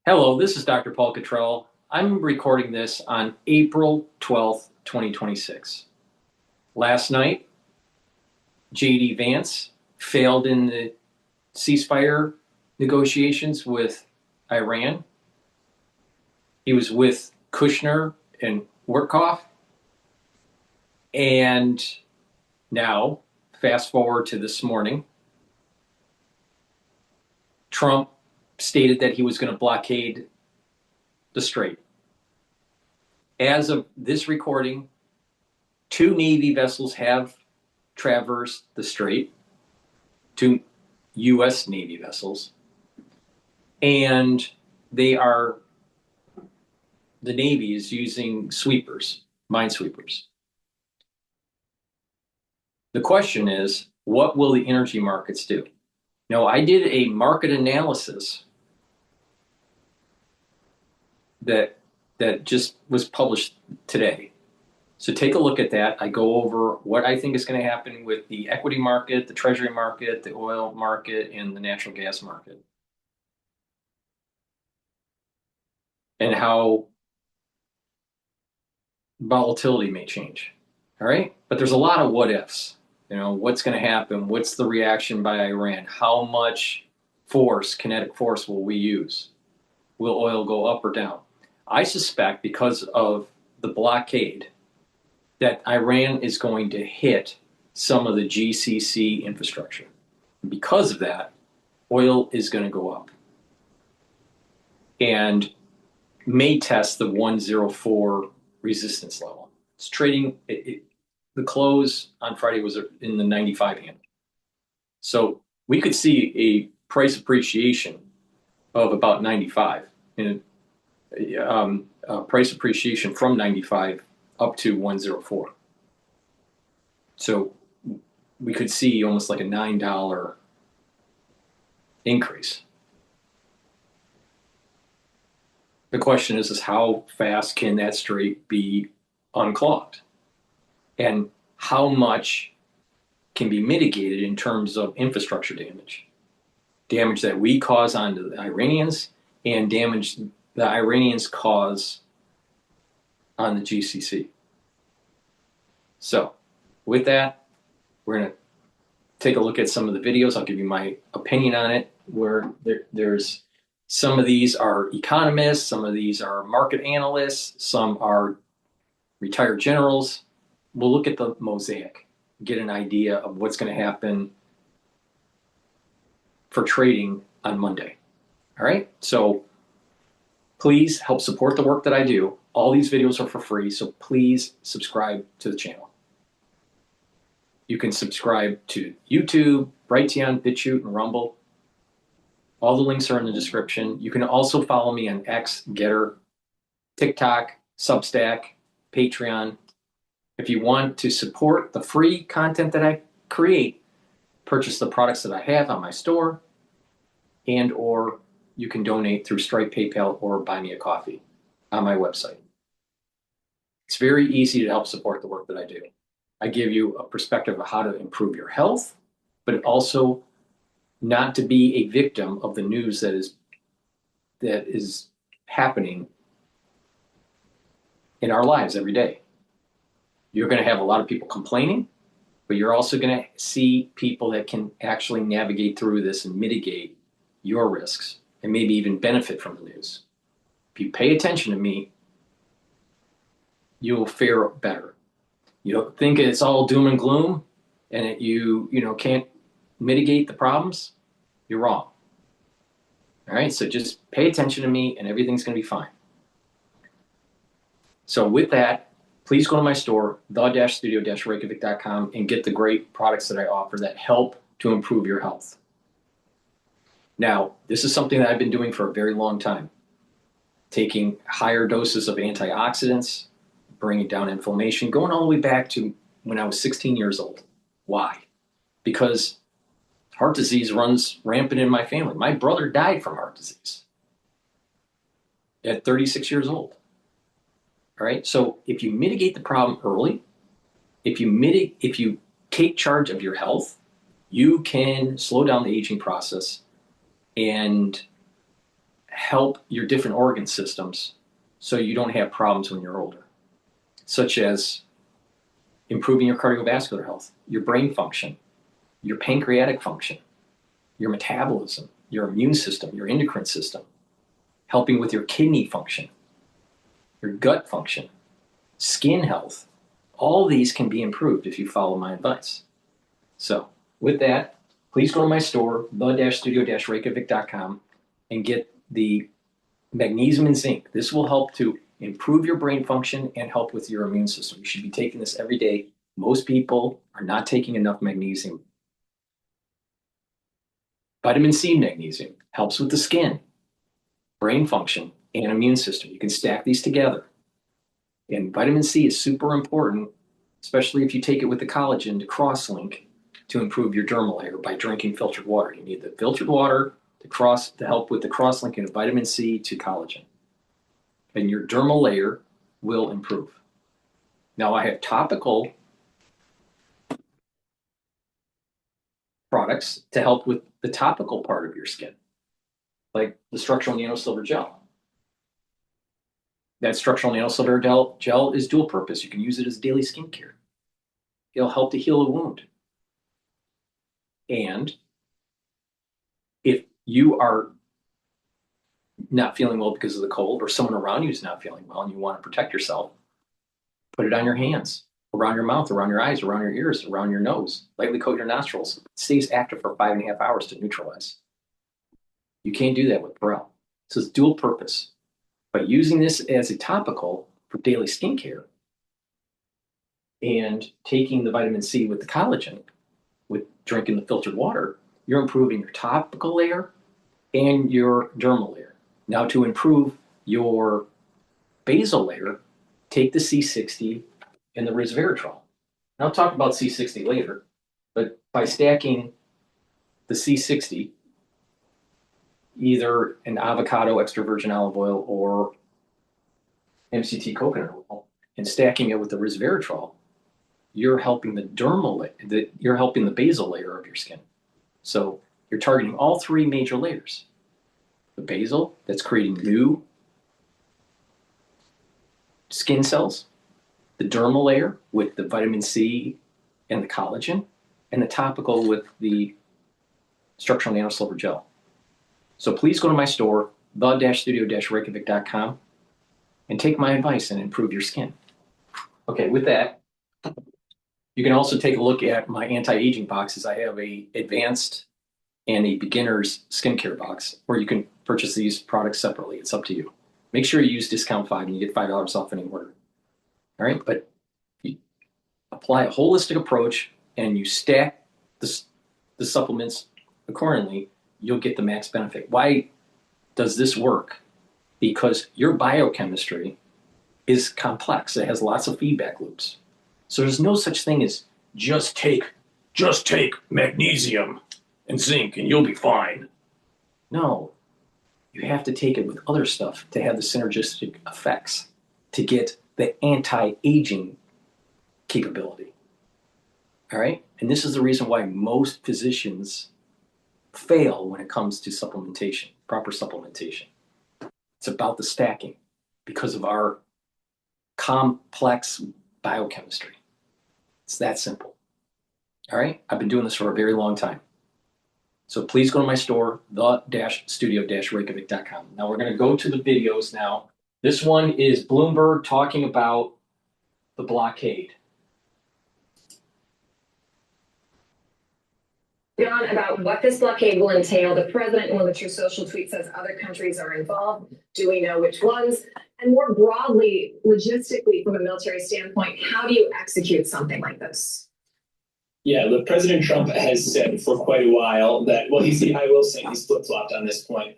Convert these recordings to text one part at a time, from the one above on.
Hello, this is Dr. Paul Cottrell. I'm recording this on April 12th, 2026. Last night, J.D. Vance failed in the ceasefire negotiations with Iran. He was with Kushner and Witkoff. And now, fast forward to this morning, Trump stated that he was going to blockade the Strait. As of this recording, 2 Navy vessels have traversed the Strait, 2 U.S. Navy vessels, and the Navy is using sweepers, minesweepers. The question is, what will the energy markets do? Now, I did a market analysis that just was published today. So take a look at that. I go over what I think is going to happen with the equity market, the treasury market, the oil market, and the natural gas market. And how volatility may change. All right? But there's a lot of what ifs. You know, what's going to happen? What's the reaction by Iran? How much force, kinetic force, will we use? Will oil go up or down? I suspect because of the blockade that Iran is going to hit some of the GCC infrastructure. Because of that, oil is going to go up and may test the 104 resistance level. It's trading, the close on Friday was in the 95 handle. So we could see a price appreciation of about 95 and price appreciation from 95 up to 104. So we could see almost like a $9 increase. The question is how fast can that strait be unclogged? And how much can be mitigated in terms of infrastructure damage? Damage that we cause onto the Iranians and damage the Iranians cause on the GCC. So with that, we're going to take a look at some of the videos. I'll give you my opinion on it, where there's some of these are economists, some of these are market analysts, some are retired generals. We'll look at the mosaic, get an idea of what's going to happen for trading on Monday. All right, so please help support the work that I do. All these videos are for free, so please subscribe to the channel. You can subscribe to YouTube, Brighteon, Bitchute, and Rumble. All the links are in the description. You can also follow me on X, GETTR, TikTok, Substack, Patreon. If you want to support the free content that I create, purchase the products that I have on my store, and or you can donate through Stripe, PayPal, or buy me a coffee on my website. It's very easy to help support the work that I do. I give you a perspective of how to improve your health, but also not to be a victim of the news that is happening in our lives every day. You're going to have a lot of people complaining, but you're also going to see people that can actually navigate through this and mitigate your risks and maybe even benefit from the news. If you pay attention to me, you will fare better. You don't think it's all doom and gloom and you can't mitigate the problems, you're wrong. All right, so just pay attention to me and everything's going to be fine. So with that, please go to my store, the-studio-reykjavik.com, and get the great products that I offer that help to improve your health. Now, this is something that I've been doing for a very long time, taking higher doses of antioxidants, bringing down inflammation, going all the way back to when I was 16 years old. Why? Because heart disease runs rampant in my family. My brother died from heart disease at 36 years old. All right, so if you mitigate the problem early, if you take charge of your health, you can slow down the aging process and help your different organ systems so you don't have problems when you're older, such as improving your cardiovascular health, your brain function, your pancreatic function, your metabolism, your immune system, your endocrine system, helping with your kidney function, your gut function, skin health. All these can be improved if you follow my advice. So with that, please go to my store, the-studio-reykjavik.com, and get the magnesium and zinc. This will help to improve your brain function and help with your immune system. You should be taking this every day. Most people are not taking enough magnesium. Vitamin C magnesium helps with the skin, brain function, and immune system. You can stack these together. And vitamin C is super important, especially if you take it with the collagen to cross-link to improve your dermal layer by drinking filtered water. You need the filtered water to help with the cross-linking of vitamin C to collagen. And your dermal layer will improve. Now I have topical products to help with the topical part of your skin, like the structural nanosilver gel. That structural nanosilver gel is dual purpose. You can use it as daily skincare. It'll help to heal a wound. And if you are not feeling well because of the cold, or someone around you is not feeling well and you want to protect yourself, put it on your hands, around your mouth, around your eyes, around your ears, around your nose. Lightly coat your nostrils. It stays active for 5.5 hours to neutralize. You can't do that with Pharrell. So it's dual purpose. But using this as a topical for daily skincare and taking the vitamin C with the collagen, with drinking the filtered water, you're improving your topical layer and your dermal layer. Now to improve your basal layer, take the C60 and the resveratrol. And I'll talk about C60 later, but by stacking the C60, either an avocado extra virgin olive oil or MCT coconut oil, and stacking it with the resveratrol, you're helping the dermal, you're helping the basal layer of your skin. So you're targeting all three major layers. The basal, that's creating new skin cells, the dermal layer with the vitamin C and the collagen, and the topical with the structural nanosilver gel. So please go to my store, the-studio-reykjavik.com, and take my advice and improve your skin. Okay, with that, you can also take a look at my anti-aging boxes. I have a advanced and a beginner's skincare box where you can purchase these products separately. It's up to you. Make sure you use discount 5 and you get $5 off any order. All right, but you apply a holistic approach and you stack the supplements accordingly, you'll get the max benefit. Why does this work? Because your biochemistry is complex. It has lots of feedback loops. So there's no such thing as just take magnesium and zinc and you'll be fine. No, you have to take it with other stuff to have the synergistic effects to get the anti-aging capability. All right? And this is the reason why most physicians fail when it comes to supplementation, proper supplementation. It's about the stacking because of our complex biochemistry. It's that simple. All right? I've been doing this for a very long time. So please go to my store, the-studio-reykjavik.com. Now we're going to go to the videos now. This one is Bloomberg talking about the blockade. John, about what this blockade will entail. The president in one of the True Social tweets says other countries are involved. Do we know which ones? And more broadly, logistically, from a military standpoint, how do you execute something like this? Yeah, look, President Trump has said for quite a while that, well, I will say he's flip-flopped on this point,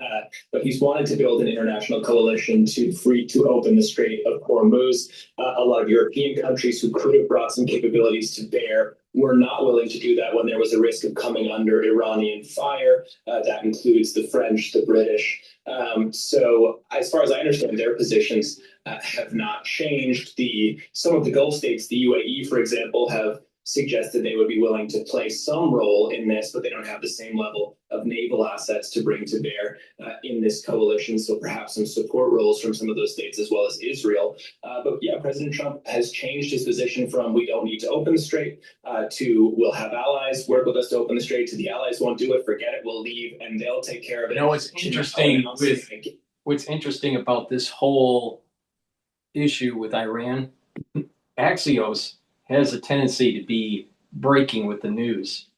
but he's wanted to build an international coalition to open the Strait of Hormuz. A lot of European countries who could have brought some capabilities to bear were not willing to do that when there was a risk of coming under Iranian fire. That includes the French, the British. So as far as I understand, their positions have not changed. Some of the Gulf states, the UAE, for example, have suggested they would be willing to play some role in this, but they don't have the same level of naval assets to bring to bear in this coalition. So perhaps some support roles from some of those states as well as Israel. But yeah, President Trump has changed his position from we don't need to open the Strait to we'll have allies work with us to open the Strait to the allies won't do it, forget it, we'll leave and they'll take care of it. You know, what's interesting about this whole issue with Iran, Axios has a tendency to be breaking with the news.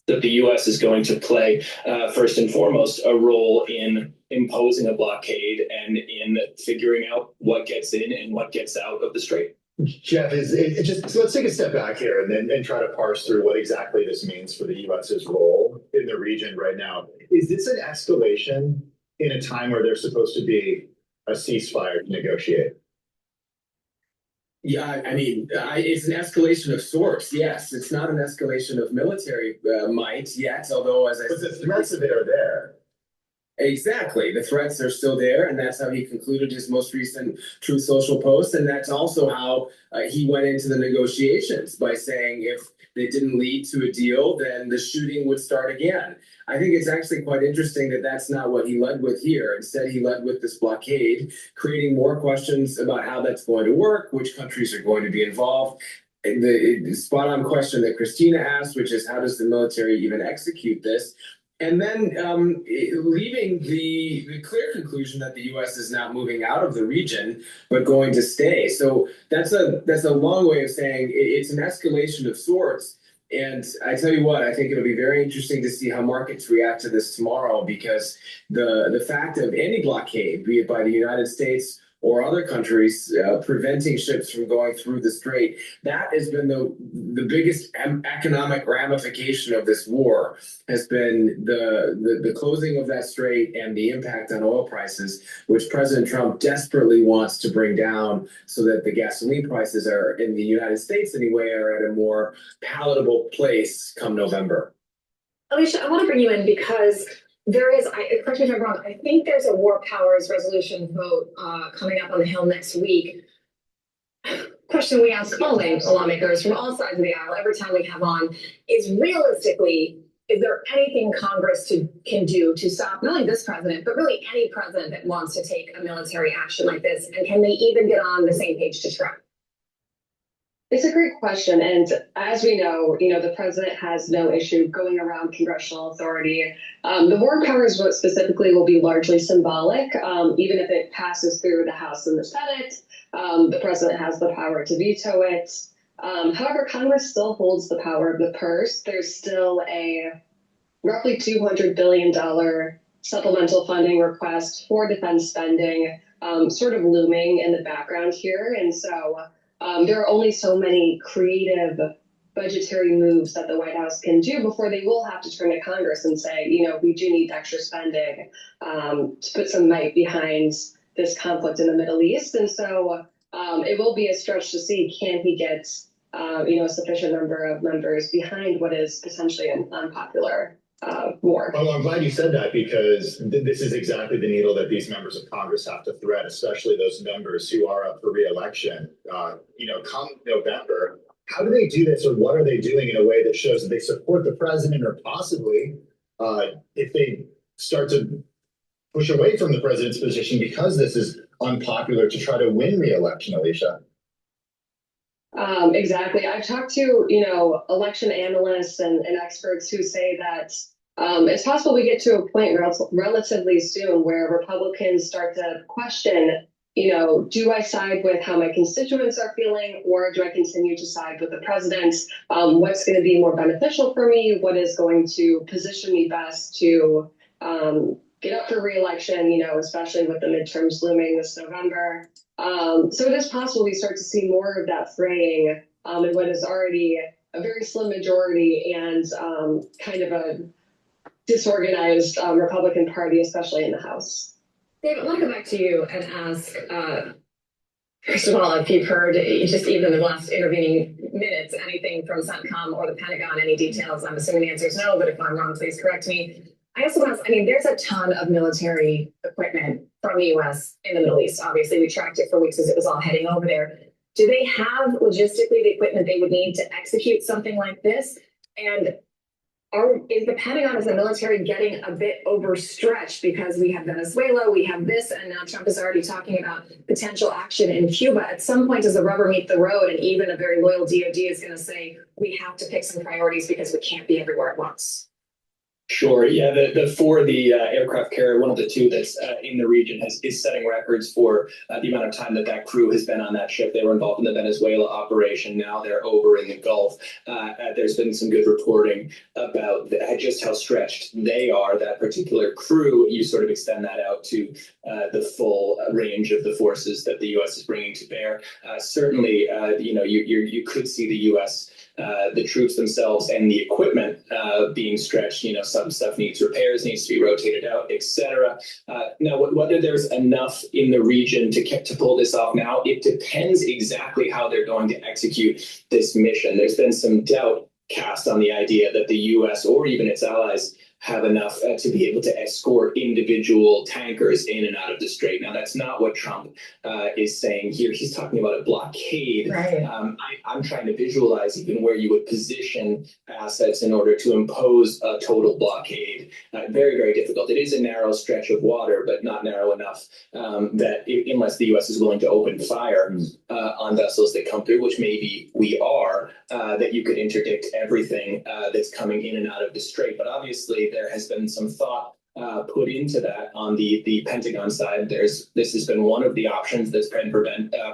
That the U.S. is going to play, first and foremost, a role in imposing a blockade and in figuring out what gets in and what gets out of the Strait. Jeff, so let's take a step back here and try to parse through what exactly this means for the U.S.'s role in the region right now. Is this an escalation in a time where there's supposed to be a ceasefire to negotiate? Yeah, I mean, it's an escalation of sorts. Yes, it's not an escalation of military might yet, although as I said, the threats of it are there. Exactly. The threats are still there, and that's how he concluded his most recent Truth Social post, and that's also how he went into the negotiations by saying if they didn't lead to a deal, then the shooting would start again. I think it's actually quite interesting that that's not what he led with here. Instead, he led with this blockade, creating more questions about how that's going to work, which countries are going to be involved. The spot-on question that Christina asked, which is how does the military even execute this? And then leaving the clear conclusion that the U.S. is not moving out of the region, but going to stay. So that's a long way of saying it's an escalation of sorts. And I tell you what, I think it'll be very interesting to see how markets react to this tomorrow, because the fact of any blockade, be it by the United States or other countries preventing ships from going through the Strait, that has been the biggest economic ramification of this war, has been the closing of that strait and the impact on oil prices, which President Trump desperately wants to bring down so that the gasoline prices are, in the United States anyway, are at a more palatable place come November. Alicia, I want to bring you in because there is, correct me if I'm wrong, I think there's a war powers resolution vote coming up on the Hill next week. Question we ask all lawmakers from all sides of the aisle every time we have on is, realistically, is there anything Congress can do to stop not only this president, but really any president that wants to take a military action like this? And can they even get on the same page to try? It's a great question. And as we know, the president has no issue going around congressional authority. The war powers vote specifically will be largely symbolic. Even if it passes through the House and the Senate, the president has the power to veto it. However, Congress still holds the power of the purse. There's still a roughly $200 billion supplemental funding request for defense spending sort of looming in the background here. And so there are only so many creative budgetary moves that the White House can do before they will have to turn to Congress and say, we do need extra spending to put some might behind this conflict in the Middle East. And so it will be a stretch to see, can he get a sufficient number of members behind what is potentially an unpopular war. Well, I'm glad you said that, because this is exactly the needle that these members of Congress have to thread, especially those members who are up for re-election. Come November, how do they do this, or what are they doing in a way that shows that they support the president, or possibly if they start to push away from the president's position because this is unpopular, to try to win re-election, Alicia? Exactly. I've talked to, election analysts and experts who say that it's possible we get to a point relatively soon where Republicans start to question, do I side with how my constituents are feeling, or do I continue to side with the president? What's going to be more beneficial for me? What is going to position me best to get up for re-election, especially with the midterms looming this November? So it is possible we start to see more of that fraying in what is already a very slim majority and kind of a disorganized Republican Party, especially in the House. David, I want to go back to you and ask, first of all, if you've heard, just even in the last intervening minutes, anything from CENTCOM or the Pentagon, any details? I'm assuming the answer is no, but if I'm wrong, please correct me. I also want to, I mean, there's a ton of military equipment from the US in the Middle East. Obviously, we tracked it for weeks as it was all heading over there. Do they have logistically the equipment they would need to execute something like this? And is the Pentagon as a military getting a bit overstretched because we have Venezuela, we have this, and now Trump is already talking about potential action in Cuba? At some point, does the rubber meet the road? And even a very loyal DOD is going to say, we have to pick some priorities because we can't be everywhere at once. Sure. Yeah. The aircraft carrier, one of the two that's in the region, is setting records for the amount of time that crew has been on that ship. They were involved in the Venezuela operation. Now they're over in the Gulf. There's been some good reporting about just how stretched they are. That particular crew, you sort of extend that out to the full range of the forces that the U.S. is bringing to bear. Certainly, you could see the U.S. The troops themselves and the equipment being stretched. Some stuff needs repairs, needs to be rotated out, etc. Now, whether there's enough in the region to pull this off now, it depends exactly how they're going to execute this mission. There's been some doubt cast on the idea that the U.S. or even its allies have enough to be able to escort individual tankers in and out of the Strait. Now, that's not what Trump is saying here. He's talking about a blockade. Right. I'm trying to visualize even where you would position assets in order to impose a total blockade. Very, very difficult. It is a narrow stretch of water, but not narrow enough unless the U.S. is willing to open fire on vessels that come through, which maybe we are, that you could interdict everything that's coming in and out of the Strait. But obviously, there has been some thought put into that on the Pentagon side. This has been one of the options that's been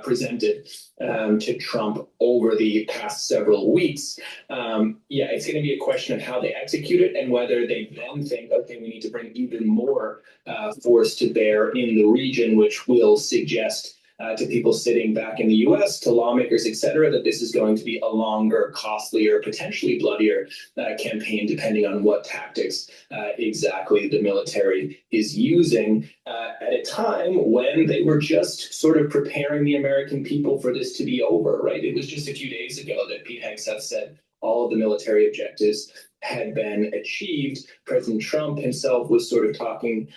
presented to Trump over the past several weeks. It's going to be a question of how they execute it and whether they then think, okay, we need to bring even more force to bear in the region, which will suggest to people sitting back in the U.S., to lawmakers, et cetera, that this is going to be a longer, costlier, potentially bloodier campaign, depending on what tactics exactly the military is using at a time when they were just sort of preparing the American people for this to be over, right? It was just a few days ago that Pete Hegseth said all of the military objectives had been achieved. President Trump himself was sort of talking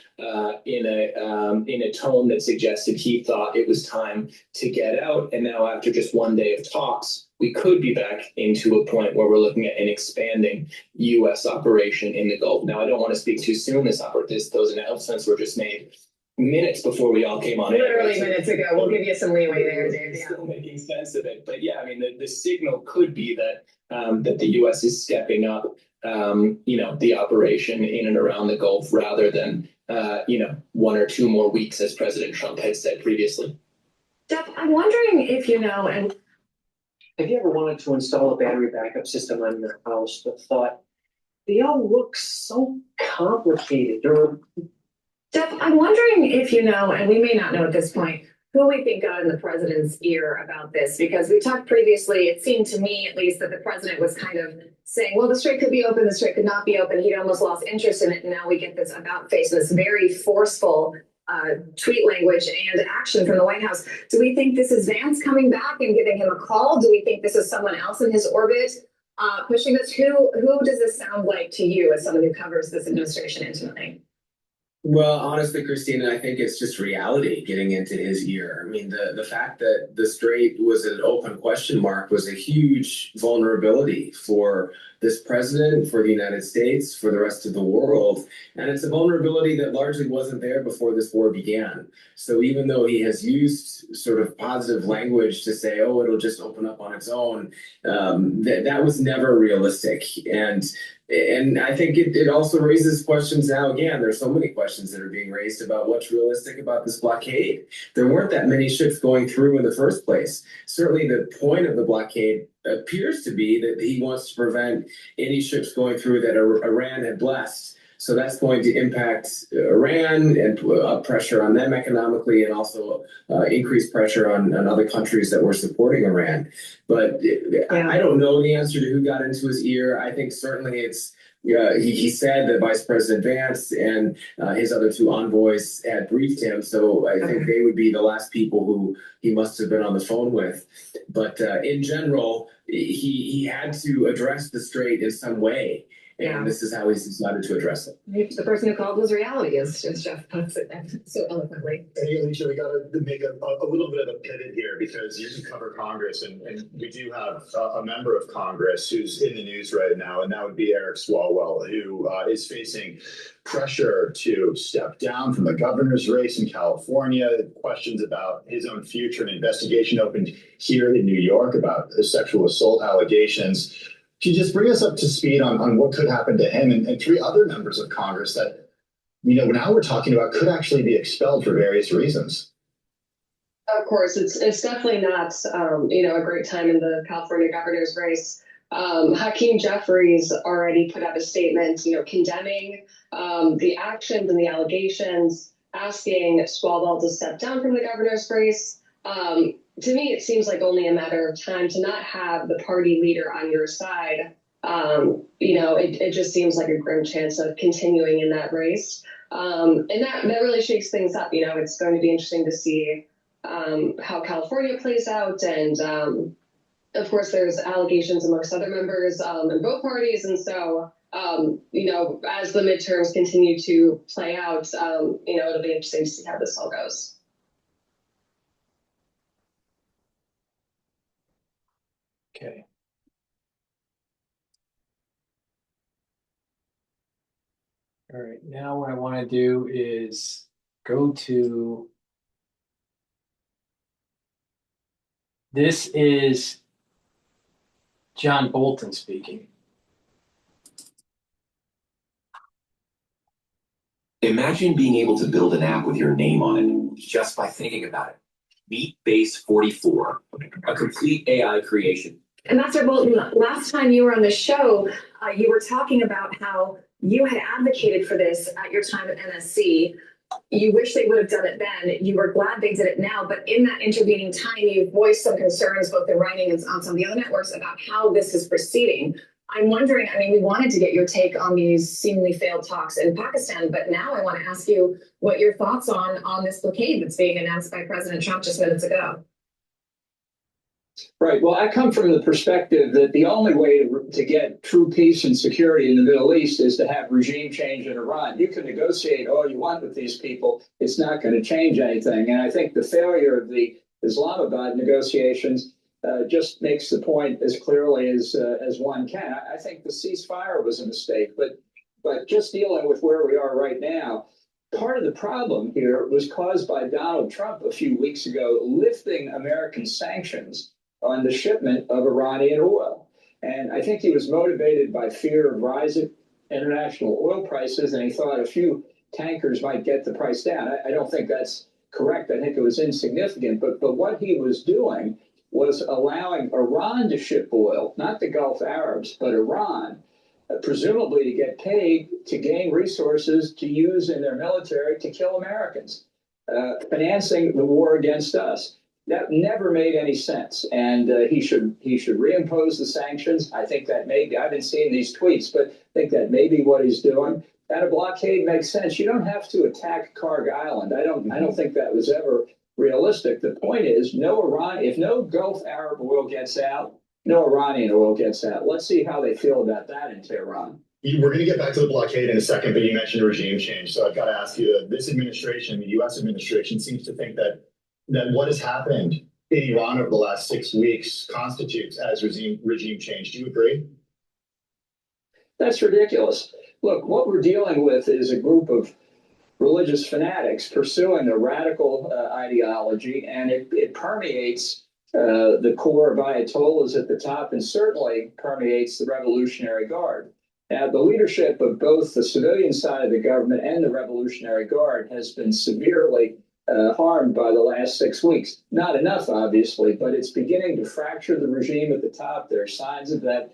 in a tone that suggested he thought it was time to get out. And now, after just one day of talks, we could be back into a point where we're looking at an expanding U.S. operation in the Gulf. Now, I don't want to speak too soon. Those announcements were just made minutes before we all came on. Literally minutes ago. We'll give you some leeway there, Dave. Yeah. Still making sense of it. But yeah, I mean, the signal could be that the U.S. is stepping up the operation in and around the Gulf rather than, 1 or 2 more weeks, as President Trump had said previously. Jeff, I'm wondering if you know, and have you ever wanted to install a battery backup system on your house but thought, they all look so complicated? Or Jeff, I'm wondering if you know, and we may not know at this point, who we think got in the president's ear about this, because we talked previously, it seemed to me at least that the president was kind of saying, well, the Strait could be open, the Strait could not be open. He'd almost lost interest in it. And now we get this about face, this very forceful tweet language and action from the White House. Do we think this is Vance coming back and giving him a call? Do we think this is someone else in his orbit pushing this? Who does this sound like to you as someone who covers this administration intimately? Well, honestly, Christina, I think it's just reality getting into his ear. I mean, the fact that the Strait was an open question mark was a huge vulnerability for this president, for the United States, for the rest of the world. And it's a vulnerability that largely wasn't there before this war began. So even though he has used sort of positive language to say, oh, it'll just open up on its own, that was never realistic. And I think it also raises questions now. Again, there's so many questions that are being raised about what's realistic about this blockade. There weren't that many ships going through in the first place. Certainly the point of the blockade appears to be that he wants to prevent any ships going through that Iran had blessed. So that's going to impact Iran and put pressure on them economically, and also increase pressure on other countries that were supporting Iran. But I don't know the answer to who got into his ear. I think certainly it's he said that Vice President Vance and his other 2 envoys had briefed him. So I think they would be the last people who he must have been on the phone with. But in general, he had to address the Strait in some way. Yeah. And this is how he's decided to address it. The person who called was reality, as Jeff puts it so eloquently. Hey, Alicia, we got to make a little bit of a pivot here because you cover Congress, and we do have a member of Congress who's in the news right now, and that would be Eric Swalwell, who is facing pressure to step down from the governor's race in California, questions about his own future, an investigation opened here in New York about sexual assault allegations. Can you just bring us up to speed on what could happen to him and three other members of Congress that, now we're talking about could actually be expelled for various reasons? Of course, it's definitely not, a great time in the California governor's race. Hakeem Jeffries already put out a statement, condemning the actions and the allegations, asking Swalwell to step down from the governor's race. To me, it seems like only a matter of time to not have the party leader on your side. It just seems like a grim chance of continuing in that race. And that really shakes things up. It's going to be interesting to see how California plays out. And of course, there's allegations amongst other members in both parties. And so, as the midterms continue to play out, it'll be interesting to see how this all goes. Okay. All right, now what I want to do is go to, this is John Bolton speaking. Imagine being able to build an app with your name on it just by thinking about it. Meet Base 44, a complete AI creation. Ambassador Bolton, last time you were on the show, you were talking about how you had advocated for this at your time at NSC. You wish they would have done it then. You were glad they did it now. But in that intervening time, you voiced some concerns, both in writing and on some of the other networks, about how this is proceeding. I'm wondering, we wanted to get your take on these seemingly failed talks in Pakistan, but now I want to ask you what your thoughts on this blockade that's being announced by President Trump just minutes ago. Right. Well, I come from the perspective that the only way to get true peace and security in the Middle East is to have regime change in Iran. You can negotiate all you want with these people. It's not going to change anything. And I think the failure of the Islamabad negotiations just makes the point as clearly as one can. I think the ceasefire was a mistake, but just dealing with where we are right now, part of the problem here was caused by Donald Trump a few weeks ago lifting American sanctions on the shipment of Iranian oil. And I think he was motivated by fear of rising international oil prices, and he thought a few tankers might get the price down. I don't think that's correct. I think it was insignificant. But what he was doing was allowing Iran to ship oil, not the Gulf Arabs, but Iran, presumably to get paid to gain resources to use in their military to kill Americans, financing the war against us. That never made any sense, and he should reimpose the sanctions. I think that maybe, I haven't seen these tweets, but I think that may be what he's doing. And a blockade makes sense. You don't have to attack Karg Island. I don't think that was ever realistic. The point is, if no Gulf Arab oil gets out, no Iranian oil gets out. Let's see how they feel about that in Tehran. We're going to get back to the blockade in a second, but you mentioned regime change. So I've got to ask you, this administration, the U.S. administration, seems to think that what has happened in Iran over the last 6 weeks constitutes as regime change. Do you agree? That's ridiculous. Look, what we're dealing with is a group of religious fanatics pursuing a radical ideology, and it permeates the core of Ayatollahs at the top and certainly permeates the Revolutionary Guard. Now, the leadership of both the civilian side of the government and the Revolutionary Guard has been severely harmed by the last 6 weeks. Not enough, obviously, but it's beginning to fracture the regime at the top. There are signs of that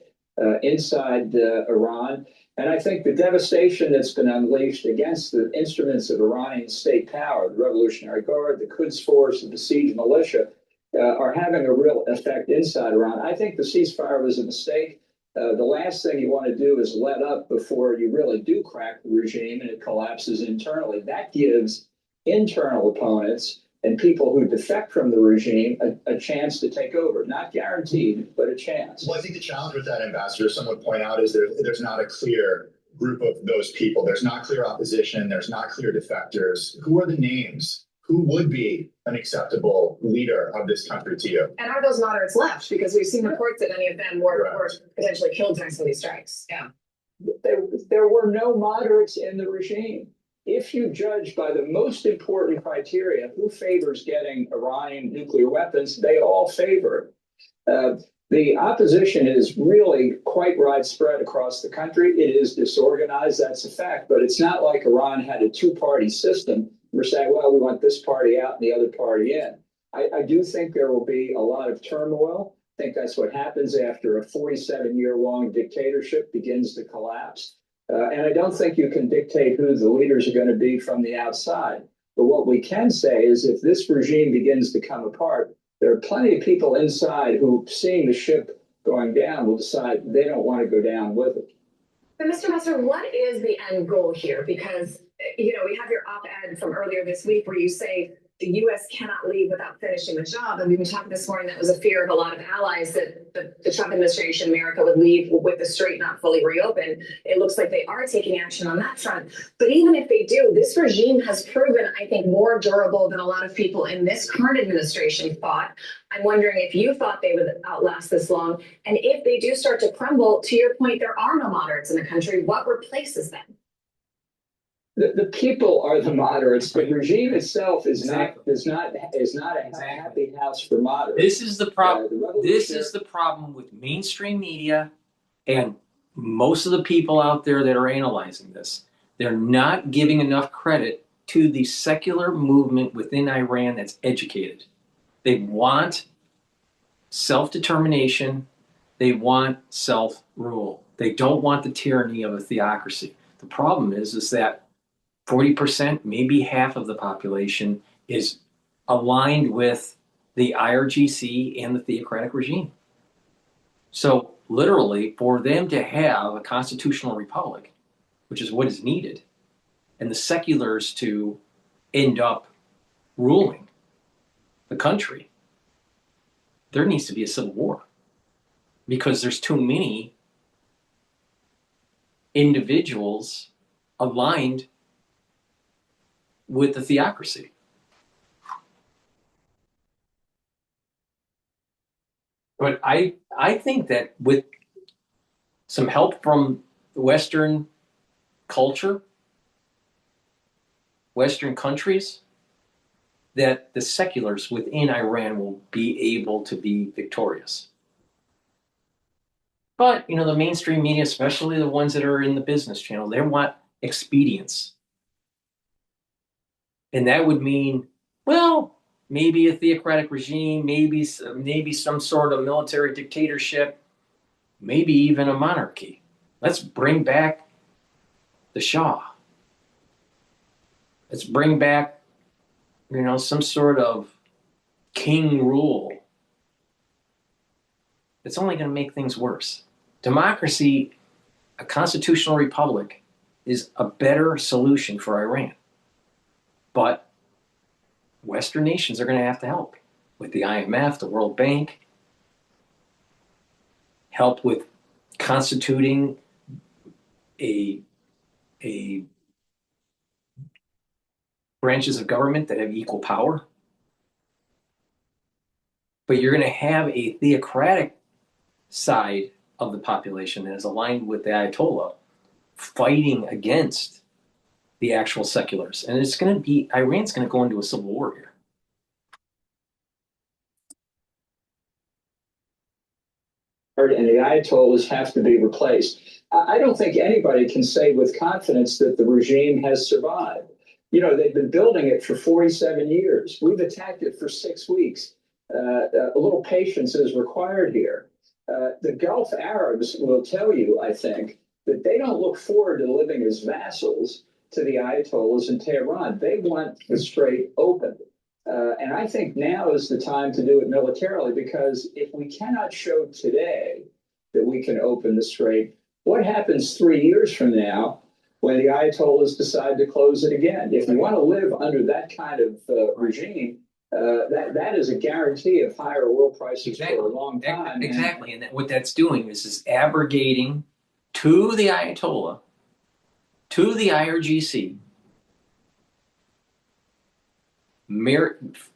inside Iran. And I think the devastation that's been unleashed against the instruments of Iranian state power, the Revolutionary Guard, the Quds Force, the besieged militia, are having a real effect inside Iran. I think the ceasefire was a mistake. The last thing you want to do is let up before you really do crack the regime and it collapses internally. That gives internal opponents and people who defect from the regime a chance to take over. Not guaranteed, but a chance. Well, I think the challenge with that, Ambassador, some would point out, is there's not a clear group of those people. There's not clear opposition. There's not clear defectors. Who are the names? Who would be an acceptable leader of this country to you? And are those moderates left? Because we've seen reports that many of them were potentially killed during some of these strikes. Yeah. There were no moderates in the regime. If you judge by the most important criteria, who favors getting Iranian nuclear weapons, they all favor it. The opposition is really quite widespread across the country. It is disorganized, that's a fact, but it's not like Iran had a two-party system. We're saying, well, we want this party out and the other party in. I do think there will be a lot of turmoil. I think that's what happens after a 47-year-long dictatorship begins to collapse. And I don't think you can dictate who the leaders are going to be from the outside. But what we can say is if this regime begins to come apart, there are plenty of people inside who, seeing the ship going down, will decide they don't want to go down with it. But Mr. Messer, what is the end goal here? Because, we have your op-ed from earlier this week where you say the U.S. cannot leave without finishing the job. And we've been talking this morning, that was a fear of a lot of allies that the Trump administration, America, would leave with the Strait not fully reopened. It looks like they are taking action on that front. But even if they do, this regime has proven, I think, more durable than a lot of people in this current administration thought. I'm wondering if you thought they would outlast this long. And if they do start to crumble, to your point, there are no moderates in the country. What replaces them? The people are the moderates. The regime itself is not a happy house for moderates. This is the problem. This is the problem with mainstream media and most of the people out there that are analyzing this. They're not giving enough credit to the secular movement within Iran that's educated. They want self-determination. They want self-rule. They don't want the tyranny of a theocracy. The problem is that 40%, maybe half of the population, is aligned with the IRGC and the theocratic regime. So literally, for them to have a constitutional republic, which is what is needed, and the seculars to end up ruling the country, there needs to be a civil war because there's too many individuals aligned with the theocracy. But I think that with some help from the Western culture, Western countries, that the seculars within Iran will be able to be victorious. But, the mainstream media, especially the ones that are in the business channel, they want expedience. And that would mean, well, maybe a theocratic regime, maybe some sort of military dictatorship, maybe even a monarchy. Let's bring back the Shah. Let's bring back, some sort of king rule. It's only going to make things worse. Democracy, a constitutional republic, is a better solution for Iran. But Western nations are going to have to help with the IMF, the World Bank, help with constituting a branches of government that have equal power. But you're going to have a theocratic side of the population that is aligned with the Ayatollah fighting against the actual seculars. And Iran's going to go into a civil war here. And the Ayatollahs have to be replaced. I don't think anybody can say with confidence that the regime has survived. They've been building it for 47 years. We've attacked it for 6 weeks. A little patience is required here. The Gulf Arabs will tell you, I think, that they don't look forward to living as vassals to the Ayatollahs in Tehran. They want the Strait open. And I think now is the time to do it militarily, because if we cannot show today that we can open the Strait, what happens 3 years from now when the Ayatollahs decide to close it again? If you want to live under that kind of regime, that is a guarantee of higher oil prices for a long time. Exactly, and what that's doing is abrogating to the Ayatollah, to the IRGC,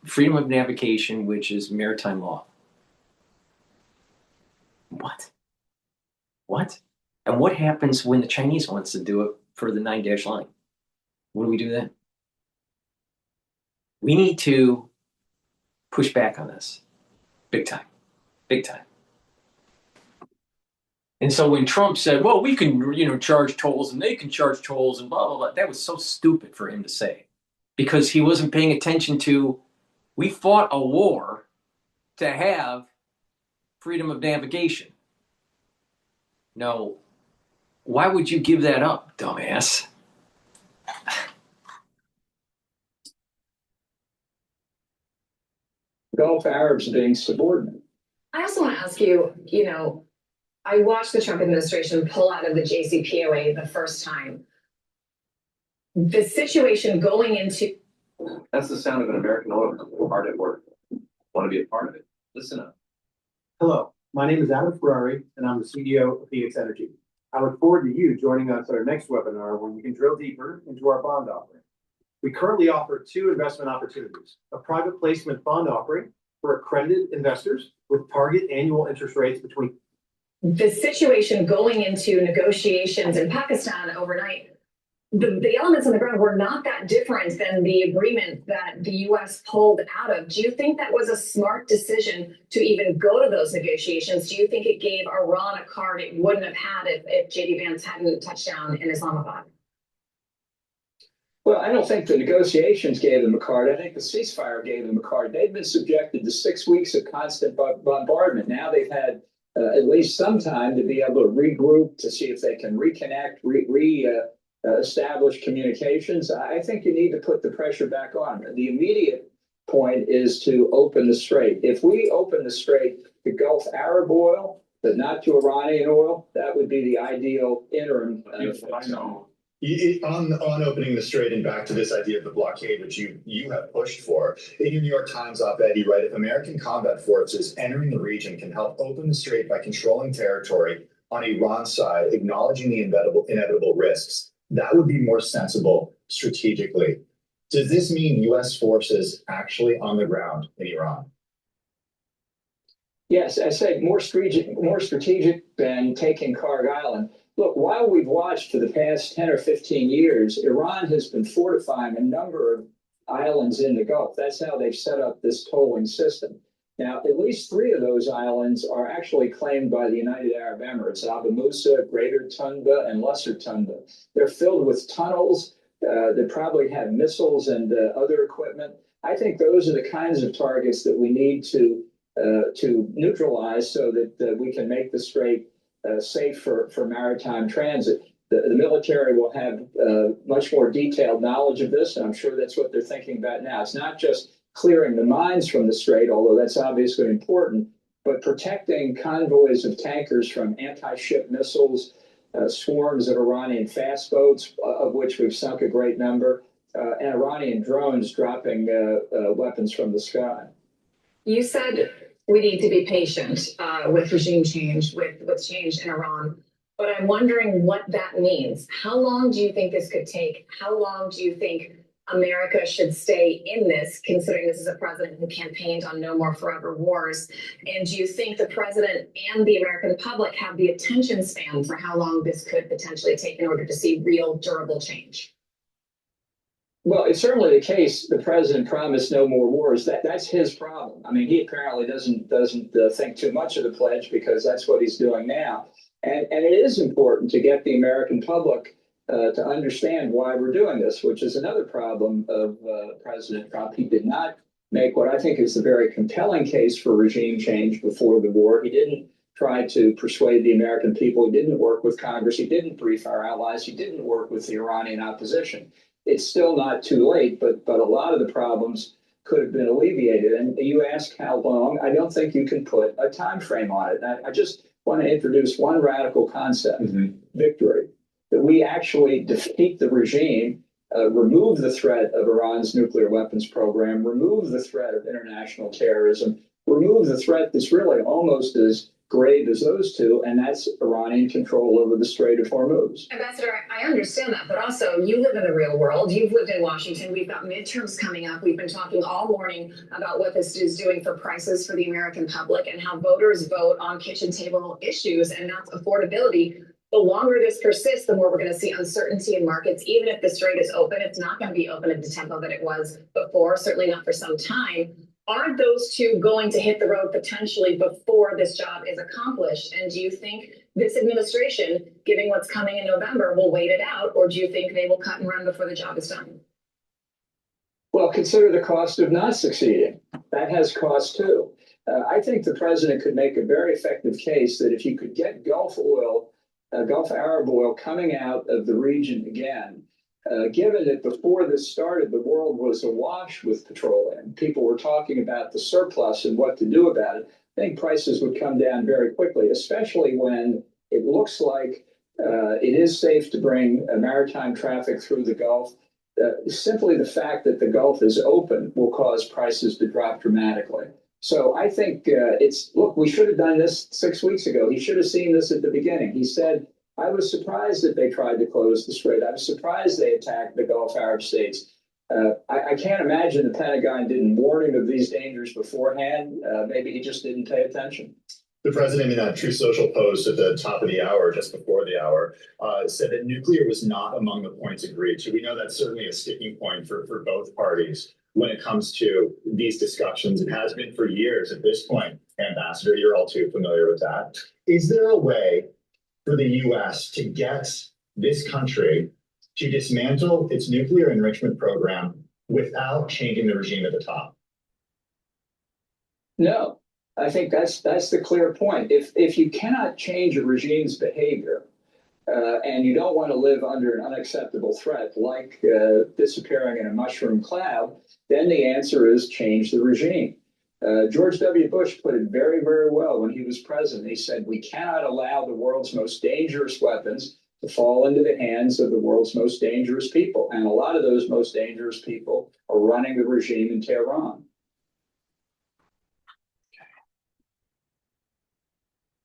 freedom of navigation, which is maritime law. What? And what happens when the Chinese wants to do it for the 9-dash line? What do we do then? We need to push back on this big time. And so when Trump said, well, we can, charge tolls and they can charge tolls and blah, blah, blah, that was so stupid for him to say, because he wasn't paying attention to, we fought a war to have freedom of navigation. No, why would you give that up, dumbass? Gulf Arabs being subordinate. I also want to ask you, I watched the Trump administration pull out of the JCPOA the first time. The situation going into... That's the sound of an American oil company hard at work. Want to be a part of it? Listen up. Hello, my name is Adam Ferrari, and I'm the CEO of Phoenix Energy. I look forward to you joining us at our next webinar where you can drill deeper into our bond offering. We currently offer 2 investment opportunities: a private placement bond offering for accredited investors with target annual interest rates between... The situation going into negotiations in Pakistan overnight, the elements on the ground were not that different than the agreement that the U.S. pulled out of. Do you think that was a smart decision to even go to those negotiations? Do you think it gave Iran a card it wouldn't have had if J.D. Vance hadn't touched down in Islamabad? Well, I don't think the negotiations gave them a card. I think the ceasefire gave them a card. They've been subjected to 6 weeks of constant bombardment. Now they've had at least some time to be able to regroup, to see if they can reconnect, establish communications. I think you need to put the pressure back on. The immediate point is to open the Strait. If we open the Strait to Gulf Arab oil, but not to Iranian oil, that would be the ideal interim. On opening the Strait and back to this idea of the blockade, which you have pushed for, in your New York Times op-ed, you write, if American combat forces entering the region can help open the Strait by controlling territory on Iran's side, acknowledging the inevitable risks, that would be more sensible strategically. Does this mean U.S. forces actually on the ground in Iran? Yes, I say more strategic than taking Karg Island. Look, while we've watched for the past 10 or 15 years, Iran has been fortifying a number of islands in the Gulf. That's how they've set up this tolling system. Now, at least 3 of those islands are actually claimed by the United Arab Emirates: Abu Musa, Greater Tunba, and Lesser Tunba. They're filled with tunnels. They probably have missiles and other equipment. I think those are the kinds of targets that we need to neutralize so that we can make the Strait safe for maritime transit. The military will have much more detailed knowledge of this, and I'm sure that's what they're thinking about now. It's not just clearing the mines from the Strait, although that's obviously important, but protecting convoys of tankers from anti-ship missiles, swarms of Iranian fast boats, of which we've sunk a great number, and Iranian drones dropping weapons from the sky. You said we need to be patient with regime change, with change in Iran. But I'm wondering what that means. How long do you think this could take? How long do you think America should stay in this, considering this is a president who campaigned on no more forever wars? And do you think the president and the American public have the attention span for how long this could potentially take in order to see real durable change? Well, it's certainly the case. The president promised no more wars. That's his problem. I mean, he apparently doesn't think too much of the pledge, because that's what he's doing now. And it is important to get the American public to understand why we're doing this, which is another problem of President Trump. He did not make what I think is a very compelling case for regime change before the war. He didn't try to persuade the American people. He didn't work with Congress. He didn't brief our allies. He didn't work with the Iranian opposition. It's still not too late, but a lot of the problems could have been alleviated. And you ask how long. I don't think you can put a time frame on it. I just want to introduce one radical concept: victory. That we actually defeat the regime remove the threat of Iran's nuclear weapons program, remove the threat of international terrorism, remove the threat that's really almost as grave as those two, and that's Iranian control over the Strait of Hormuz. Ambassador, I understand that, but also you live in the real world. You've lived in Washington. We've got midterms coming up. We've been talking all morning about what this is doing for prices for the American public and how voters vote on kitchen table issues, and that's affordability. The longer this persists, the more we're going to see uncertainty in markets. Even if the Strait is open, it's not going to be open at the tempo that it was before, certainly not for some time. Aren't those two going to hit the road potentially before this job is accomplished? And do you think this administration, given what's coming in November, will wait it out? Or do you think they will cut and run before the job is done? Well, consider the cost of not succeeding. That has cost too. I think the president could make a very effective case that if you could get Gulf Arab oil coming out of the region again, given that before this started, the world was awash with petroleum. People were talking about the surplus and what to do about it. I think prices would come down very quickly, especially when it looks like it is safe to bring maritime traffic through the Gulf. Simply the fact that the Gulf is open will cause prices to drop dramatically. So I think look, we should have done this 6 weeks ago. He should have seen this at the beginning. He said, I was surprised that they tried to close the Strait. I was surprised they attacked the Gulf Arab states. I can't imagine the Pentagon didn't warn him of these dangers beforehand. Maybe he just didn't pay attention. The president, in that Truth Social post at the top of the hour, just before the hour, said that nuclear was not among the points agreed to. We know that's certainly a sticking point for both parties when it comes to these discussions. It has been for years at this point. Ambassador, you're all too familiar with that. Is there a way for the U.S. to get this country to dismantle its nuclear enrichment program without changing the regime at the top? No, I think that's the clear point. If you cannot change a regime's behavior, and you don't want to live under an unacceptable threat like disappearing in a mushroom cloud, then the answer is change the regime. George W. Bush put it very, very well when he was president. He said, we cannot allow the world's most dangerous weapons to fall into the hands of the world's most dangerous people. And a lot of those most dangerous people are running the regime in Tehran.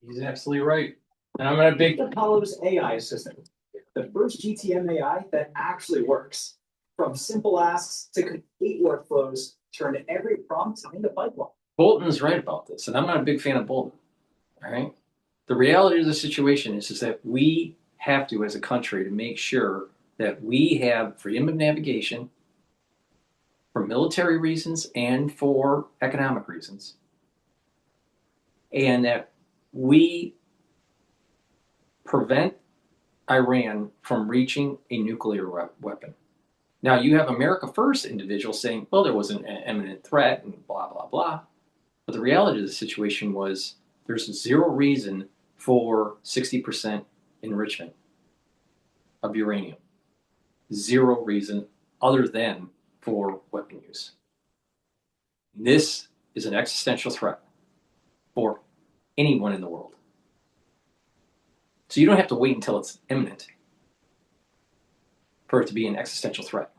He's absolutely right. And I'm going to big Apollo's AI assistant, the first GTM AI that actually works. From simple asks to complete workflows, turn every prompt into pipeline. Bolton's right about this, and I'm not a big fan of Bolton. All right. The reality of the situation is that we have to, as a country, to make sure that we have freedom of navigation for military reasons and for economic reasons, and that we prevent Iran from reaching a nuclear weapon. Now, you have America First individuals saying, well, there was an imminent threat and blah, blah, blah. But the reality of the situation was there's zero reason for 60% enrichment of uranium. Zero reason other than for weapon use. This is an existential threat for anyone in the world. So you don't have to wait until it's imminent for it to be an existential threat.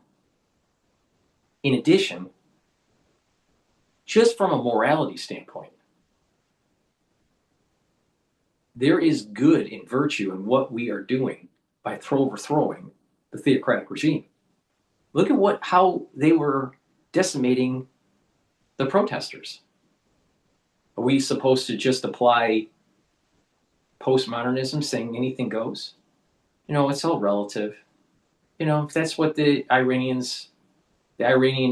In addition, just from a morality standpoint, there is good and virtue in what we are doing by overthrowing the theocratic regime. Look at how they were decimating the protesters. Are we supposed to just apply postmodernism, saying anything goes? It's all relative. If that's what the Iranian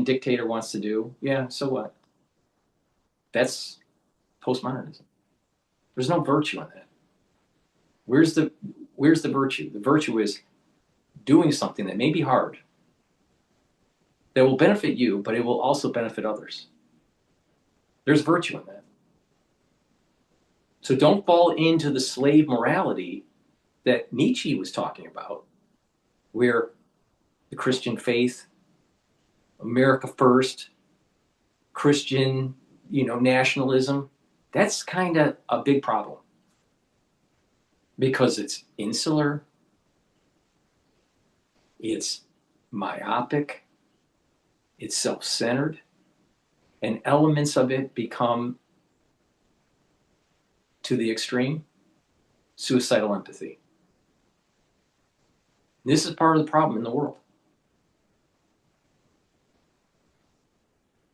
dictator wants to do, yeah, so what? That's postmodernism. There's no virtue in that. Where's the virtue? The virtue is doing something that may be hard, that will benefit you, but it will also benefit others. There's virtue in that. So don't fall into the slave morality that Nietzsche was talking about, where the Christian faith, America First, Christian, nationalism, that's kind of a big problem because it's insular, it's myopic, it's self-centered, and elements of it become, to the extreme, suicidal empathy. This is part of the problem in the world.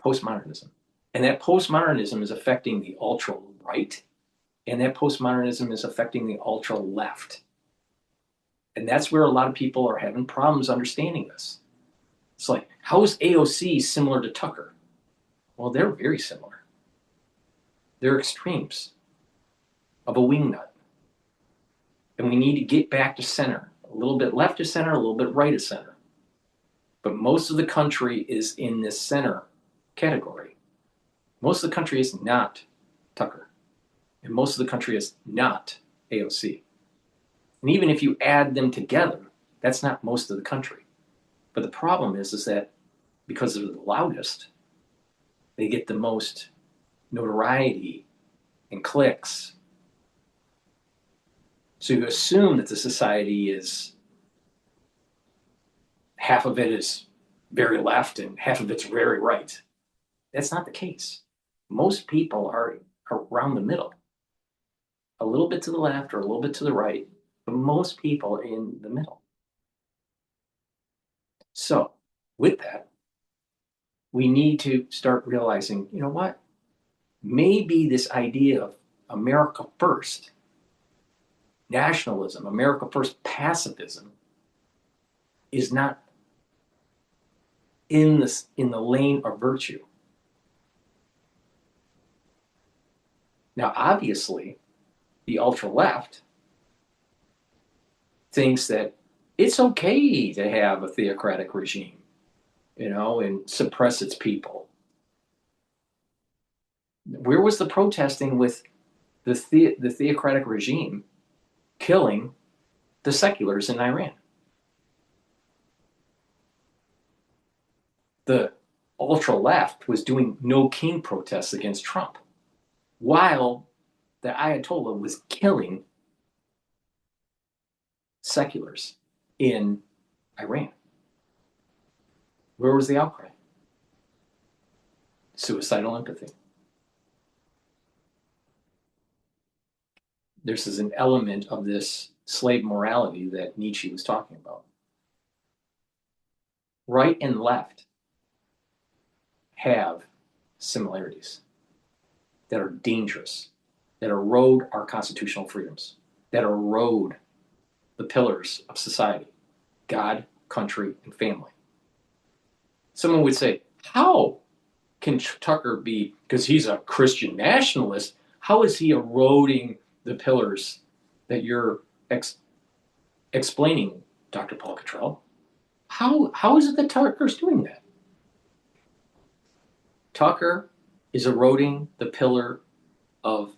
Postmodernism. And that postmodernism is affecting the ultra-right, and that postmodernism is affecting the ultra-left. And that's where a lot of people are having problems understanding this. It's like, how is AOC similar to Tucker? Well, they're very similar. They're extremes of a wingnut. And we need to get back to center. A little bit left of center, a little bit right of center. But most of the country is in this center category. Most of the country is not Tucker. And most of the country is not AOC. And even if you add them together, that's not most of the country. But the problem is that because they're the loudest, they get the most notoriety and clicks. So you assume that the society is, half of it is very left and half of it's very right. That's not the case. Most people are around the middle. A little bit to the left or a little bit to the right, but most people are in the middle. So with that, we need to start realizing, you know what? Maybe this idea of America first, nationalism, America first pacifism is not in the lane of virtue. Now, obviously, the ultra-left thinks that it's okay to have a theocratic regime, and suppress its people. Where was the protesting with the theocratic regime killing the seculars in Iran? The ultra-left was doing no king protests against Trump, while the Ayatollah was killing seculars in Iran. Where was the outcry? Suicidal empathy. This is an element of this slave morality that Nietzsche was talking about. Right and left have similarities that are dangerous, that erode our constitutional freedoms, that erode the pillars of society: God, country, and family. Someone would say, how can Tucker be, because he's a Christian nationalist, how is he eroding the pillars that you're explaining, Dr. Paul Cottrell? How is it that Tucker's doing that? Tucker is eroding the pillar of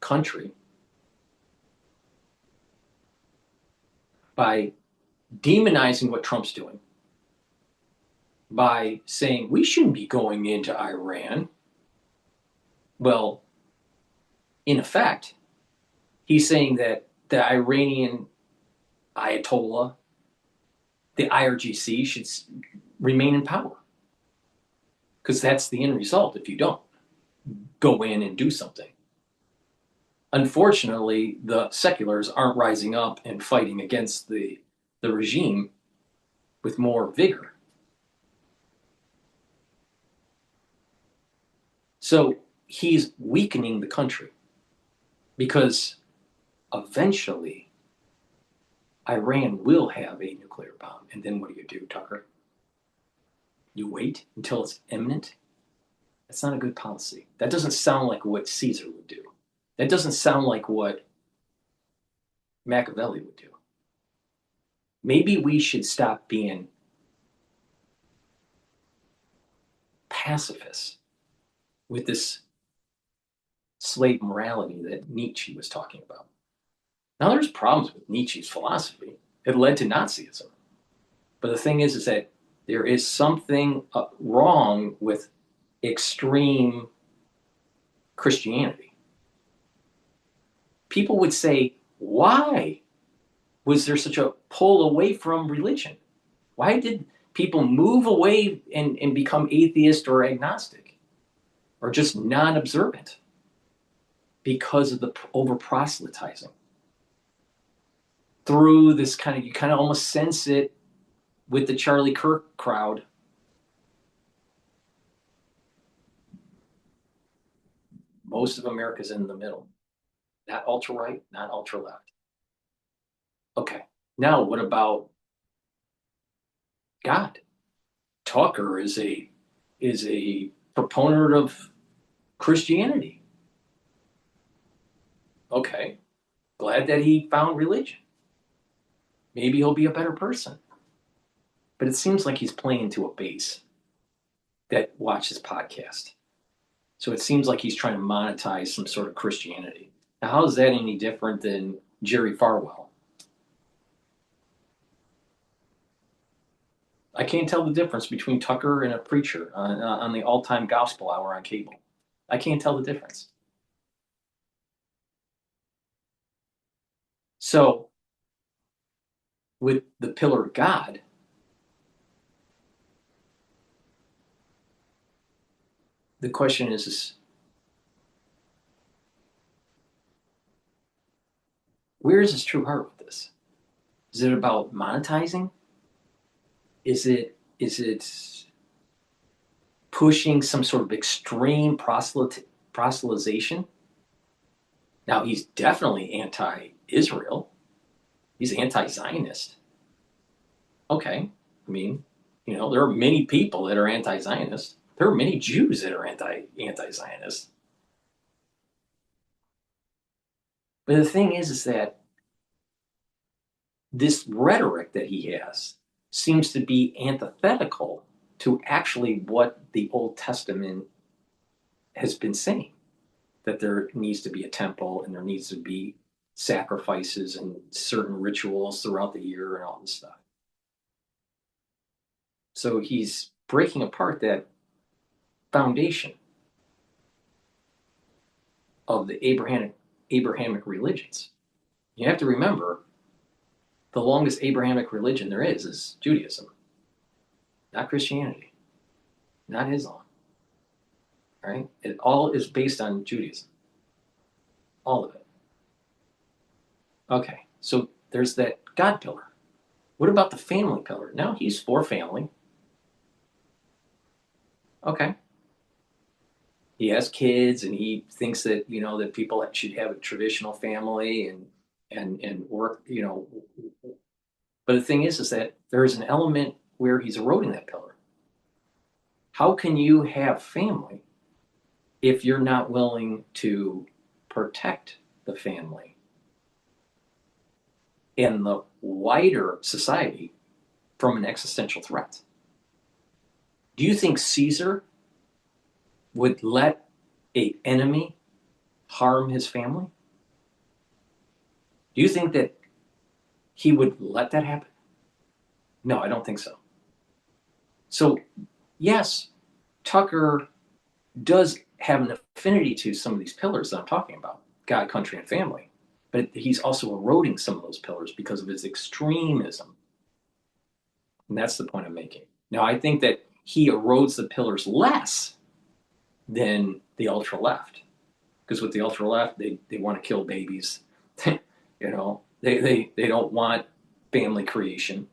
country by demonizing what Trump's doing, by saying we shouldn't be going into Iran. Well, in effect, he's saying that the Iranian Ayatollah, the IRGC, should remain in power. Because that's the end result if you don't go in and do something. Unfortunately, the seculars aren't rising up and fighting against the regime with more vigor. So he's weakening the country because eventually Iran will have a nuclear bomb. And then what do, Tucker? You wait until it's imminent? That's not a good policy. That doesn't sound like what Caesar would do. That doesn't sound like what Machiavelli would do. Maybe we should stop being pacifists with this slave morality that Nietzsche was talking about. Now, there's problems with Nietzsche's philosophy. It led to Nazism. But the thing is that there is something wrong with extreme Christianity. People would say, why was there such a pull away from religion? Why did people move away and become atheist or agnostic or just non-observant? Because of the over-proselytizing. Through this you kind of almost sense it with the Charlie Kirk crowd. Most of America's in the middle. Not ultra-right, not ultra-left. Okay, now what about God? Tucker is a proponent of Christianity. Okay, glad that he found religion. Maybe he'll be a better person. But it seems like he's playing to a base that watches podcast. So it seems like he's trying to monetize some sort of Christianity. Now, how is that any different than Jerry Falwell? I can't tell the difference between Tucker and a preacher on the all-time gospel hour on cable. I can't tell the difference. So, with the pillar of God, the question is where is his true heart with this? Is it about monetizing? Is it pushing some sort of extreme proselytization? Now, he's definitely anti-Israel. He's anti-Zionist. Okay, I mean, there are many people that are anti-Zionist. There are many Jews that are anti-Zionist. But the thing is that this rhetoric that he has seems to be antithetical to actually what the Old Testament has been saying, that there needs to be a temple and there needs to be sacrifices and certain rituals throughout the year and all this stuff. So he's breaking apart that foundation of the Abrahamic religions. You have to remember, the longest Abrahamic religion there is Judaism, not Christianity, not Islam. Right? It all is based on Judaism. All of it. Okay, so there's that God pillar. What about the family pillar? No, he's for family. Okay. He has kids and he thinks that, that people should have a traditional family and work, But the thing is that there is an element where he's eroding that pillar. How can you have family if you're not willing to protect the family and the wider society from an existential threat? Do you think Caesar would let an enemy harm his family? Do you think that he would let that happen? No, I don't think so. So, yes, Tucker does have an affinity to some of these pillars that I'm talking about, God, country, and family. But he's also eroding some of those pillars because of his extremism. And that's the point I'm making. Now, I think that he erodes the pillars less than the ultra-left. Because with the ultra-left, they want to kill babies. They don't want family creation.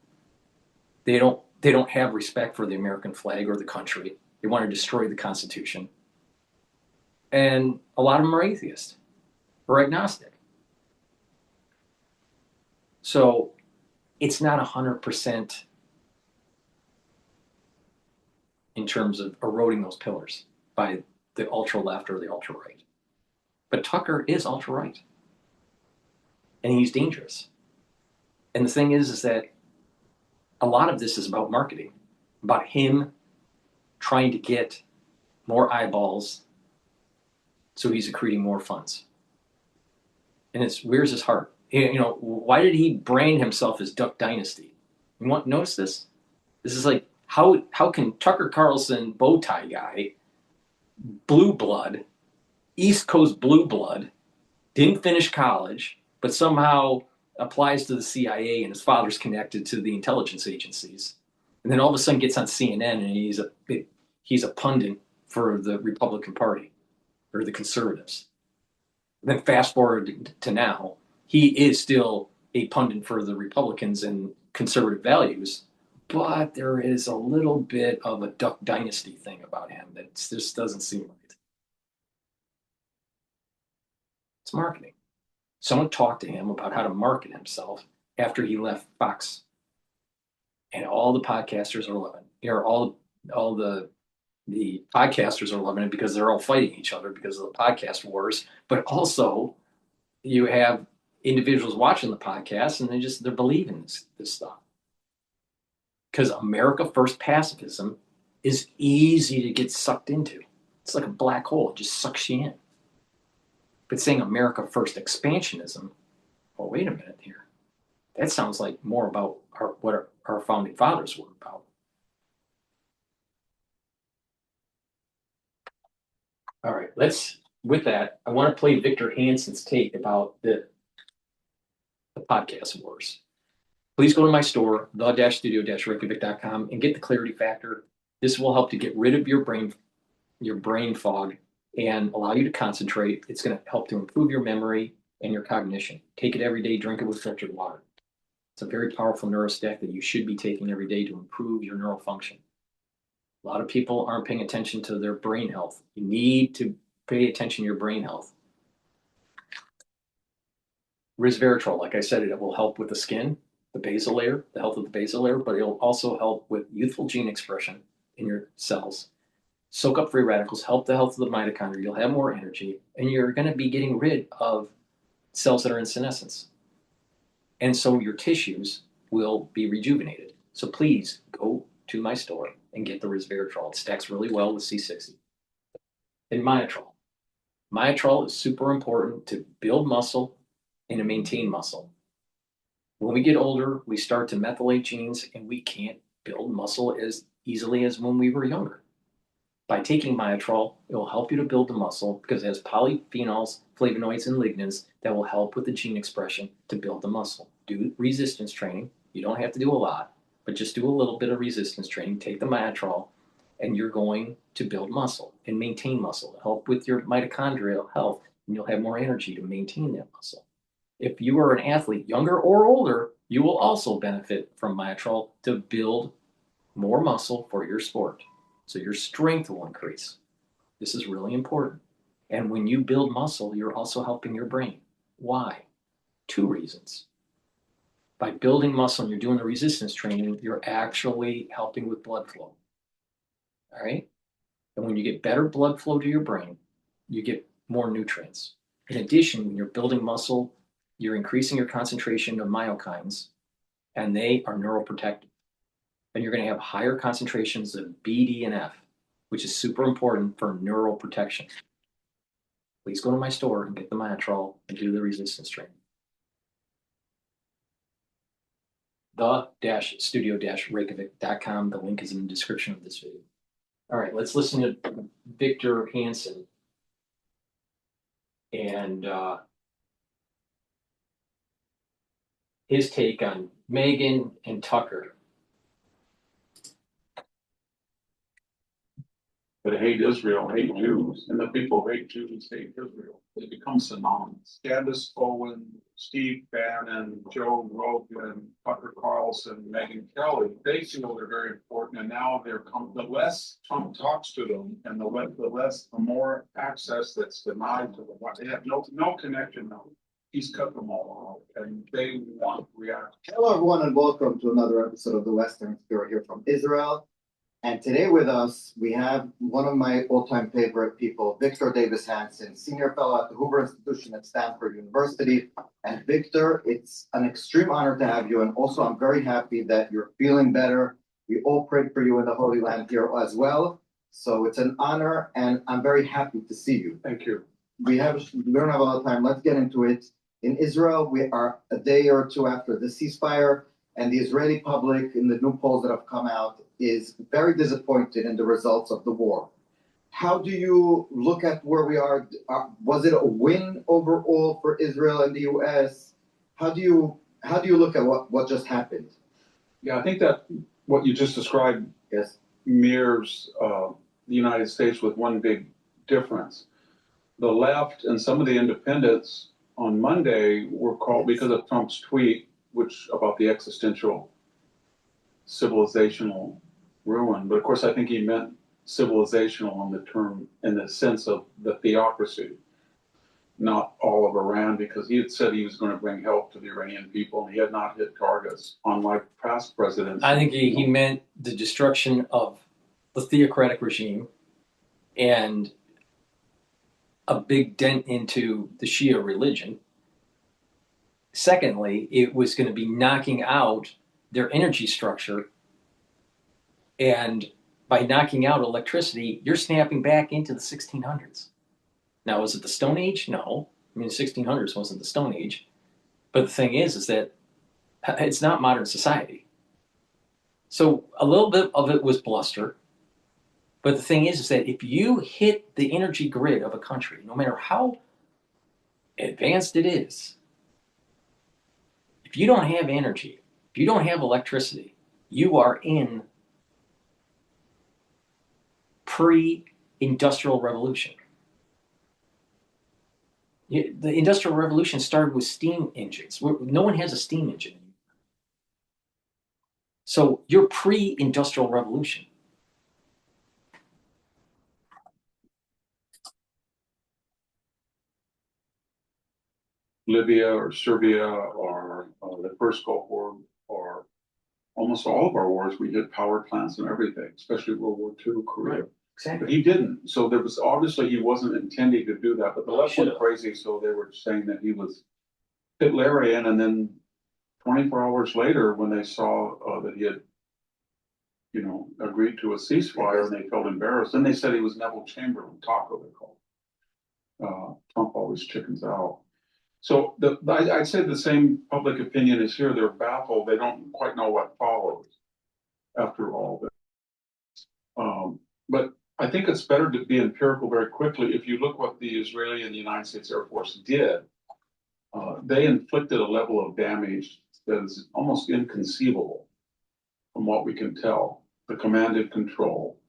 They don't have respect for the American flag or the country. They want to destroy the Constitution. And a lot of them are atheists or agnostic. So it's not 100% in terms of eroding those pillars by the ultra-left or the ultra-right. But Tucker is ultra-right. And he's dangerous. And the thing is that a lot of this is about marketing, about him trying to get more eyeballs so he's accreting more funds. And where's his heart? Why did he brand himself as Duck Dynasty? You want to notice this? This is like, how can Tucker Carlson, bow tie guy, blue blood, East Coast blue blood, didn't finish college, but somehow applies to the CIA and his father's connected to the intelligence agencies. And then all of a sudden gets on CNN and he's a pundit for the Republican Party or the conservatives. Then fast forward to now, he is still a pundit for the Republicans and conservative values, but there is a little bit of a Duck Dynasty thing about him that just doesn't seem right. It's marketing. Someone talked to him about how to market himself after he left Fox. And all the podcasters are loving it. Or all the podcasters are loving it because they're all fighting each other because of the podcast wars. But also, you have individuals watching the podcast and they're believing this stuff. Because America First pacifism is easy to get sucked into. It's like a black hole; it just sucks you in. But saying America First expansionism, well, wait a minute here. That sounds like more about what our founding fathers were about. All right, with that, I want to play Victor Hansen's take about the podcast wars. Please go to my store, the-studio-reykjavik.com, and get the clarity factor. This will help to get rid of your brain fog and allow you to concentrate. It's going to help to improve your memory and your cognition. Take it every day, drink it with filtered water. It's a very powerful neurostat that you should be taking every day to improve your neural function. A lot of people aren't paying attention to their brain health. You need to pay attention to your brain health. Resveratrol, like I said, it will help with the skin, the basal layer, the health of the basal layer, but it'll also help with youthful gene expression in your cells. Soak up free radicals, help the health of the mitochondria. You'll have more energy, and you're going to be getting rid of cells that are in senescence. And so your tissues will be rejuvenated. So please go to my store and get the resveratrol. It stacks really well with C60. And myotrol. Myotrol is super important to build muscle and to maintain muscle. When we get older, we start to methylate genes and we can't build muscle as easily as when we were younger. By taking myotrol, it will help you to build the muscle because it has polyphenols, flavonoids, and lignans that will help with the gene expression to build the muscle. Do resistance training. You don't have to do a lot, but just do a little bit of resistance training. Take the myotrol, and you're going to build muscle and maintain muscle, help with your mitochondrial health, and you'll have more energy to maintain that muscle. If you are an athlete, younger or older, you will also benefit from myotrol to build more muscle for your sport. So your strength will increase. This is really important. And when you build muscle, you're also helping your brain. Why? 2 reasons. By building muscle and you're doing the resistance training, you're actually helping with blood flow. All right? And when you get better blood flow to your brain, you get more nutrients. In addition, when you're building muscle, you're increasing your concentration of myokines, and they are neuroprotective. And you're going to have higher concentrations of B, D, and F, which is super important for neural protection. Please go to my store and get the myotrol and do the resistance training. The-studio-reykjavik.com. The link is in the description of this video. All right, let's listen to Victor Hansen and his take on Meghan and Tucker. But hate Israel, hate Jews, and the people hate Jews, hate Israel. They become synonymous. Candace Owen, Steve Bannon, Joe Rogan, Tucker Carlson, Megyn Kelly, they feel they're very important, and now the less Trump talks to them, and the more access that's denied to them. They have no connection now. He's cut them all off, and they want to react. Hello, everyone, and welcome to another episode of the Western Spirit here from Israel. And today with us, we have one of my all-time favorite people, Victor Davis Hansen, Senior Fellow at the Hoover Institution at Stanford University. And Victor, it's an extreme honor to have you. And also, I'm very happy that you're feeling better. We all prayed for you in the Holy Land here as well. So it's an honor, and I'm very happy to see you. Thank you. We don't have a lot of time. Let's get into it. In Israel, we are a day or two after the ceasefire, and the Israeli public, in the new polls that have come out, is very disappointed in the results of the war. How do you look at where we are? Was it a win overall for Israel and the U.S.? How do you look at what just happened? Yeah, I think that what you just described Yes. mirrors the United States with one big difference. The left and some of the independents on Monday were called, because of Trump's tweet, which about the existential civilizational ruin. But of course, I think he meant civilizational in the term, in the sense of the theocracy, not all of Iran, because he had said he was going to bring help to the Iranian people, and he had not hit targets, unlike past presidents. I think he meant the destruction of the theocratic regime and a big dent into the Shia religion. Secondly, it was going to be knocking out their energy structure. And by knocking out electricity, you're snapping back into the 1600s. Now, was it the Stone Age? No. I mean, the 1600s wasn't the Stone Age. But the thing is that it's not modern society. So a little bit of it was bluster. But the thing is that if you hit the energy grid of a country, no matter how advanced it is, if you don't have energy, if you don't have electricity, you are in pre-industrial revolution. The industrial revolution started with steam engines. No one has a steam engine. So you're pre-industrial revolution. Libya or Serbia or the first Gulf War or almost all of our wars, we hit power plants and everything, especially World War II, Korea. Right. Exactly. But he didn't. So there was obviously he wasn't intending to do that. But the left went crazy, so they were saying that he was Hitlerian. And then 24 hours later, when they saw that he had, agreed to a ceasefire, and they felt embarrassed, then they said he was Neville Chamberlain, Taco they called. Trump always chickens out. So I'd say the same public opinion is here. They're baffled. They don't quite know what follows after all this. But I think it's better to be empirical very quickly. If you look what the Israeli and the United States Air Force did, they inflicted a level of damage that is almost inconceivable from what we can tell. The command and control,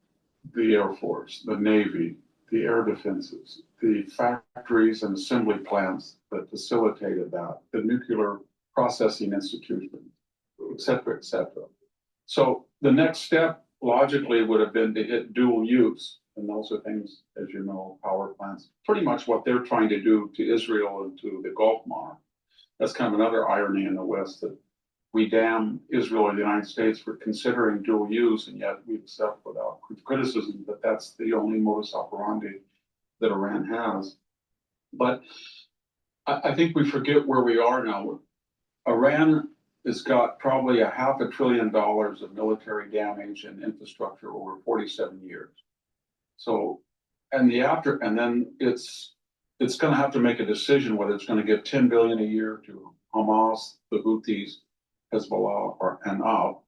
the Air Force, the Navy, the air defenses, the factories and assembly plants that facilitated that, the nuclear processing institution, et cetera, et cetera. So the next step logically would have been to hit dual use. And those are things, as you know, power plants, pretty much what they're trying to do to Israel and to the Gulf monarch. That's kind of another irony in the West, that we damn Israel and the United States for considering dual use, and yet we accept without criticism that that's the only modus operandi that Iran has. But I think we forget where we are now. Iran has got probably $500 billion of military damage and infrastructure over 47 years. So, and then it's going to have to make a decision whether it's going to give $10 billion a year to Hamas, the Houthis, Hezbollah, and up.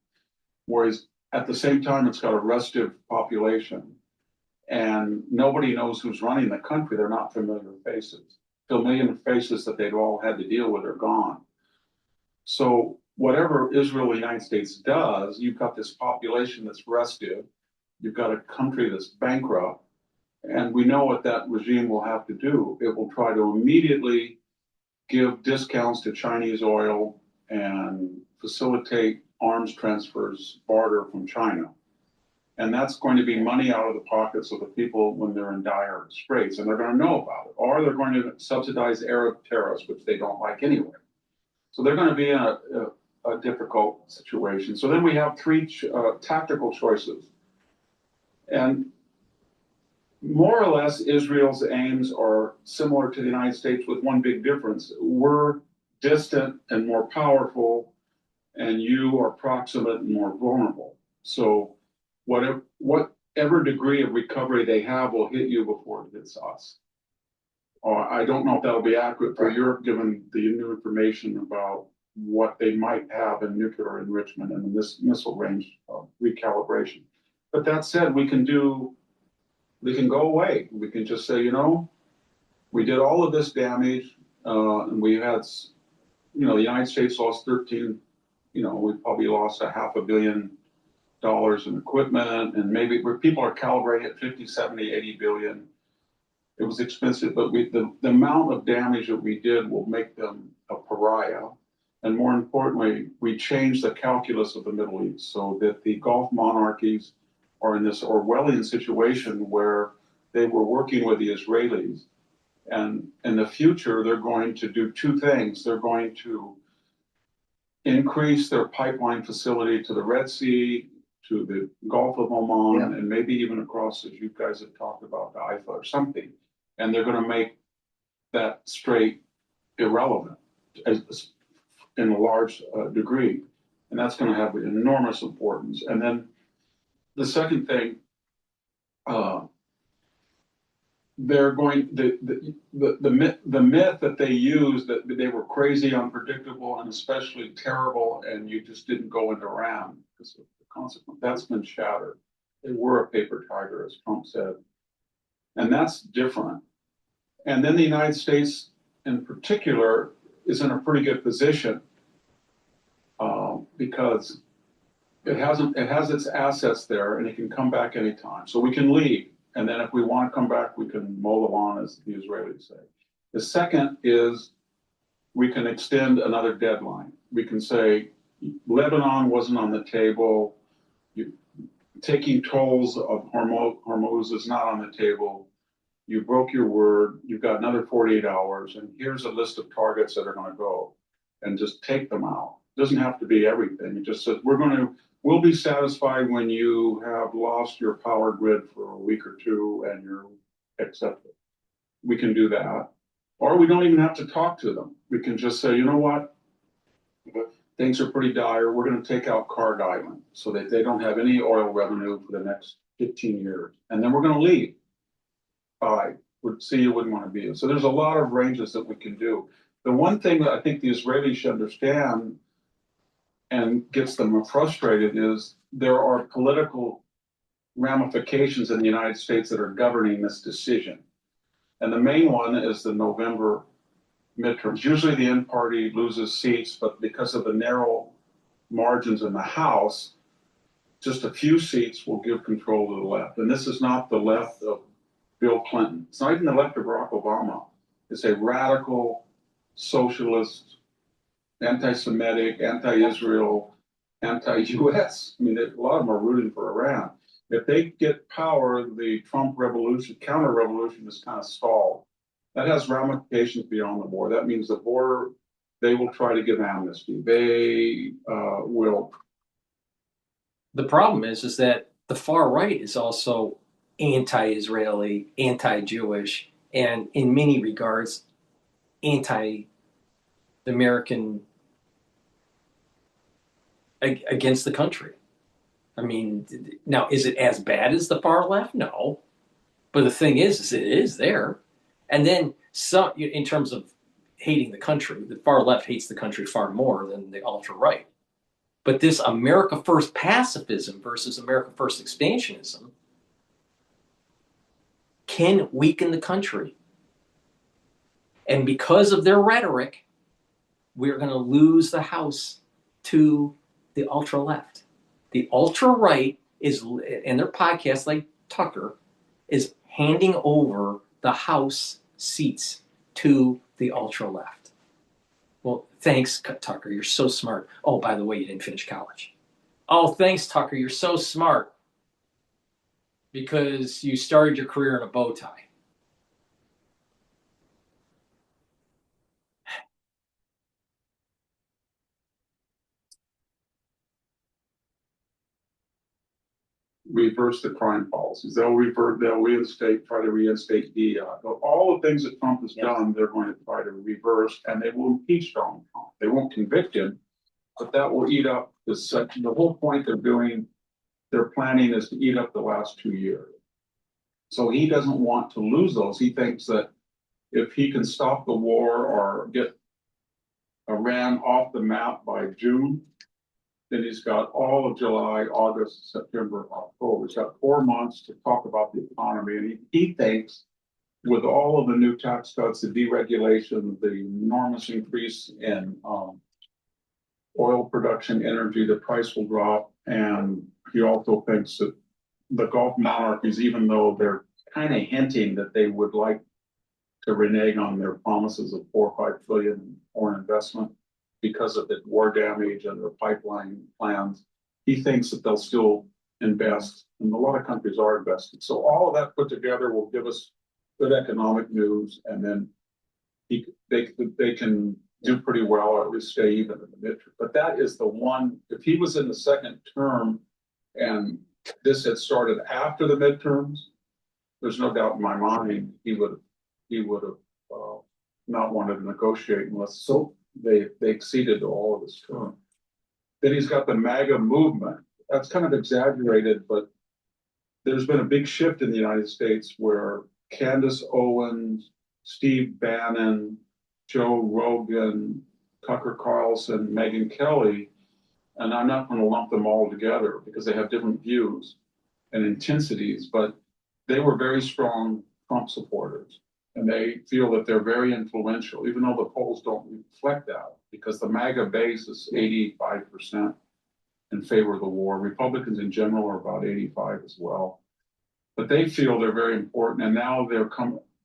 Whereas at the same time, it's got a restive population, and nobody knows who's running the country. They're not familiar faces. Familiar faces that they'd all had to deal with are gone. So whatever Israel or the United States does, you've got this population that's restive. You've got a country that's bankrupt. And we know what that regime will have to do. It will try to immediately give discounts to Chinese oil and facilitate arms transfers, barter from China. And that's going to be money out of the pockets of the people when they're in dire straits, and they're going to know about it. Or they're going to subsidize Arab terrorists, which they don't like anyway. So they're going to be in a difficult situation. So then we have three tactical choices. And more or less, Israel's aims are similar to the United States with one big difference. We're distant and more powerful, and you are proximate and more vulnerable. So whatever degree of recovery they have will hit you before it hits us. I don't know if that'll be accurate for Europe, given the new information about what they might have in nuclear enrichment and the missile range recalibration. But that said, we can go away. We can just say, we did all of this damage, and we had, the United States lost 13, we probably lost $500 million dollars in equipment, and maybe where people are calibrating at 50, 70, 80 billion. It was expensive, but the amount of damage that we did will make them a pariah. And more importantly, we changed the calculus of the Middle East so that the Gulf monarchies are in this Orwellian situation where they were working with the Israelis. And in the future, they're going to do two things. They're going to increase their pipeline facility to the Red Sea, to the Gulf of Oman, and maybe even across, as you guys have talked about, the Haifa or something. And they're going to make that strait irrelevant in a large degree. And that's going to have enormous importance. And then the second thing, they're going, the myth that they used that they were crazy, unpredictable, and especially terrible, and you just didn't go into Iran because of the consequence, that's been shattered. They were a paper tiger, as Trump said. And that's different. And then the United States in particular is in a pretty good position because it has its assets there and it can come back anytime. So we can leave. And then if we want to come back, we can mow the lawn, as the Israelis say. The second is we can extend another deadline. We can say Lebanon wasn't on the table. Taking tolls of Hormuz is not on the table. You broke your word. You've got another 48 hours. And here's a list of targets that are going to go, and just take them out. It doesn't have to be everything. It just says we'll be satisfied when you have lost your power grid for a week or two and you're accepted. We can do that. Or we don't even have to talk to them. We can just say, you know what? Things are pretty dire. We're going to take out Card Island so that they don't have any oil revenue for the next 15 years. And then we're going to leave. I would see you wouldn't want to be in. So there's a lot of ranges that we can do. The one thing that I think the Israelis should understand and gets them frustrated is there are political ramifications in the United States that are governing this decision. And the main one is the November midterms. Usually the N party loses seats, but because of the narrow margins in the House, just a few seats will give control to the left. And this is not the left of Bill Clinton. It's not even the left of Barack Obama. It's a radical socialist, anti-Semitic, anti-Israel, anti-US. I mean, a lot of them are rooting for Iran. If they get power, the Trump revolution, counter-revolution is kind of stalled. That has ramifications beyond the border. That means the border, they will try to give amnesty. They will. The problem is that the far right is also anti-Israeli, anti-Jewish, and in many regards, anti-American against the country. I mean, now, is it as bad as the far left? No. But the thing is it is there. And then some, in terms of hating the country, the far left hates the country far more than the ultra-right. But this America First pacifism versus America First expansionism can weaken the country. And because of their rhetoric, we're going to lose the House to the ultra-left. The ultra-right is, and their podcast like Tucker, is handing over the House seats to the ultra-left. Well, thanks, Tucker. You're so smart. Oh, by the way, you didn't finish college. Oh, thanks, Tucker. You're so smart because you started your career in a bow tie. Reverse the crime policies. They'll try to reinstate DEI. All the things that Trump has done, they're going to try to reverse, and they will impeach Donald Trump. They won't convict him, but that will eat up the whole point they're planning is to eat up the last 2 years. So he doesn't want to lose those. He thinks that if he can stop the war or get Iran off the map by June, then he's got all of July, August, September, October. He's got 4 months to talk about the economy. And he thinks with all of the new tax cuts, the deregulation, the enormous increase in oil production, energy, the price will drop. And he also thinks that the Gulf monarchies, even though they're kind of hinting that they would like to renege on their promises of 4 or 5 trillion in foreign investment because of the war damage and their pipeline plans, he thinks that they'll still invest, and a lot of countries are investing. So all of that put together will give us good economic news, and then they can do pretty well, or at least stay even in the midterm. But that is the one, if he was in the second term and this had started after the midterms, there's no doubt in my mind he would have not wanted to negotiate unless they acceded to all of his term. Then he's got the MAGA movement. That's kind of exaggerated, but there's been a big shift in the United States where Candace Owens, Steve Bannon, Joe Rogan, Tucker Carlson, Megyn Kelly, and I'm not going to lump them all together because they have different views and intensities, but they were very strong Trump supporters. And they feel that they're very influential, even though the polls don't reflect that, because the MAGA base is 85% in favor of the war. Republicans in general are about 85 as well. But they feel they're very important, and now they're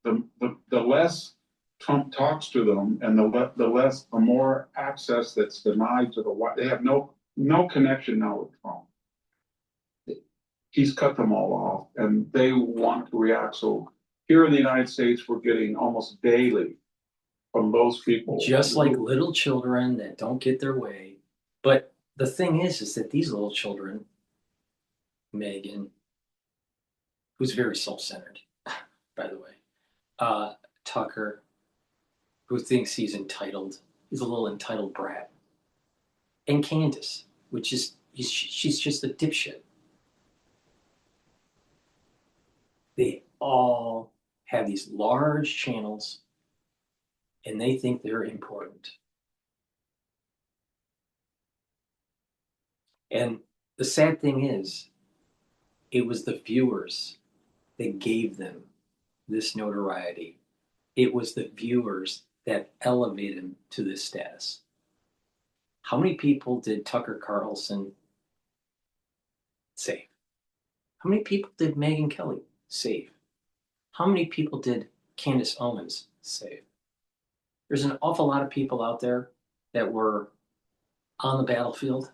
the less Trump talks to them, and the more access that's denied to the White. They have no connection now with Trump. He's cut them all off, and they want to react. So here in the United States, we're getting almost daily from those people. Just like little children that don't get their way. But the thing is that these little children, Megan, who's very self-centered, by the way, Tucker, who thinks he's entitled, he's a little entitled brat, and Candace, which is, she's just a dipshit. They all have these large channels and they think they're important. And the sad thing is, it was the viewers that gave them this notoriety. It was the viewers that elevated them to this status. How many people did Tucker Carlson save? How many people did Megyn Kelly save? How many people did Candace Owens save? There's an awful lot of people out there that were on the battlefield,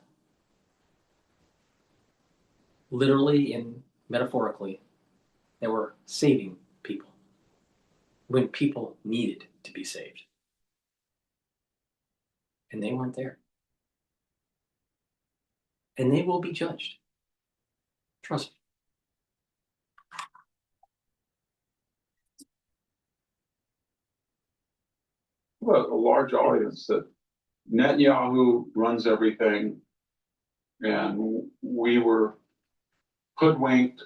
literally and metaphorically, that were saving people when people needed to be saved. And they weren't there. And they will be judged. Trust me. Well, a large audience that Netanyahu runs everything, and we were hoodwinked.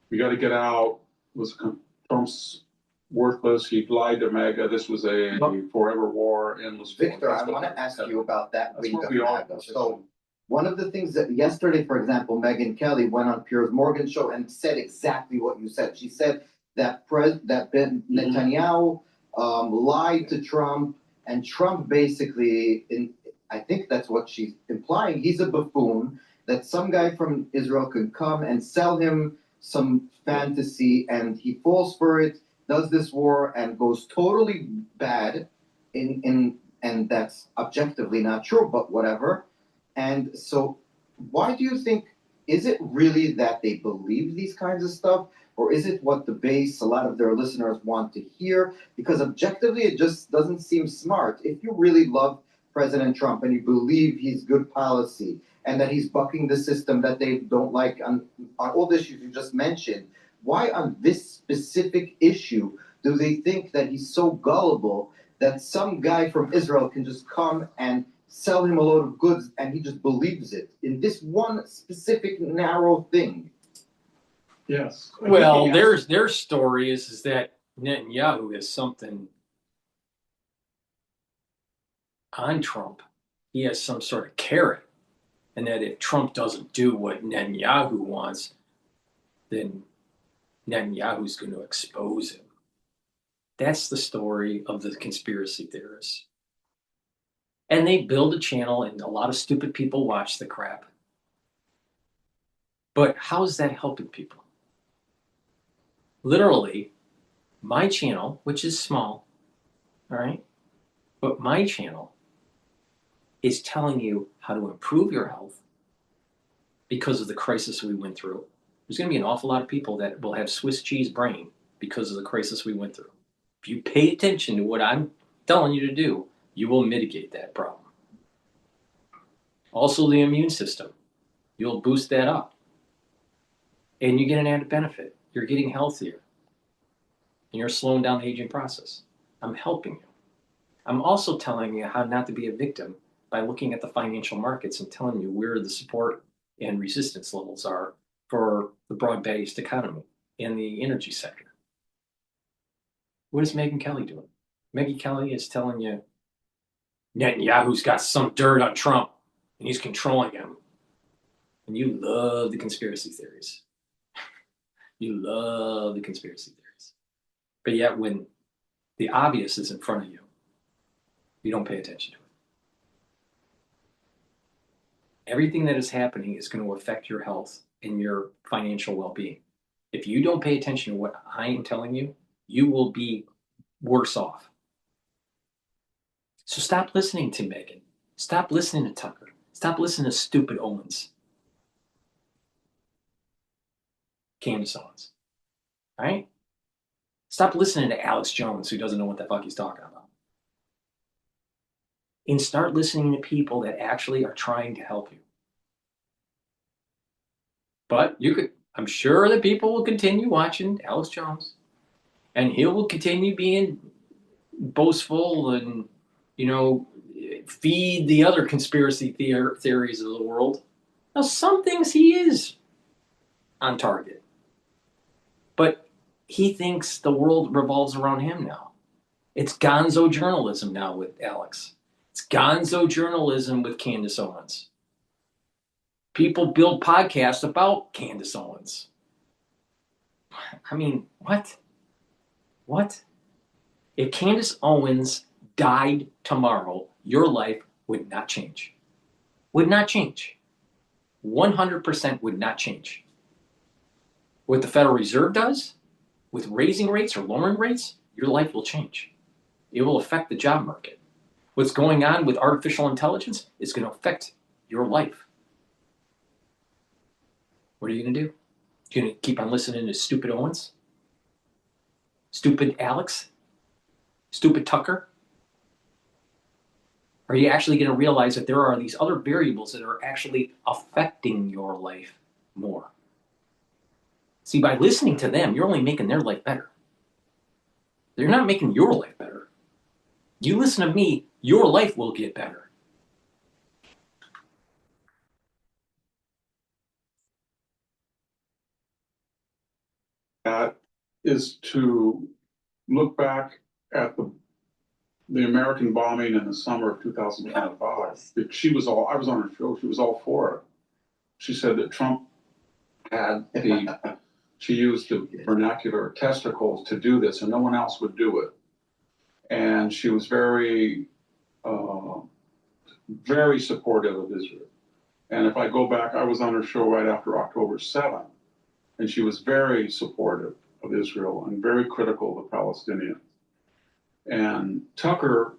We got to get out. Trump's worthless. He lied to MAGA. This was a forever war, endless war. Victor, I want to ask you about that link of MAGA. So one of the things that yesterday, for example, Megyn Kelly went on Piers Morgan's show and said exactly what you said. She said that Netanyahu lied to Trump, and Trump basically, I think that's what she's implying, he's a buffoon, that some guy from Israel can come and sell him some fantasy, and he falls for it, does this war, and goes totally bad, and that's objectively not true, but whatever. And so why do you think, is it really that they believe these kinds of stuff? Or is it what the base, a lot of their listeners want to hear? Because objectively, it just doesn't seem smart. If you really love President Trump and you believe he's good policy and that he's bucking the system that they don't like on all the issues you just mentioned, why on this specific issue do they think that he's so gullible that some guy from Israel can just come and sell him a load of goods and he just believes it in this one specific narrow thing? Yes. Well, their story is that Netanyahu is something on Trump. He has some sort of carrot, and that if Trump doesn't do what Netanyahu wants, then Netanyahu's going to expose him. That's the story of the conspiracy theorists. And they build a channel, and a lot of stupid people watch the crap. But how's that helping people? Literally, my channel, which is small, all right, but my channel is telling you how to improve your health because of the crisis we went through. There's going to be an awful lot of people that will have Swiss cheese brain because of the crisis we went through. If you pay attention to what I'm telling you to do, you will mitigate that problem. Also, the immune system, you'll boost that up. And you get an added benefit. You're getting healthier. And you're slowing down the aging process. I'm helping you. I'm also telling you how not to be a victim by looking at the financial markets and telling you where the support and resistance levels are for the broad-based economy and the energy sector. What is Megyn Kelly doing? Megyn Kelly is telling you Netanyahu's got some dirt on Trump and he's controlling him. And you love the conspiracy theories. You love the conspiracy theories. But yet when the obvious is in front of you, you don't pay attention to it. Everything that is happening is going to affect your health and your financial well-being. If you don't pay attention to what I am telling you, you will be worse off. So stop listening to Megyn. Stop listening to Tucker. Stop listening to stupid Owens. Candace Owens. All right? Stop listening to Alex Jones, who doesn't know what the fuck he's talking about. And start listening to people that actually are trying to help you. But I'm sure that people will continue watching Alex Jones, and he will continue being boastful and, feed the other conspiracy theories of the world. Now, some things he is on target, but he thinks the world revolves around him now. It's gonzo journalism now with Alex. It's gonzo journalism with Candace Owens. People build podcasts about Candace Owens. I mean, what? What? If Candace Owens died tomorrow, your life would not change. Would not change. 100% would not change. What the Federal Reserve does, with raising rates or lowering rates, your life will change. It will affect the job market. What's going on with artificial intelligence is going to affect your life. What are you going to do? You're going to keep on listening to stupid Owens? Stupid Alex? Stupid Tucker? Are you actually going to realize that there are these other variables that are actually affecting your life more? See, by listening to them, you're only making their life better. They're not making your life better. You listen to me, your life will get better. That is to look back at the American bombing in the summer of 2025. I was on her show, she was all for it. She said that Trump had she used the vernacular testicles to do this and no one else would do it. And she was very, very supportive of Israel. And if I go back, I was on her show right after October 7th, and she was very supportive of Israel and very critical of the Palestinians. And Tucker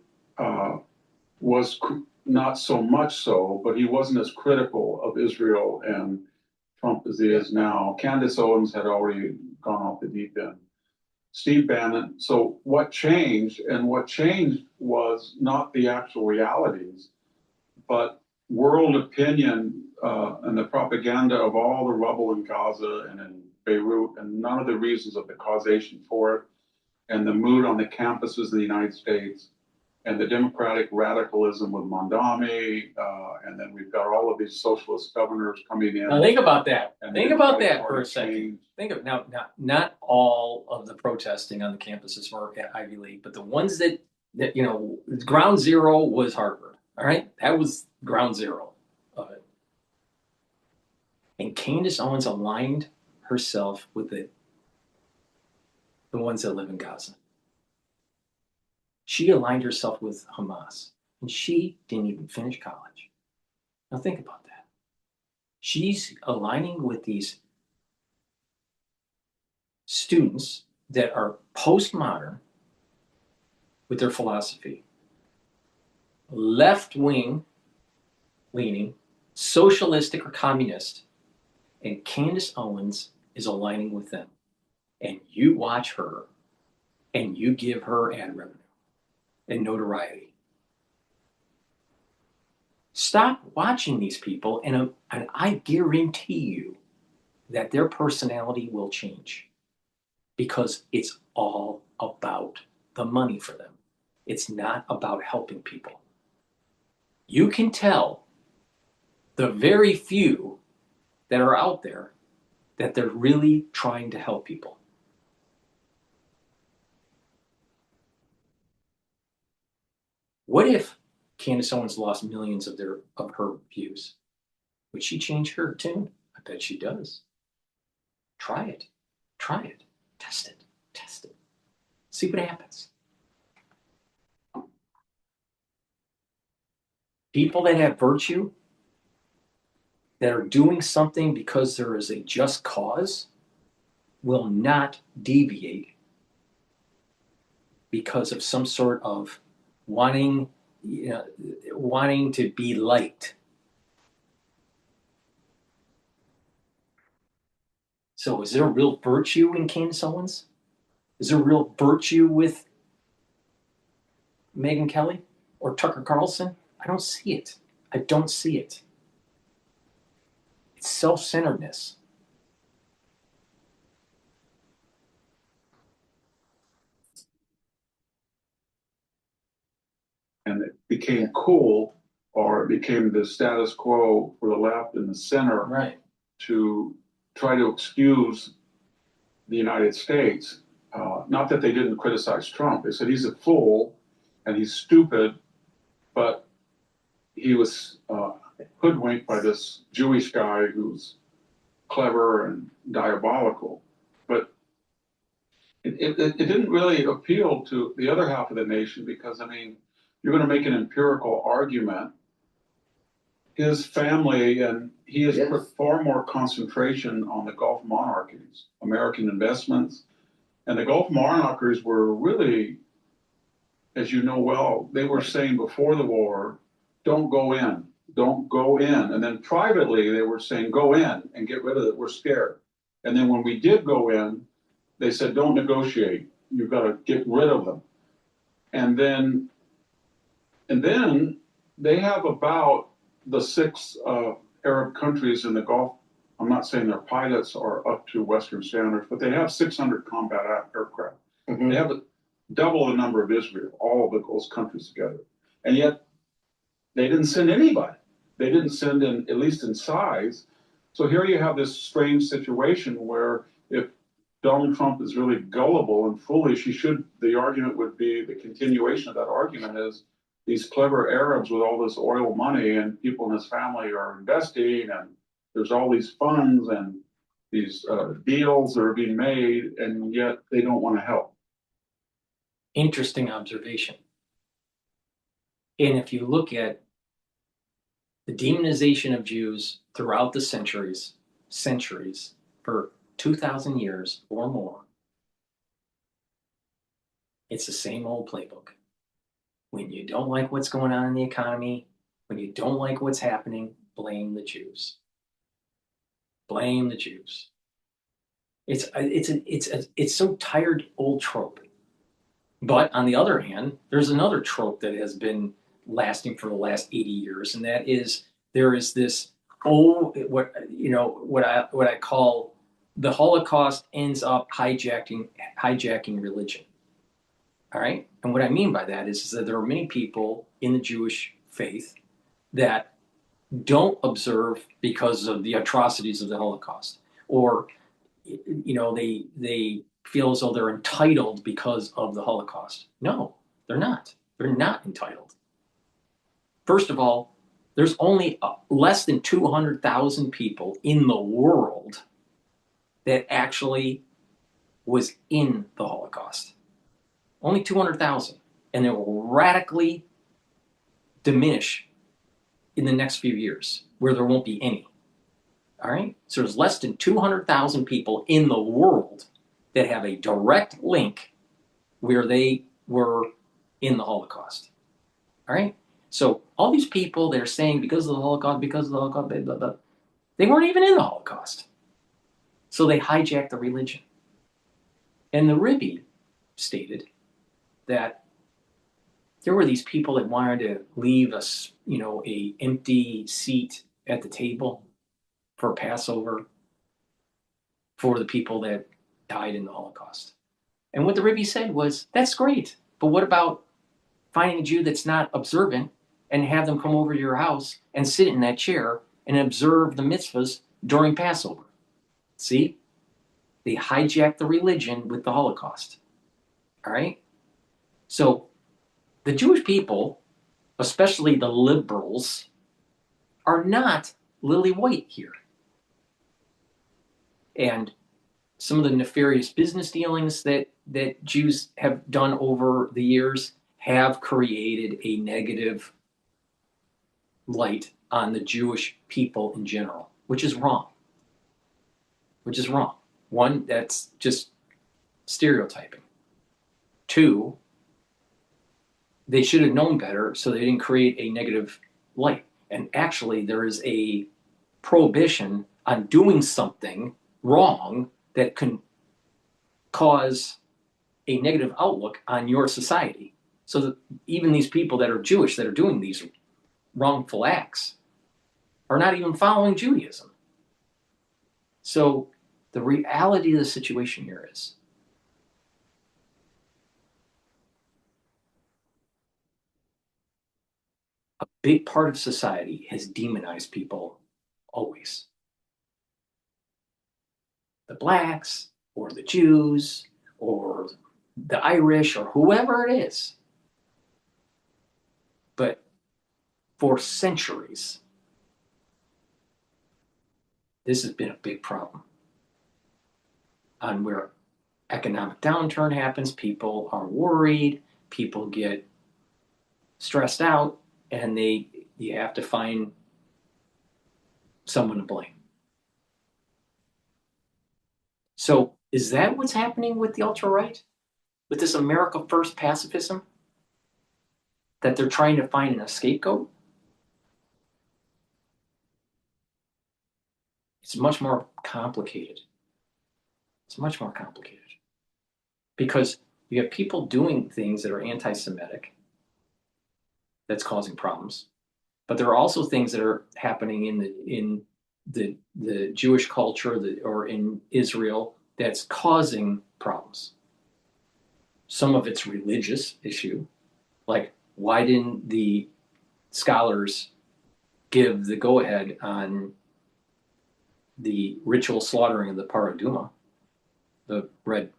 was not so much so, but he wasn't as critical of Israel and Trump as he is now. Candace Owens had already gone off the deep end. Steve Bannon. So what changed? And what changed was not the actual realities, but world opinion and the propaganda of all the rubble in Gaza and in Beirut, and none of the reasons of the causation for it, and the mood on the campuses of the United States, and the democratic radicalism with Mondami, and then we've got all of these socialist governors coming in. Now think about that. Think about that for a second. Think of now, not all of the protesting on the campuses were Ivy League, but the ones that ground zero was Harvard. All right, that was ground zero of it. And Candace Owens aligned herself with the ones that live in Gaza. She aligned herself with Hamas, and she didn't even finish college. Now think about that. She's aligning with these students that are postmodern with their philosophy, left-wing leaning, socialistic or communist, and Candace Owens is aligning with them. And you watch her and you give her ad revenue and notoriety. Stop watching these people, and I guarantee you that their personality will change, because it's all about the money for them. It's not about helping people. You can tell the very few that are out there that they're really trying to help people. What if Candace Owens lost millions of her views? Would she change her tune? I bet she does. Try it. Try it. Test it. Test it. See what happens. People that have virtue, that are doing something because there is a just cause, will not deviate because of some sort of wanting to be liked. So is there real virtue in Candace Owens? Is there real virtue with Megyn Kelly or Tucker Carlson? I don't see it. I don't see it. It's self-centeredness. And it became cool, or it became the status quo for the left and the center, right, to try to excuse the United States. Not that they didn't criticize Trump. They said he's a fool and he's stupid, but he was hoodwinked by this Jewish guy who's clever and diabolical. But it didn't really appeal to the other half of the nation, because, I mean, you're going to make an empirical argument. His family, and he has put far more concentration on the Gulf monarchies, American investments. And the Gulf monarchies were really, as you know well, they were saying before the war, don't go in, don't go in. And then privately, they were saying, go in and get rid of it, we're scared. And then when we did go in, they said, don't negotiate, you've got to get rid of them. And then they have about the 6 Arab countries in the Gulf. I'm not saying their pilots are up to Western standards, but they have 600 combat aircraft. Mm-hmm. They have double the number of Israel, all of those countries together. And yet they didn't send anybody. They didn't send in, at least in size. So here you have this strange situation where if Donald Trump is really gullible and foolish, the argument would be, the continuation of that argument is, these clever Arabs with all this oil money and people in his family are investing, and there's all these funds and these deals that are being made, and yet they don't want to help. Interesting observation. And if you look at the demonization of Jews throughout the centuries, for 2,000 years or more, it's the same old playbook. When you don't like what's going on in the economy, when you don't like what's happening, blame the Jews. Blame the Jews. It's so tired old trope. But on the other hand, there's another trope that has been lasting for the last 80 years, and that is there is this what I call the Holocaust ends up hijacking religion. All right? And what I mean by that is that there are many people in the Jewish faith that don't observe because of the atrocities of the Holocaust, or they feel as though they're entitled because of the Holocaust. No, they're not. They're not entitled. First of all, there's only less than 200,000 people in the world that actually was in the Holocaust. Only 200,000. And they will radically diminish in the next few years, where there won't be any. All right. So there's less than 200,000 people in the world that have a direct link where they were in the Holocaust. All right. So all these people that are saying because of the Holocaust, blah, blah, blah, they weren't even in the Holocaust. So they hijacked the religion. And the Rebbe stated that there were these people that wanted to leave us, a empty seat at the table for Passover for the people that died in the Holocaust. And what the Rebbe said was, that's great, but what about finding a Jew that's not observant and have them come over to your house and sit in that chair and observe the mitzvahs during Passover? See? They hijacked the religion with the Holocaust. All right? So the Jewish people, especially the liberals, are not lily white here. And some of the nefarious business dealings that Jews have done over the years have created a negative light on the Jewish people in general, which is wrong. Which is wrong. One, that's just stereotyping. Two, they should have known better, so they didn't create a negative light. And actually, there is a prohibition on doing something wrong that can cause a negative outlook on your society. So that even these people that are Jewish that are doing these wrongful acts are not even following Judaism. So the reality of the situation here is a big part of society has demonized people always. The blacks or the Jews or the Irish or whoever it is. But for centuries, this has been a big problem. On where economic downturn happens, people are worried, people get stressed out, and you have to find someone to blame. So is that what's happening with the ultra-right? With this America First pacifism? That they're trying to find a scapegoat? It's much more complicated. It's much more complicated. Because you have people doing things that are anti-Semitic that's causing problems. But there are also things that are happening in the Jewish culture or in Israel that's causing problems. Some of it's religious issue, like why didn't the scholars give the go-ahead on the ritual slaughtering of the paraduma, the red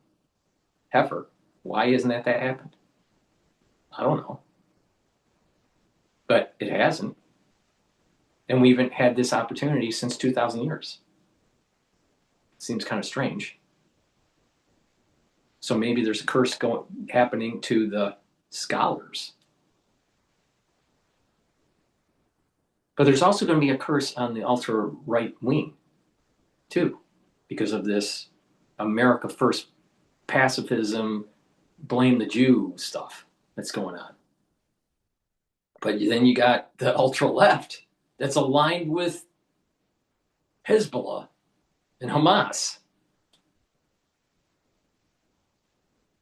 heifer? Why isn't that happened? I don't know. But it hasn't. And we haven't had this opportunity since 2,000 years. Seems kind of strange. So maybe there's a curse happening to the scholars. But there's also going to be a curse on the ultra-right wing, too, because of this America First pacifism, blame the Jew stuff that's going on. But then you got the ultra-left that's aligned with Hezbollah and Hamas.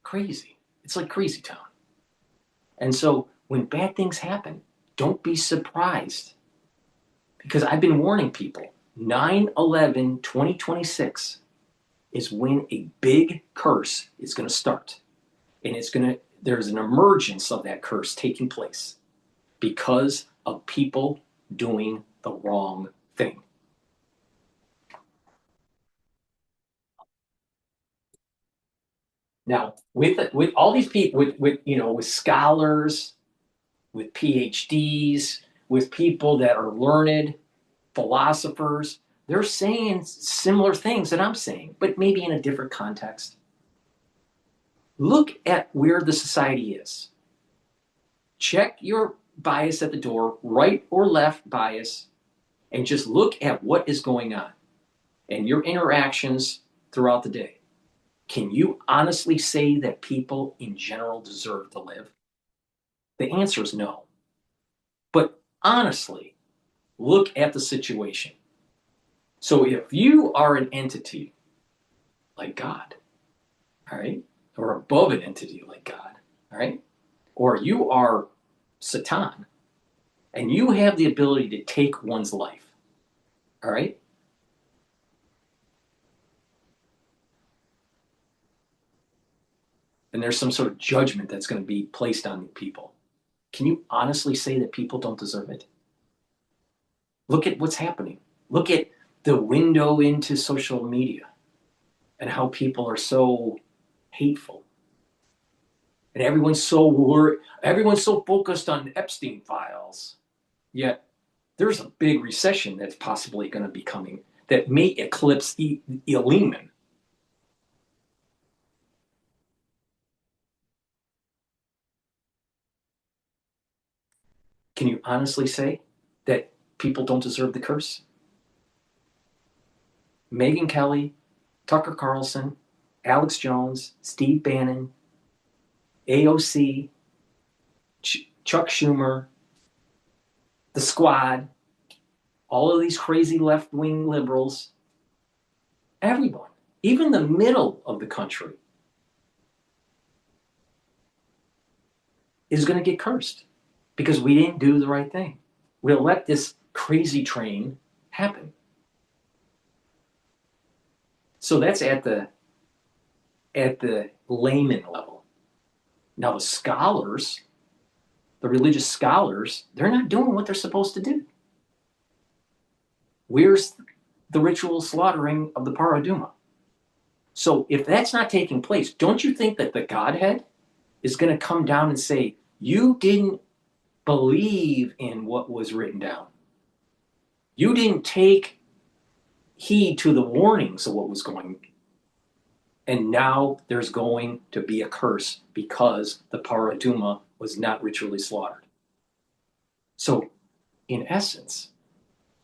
Crazy. It's like crazy town. And so when bad things happen, don't be surprised. Because I've been warning people, 9/11/2026 is when a big curse is going to start. And there's an emergence of that curse taking place because of people doing the wrong thing. Now, with all these people, with scholars, with Ph.D s, with people that are learned, philosophers, they're saying similar things that I'm saying, but maybe in a different context. Look at where the society is. Check your bias at the door, right or left bias, and just look at what is going on. and your interactions throughout the day, can you honestly say that people in general deserve to live? The answer is no. But honestly, look at the situation. So if you are an entity like God, all right, or above an entity like God, all right, or you are Satan, and you have the ability to take one's life, all right, and there's some sort of judgment that's going to be placed on people. Can you honestly say that people don't deserve it? Look at what's happening. Look at the window into social media and how people are so hateful. And everyone's so worried, everyone's so focused on Epstein files. Yet there's a big recession that's possibly going to be coming that may eclipse Lehman. Can you honestly say that people don't deserve the curse? Megyn Kelly, Tucker Carlson, Alex Jones, Steve Bannon, AOC, Chuck Schumer, the Squad, all of these crazy left-wing liberals, everyone, even the middle of the country, is going to get cursed because we didn't do the right thing. We'll let this crazy train happen. So that's at the layman level. Now the scholars, the religious scholars, they're not doing what they're supposed to do. Where's the ritual slaughtering of the Paraduma? So if that's not taking place, don't you think that the Godhead is going to come down and say, you didn't believe in what was written down. You didn't take heed to the warnings of what was going on. And now there's going to be a curse because the Paraduma was not ritually slaughtered. So in essence,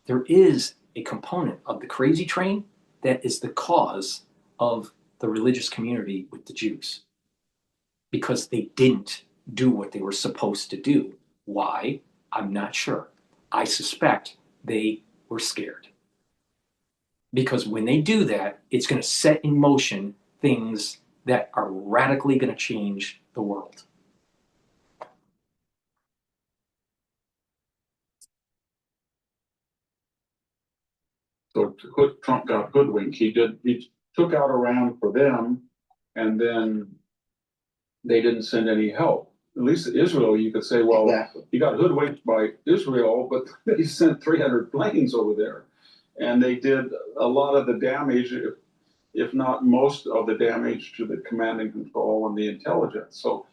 there is a component of the crazy train that is the cause of the religious community with the Jews. Because they didn't do what they were supposed to do. Why? I'm not sure. I suspect they were scared. Because when they do that, it's going to set in motion things that are radically going to change the world. So Trump got hoodwinked. He took out Iran for them, and then they didn't send any help. At least Israel, you could say, well, exactly. He got hoodwinked by Israel, but they sent 300 planes over there. And they did a lot of the damage, if not most of the damage to the command and control and the intelligence. So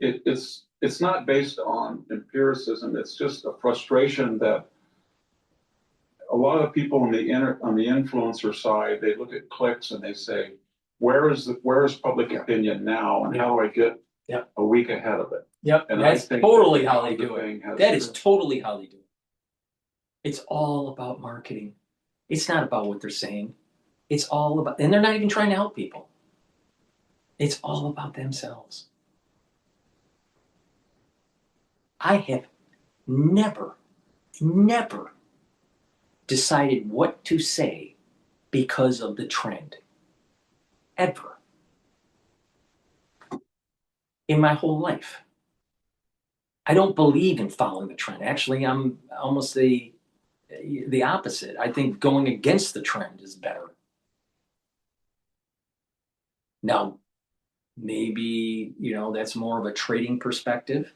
it's not based on empiricism. It's just a frustration that a lot of people on the influencer side, they look at clicks and they say, where is public opinion now, and how do I get a week ahead of it? Yep, and that's totally how they do it. That is totally how they do it. It's all about marketing. It's not about what they're saying. It's all about, and they're not even trying to help people. It's all about themselves. I have never decided what to say because of the trend. Ever. In my whole life. I don't believe in following the trend. Actually, I'm almost the opposite. I think going against the trend is better. Now, maybe, that's more of a trading perspective,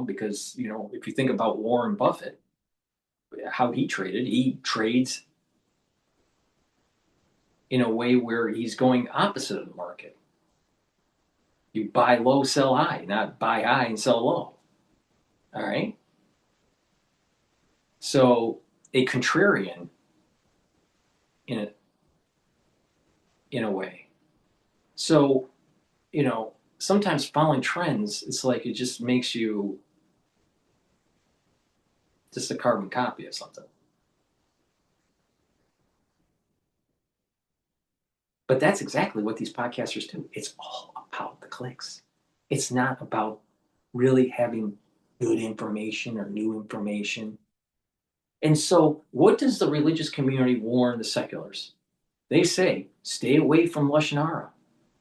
because, if you think about Warren Buffett, how he trades in a way where he's going opposite of the market. You buy low, sell high, not buy high and sell low. All right? So a contrarian in a way. So, sometimes following trends, it's like it just makes you just a carbon copy of something. But that's exactly what these podcasters do. It's all about the clicks. It's not about really having good information or new information. And so what does the religious community warn the seculars? They say, stay away from Lashon Hara,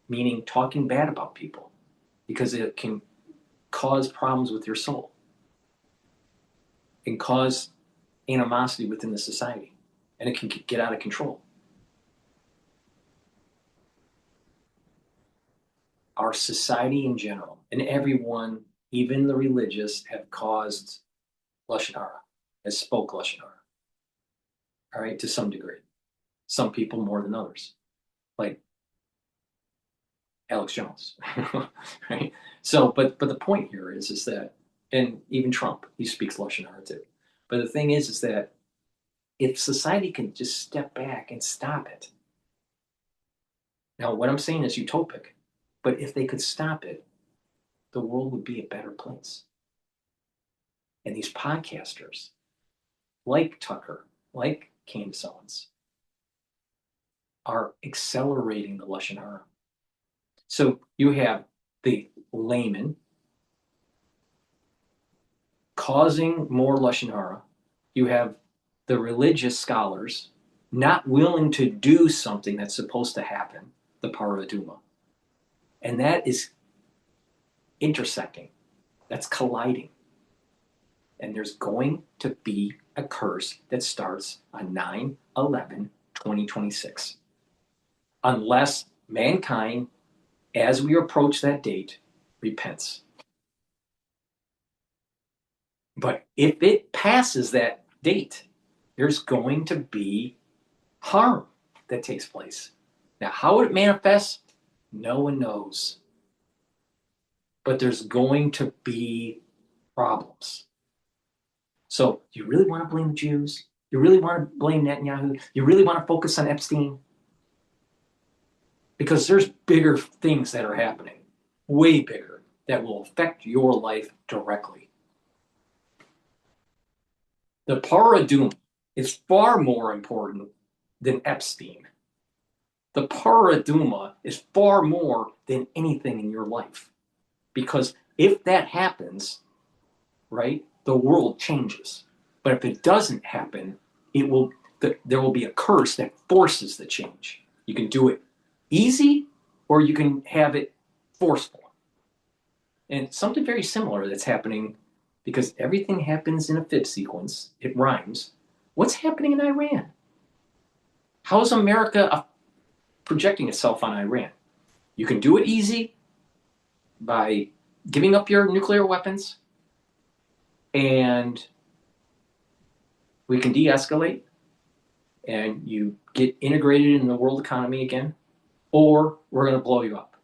meaning talking bad about people, because it can cause problems with your soul and cause animosity within the society, and it can get out of control. Our society in general, and everyone, even the religious, have caused Lashon Hara, has spoke Lashon Hara, all right, to some degree. Some people more than others, like Alex Jones, right? So, but the point here is that, and even Trump, he speaks Lashon Hara too. But the thing is that if society can just step back and stop it. Now, what I'm saying is utopic, but if they could stop it, the world would be a better place. And these podcasters, like Tucker, like Candace Owens, are accelerating the Lashon Hara. So you have the layman causing more Lashon Hara. You have the religious scholars not willing to do something that's supposed to happen, the paraduma. And that is intersecting. That's colliding. And there's going to be a curse that starts on 9/11/2026. Unless mankind, as we approach that date, repents. But if it passes that date, there's going to be harm that takes place. Now, how it manifests, no one knows. But there's going to be problems. So, you really want to blame the Jews? You really want to blame Netanyahu? You really want to focus on Epstein? Because there's bigger things that are happening, way bigger, that will affect your life directly. The paraduma is far more important than Epstein. The paraduma is far more than anything in your life. Because if that happens, right, the world changes. But if it doesn't happen, there will be a curse that forces the change. You can do it easy, or you can have it forceful. And something very similar that's happening, because everything happens in a fib sequence, it rhymes. What's happening in Iran? How is America projecting itself on Iran? You can do it easy by giving up your nuclear weapons, and we can de-escalate, and you get integrated in the world economy again, or we're going to blow you up.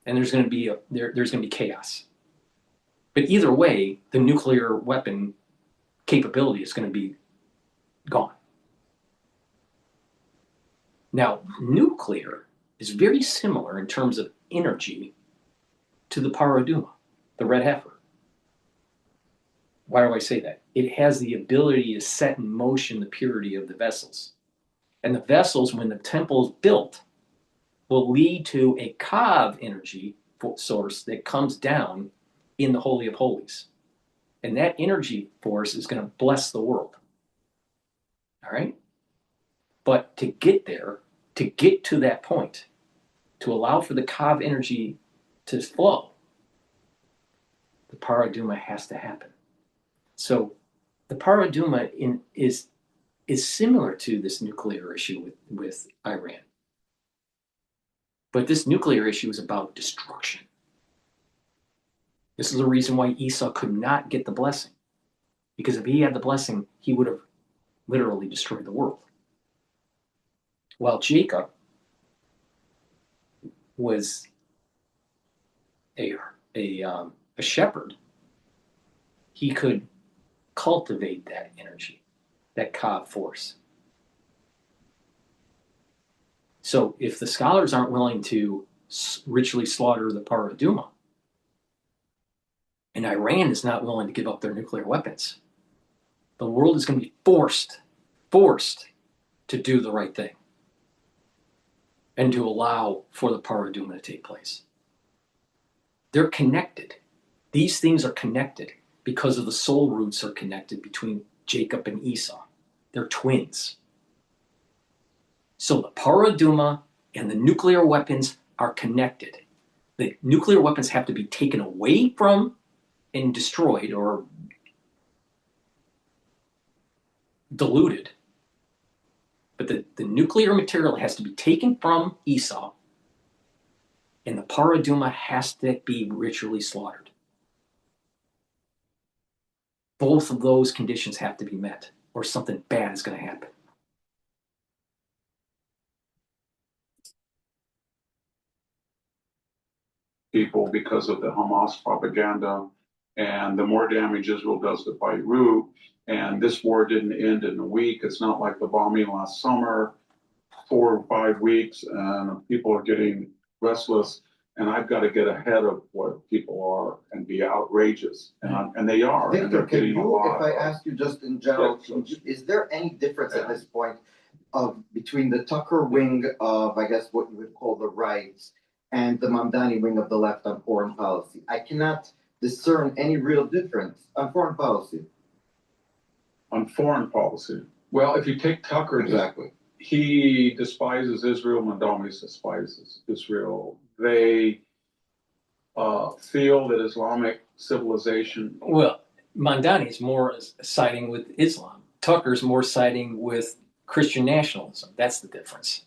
And there's going to be there's going to be chaos. But either way, the nuclear weapon capability is going to be gone. Now, nuclear is very similar in terms of energy to the paraduma, the red heifer. Why do I say that? It has the ability to set in motion the purity of the vessels. And the vessels, when the temple is built, will lead to a Kav energy source that comes down in the Holy of Holies. And that energy force is going to bless the world. All right? But to get there, to get to that point, to allow for the Kav energy to flow, the paraduma has to happen. So the paraduma is similar to this nuclear issue with Iran. But this nuclear issue is about destruction. This is the reason why Esau could not get the blessing. Because if he had the blessing, he would have literally destroyed the world. While Jacob was a shepherd, he could cultivate that energy, that Kav force. So if the scholars aren't willing to ritually slaughter the paraduma, and Iran is not willing to give up their nuclear weapons, the world is going to be forced to do the right thing. and to allow for the paraduma to take place. They're connected. These things are connected because of the soul roots are connected between Jacob and Esau. They're twins. So the paraduma and the nuclear weapons are connected. The nuclear weapons have to be taken away from and destroyed or diluted. But the nuclear material has to be taken from Esau, and the paraduma has to be ritually slaughtered. Both of those conditions have to be met, or something bad is going to happen. People because of the Hamas propaganda, and the more damage Israel does to Beirut, and this war didn't end in a week. It's not like the bombing last summer, 4 or 5 weeks, and people are getting restless. And I've got to get ahead of what people are and be outrageous, and they are. And Victor, they're can getting a you, lot if I of- ask you just in general, is there any difference at this point of between the Tucker wing of, I guess, what you would call the right and the Mamdani wing of the left on foreign policy? I cannot discern any real difference on foreign policy. On foreign policy, well, if you take Tucker, Exactly. he despises Israel. Mamdani despises Israel. They feel that Islamic civilization. Well, Mamdani's more siding with Islam. Tucker's more siding with Christian nationalism. That's the difference.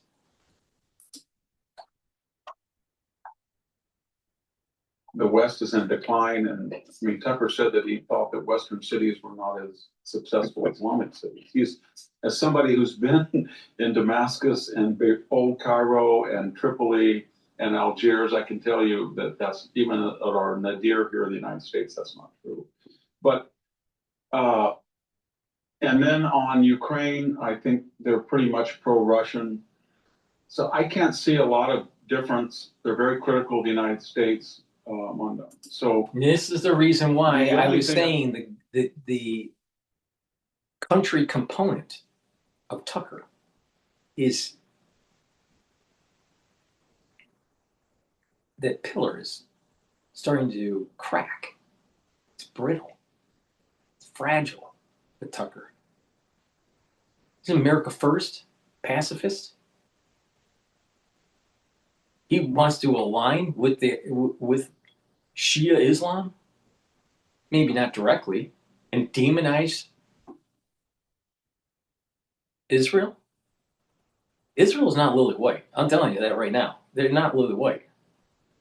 The West is in decline, and I mean, Tucker said that he thought that Western cities were not as successful as Islamic cities. He's, as somebody who's been in Damascus and Old Cairo and Tripoli and Algiers, I can tell you that that's even at our nadir here in the United States, that's not true. But and then on Ukraine, I think they're pretty much pro-Russian. So I can't see a lot of difference. They're very critical of the United States. On them. So this is the reason why The I only was thing saying the country component of Tucker is that pillar is starting to crack. It's brittle. It's fragile with Tucker. He's an America First pacifist. He wants to align with Shia Islam, maybe not directly, and demonize Israel. Israel is not lily white. I'm telling you that right now. They're not lily white.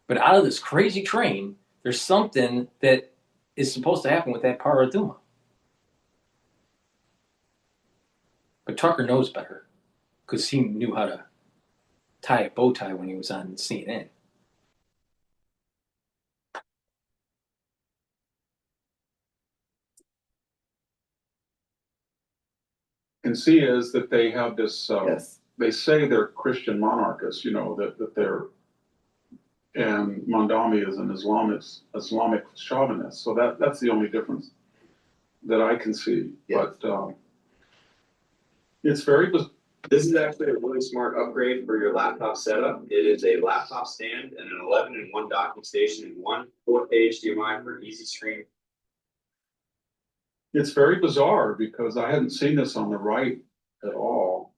But out of this crazy train, there's something that is supposed to happen with that paraduma. But Tucker knows better because he knew how to tie a bow tie when he was on CNN. can see is that they have this. Yes. They say they're Christian monarchists. You know that they're, and Mamdani is an Islamic chauvinist. So that's the only difference that I can see. Yes. But it's very. This is actually a really smart upgrade for your laptop setup. It is a laptop stand and an 11-in-1 docking station and one 4K HDMI for easy screen. It's very bizarre because I hadn't seen this on the right at all,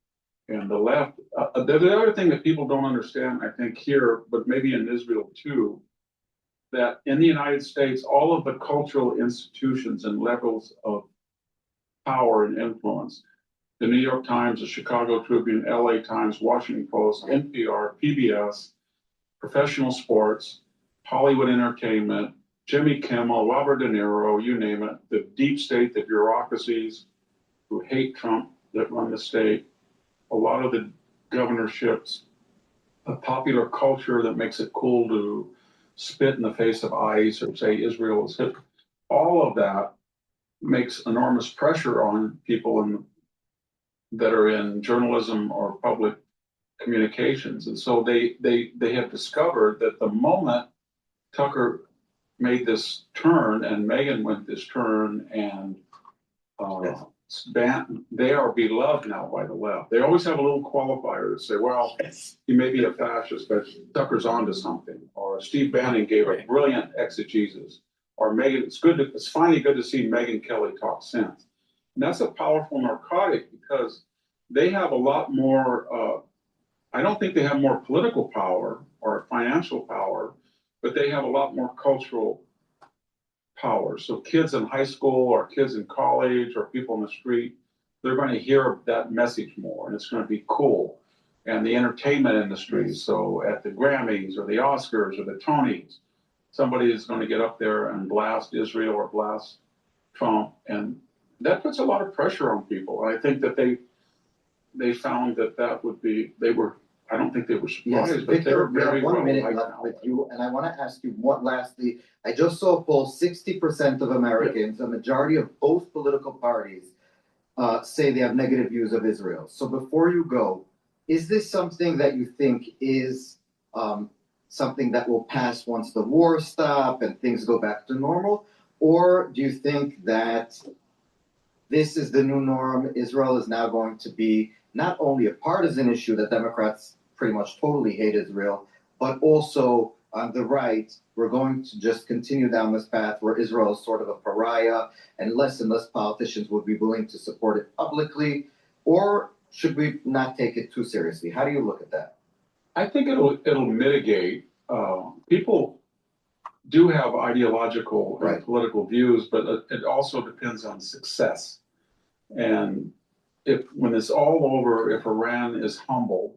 and the left. The other thing that people don't understand, I think here, but maybe in Israel too, that in the United States, all of the cultural institutions and levels of power and influence, the New York Times, the Chicago Tribune, LA Times, Washington Post, NPR, PBS, professional sports, Hollywood entertainment, Jimmy Kimmel, Robert De Niro, you name it, the deep state, the bureaucracies who hate Trump that run the state, a lot of the governorships, a popular culture that makes it cool to spit in the face of ICE or say Israel is hit. All of that makes enormous pressure on people that are in journalism or public communications. And so they have discovered that the moment Tucker made this turn and Meghan went this turn and they are beloved now by the left. They always have a little qualifier to say, well, he may be a fascist, but Tucker's onto something. Or Steve Bannon gave a brilliant exegesis. Or Megan, it's finally good to see Megyn Kelly talk sense. And that's a powerful narcotic because they have a lot more, I don't think they have more political power or financial power, but they have a lot more cultural power. So kids in high school or kids in college or people in the street, they're going to hear that message more and it's going to be cool. And the entertainment industry, so at the Grammys or the Oscars or the Tonys, somebody is going to get up there and blast Israel or blast Trump. And that puts a lot of pressure on people. I think that they found that would be, I don't think they were surprised, Yes, but Victor, they're we very have 1 well minute liked left now. with you, and I want to ask you what lastly, I just saw a poll, 60% of Americans, a majority of both political parties, say they have negative views of Israel. So before you go, is this something that you think is something that will pass once the war stops and things go back to normal? Or do you think that this is the new norm? Israel is now going to be not only a partisan issue that Democrats pretty much totally hate Israel, but also on the right, we're going to just continue down this path where Israel is sort of a pariah and less politicians would be willing to support it publicly? Or should we not take it too seriously? How do you look at that? I think it'll mitigate. People do have ideological and political views, but it also depends on success. And when it's all over, if Iran is humbled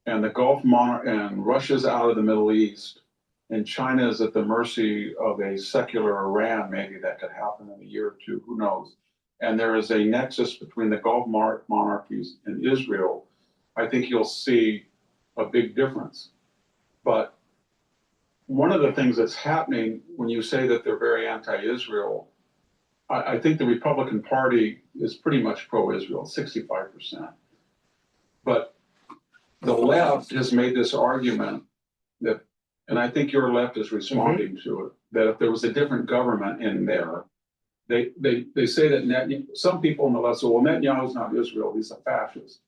and the Gulf and Russia's out of the Middle East and China is at the mercy of a secular Iran, maybe that could happen in a year or two, who knows? And there is a nexus between the Gulf monarchies and Israel, I think you'll see a big difference. But one of the things that's happening when you say that they're very anti-Israel, I think the Republican Party is pretty much pro-Israel, 65%. But the left has made this argument that, and I think your left is responding to it, that if there was a different government in there, they say that some people in the left say, well, Netanyahu's not Israel, he's a fascist.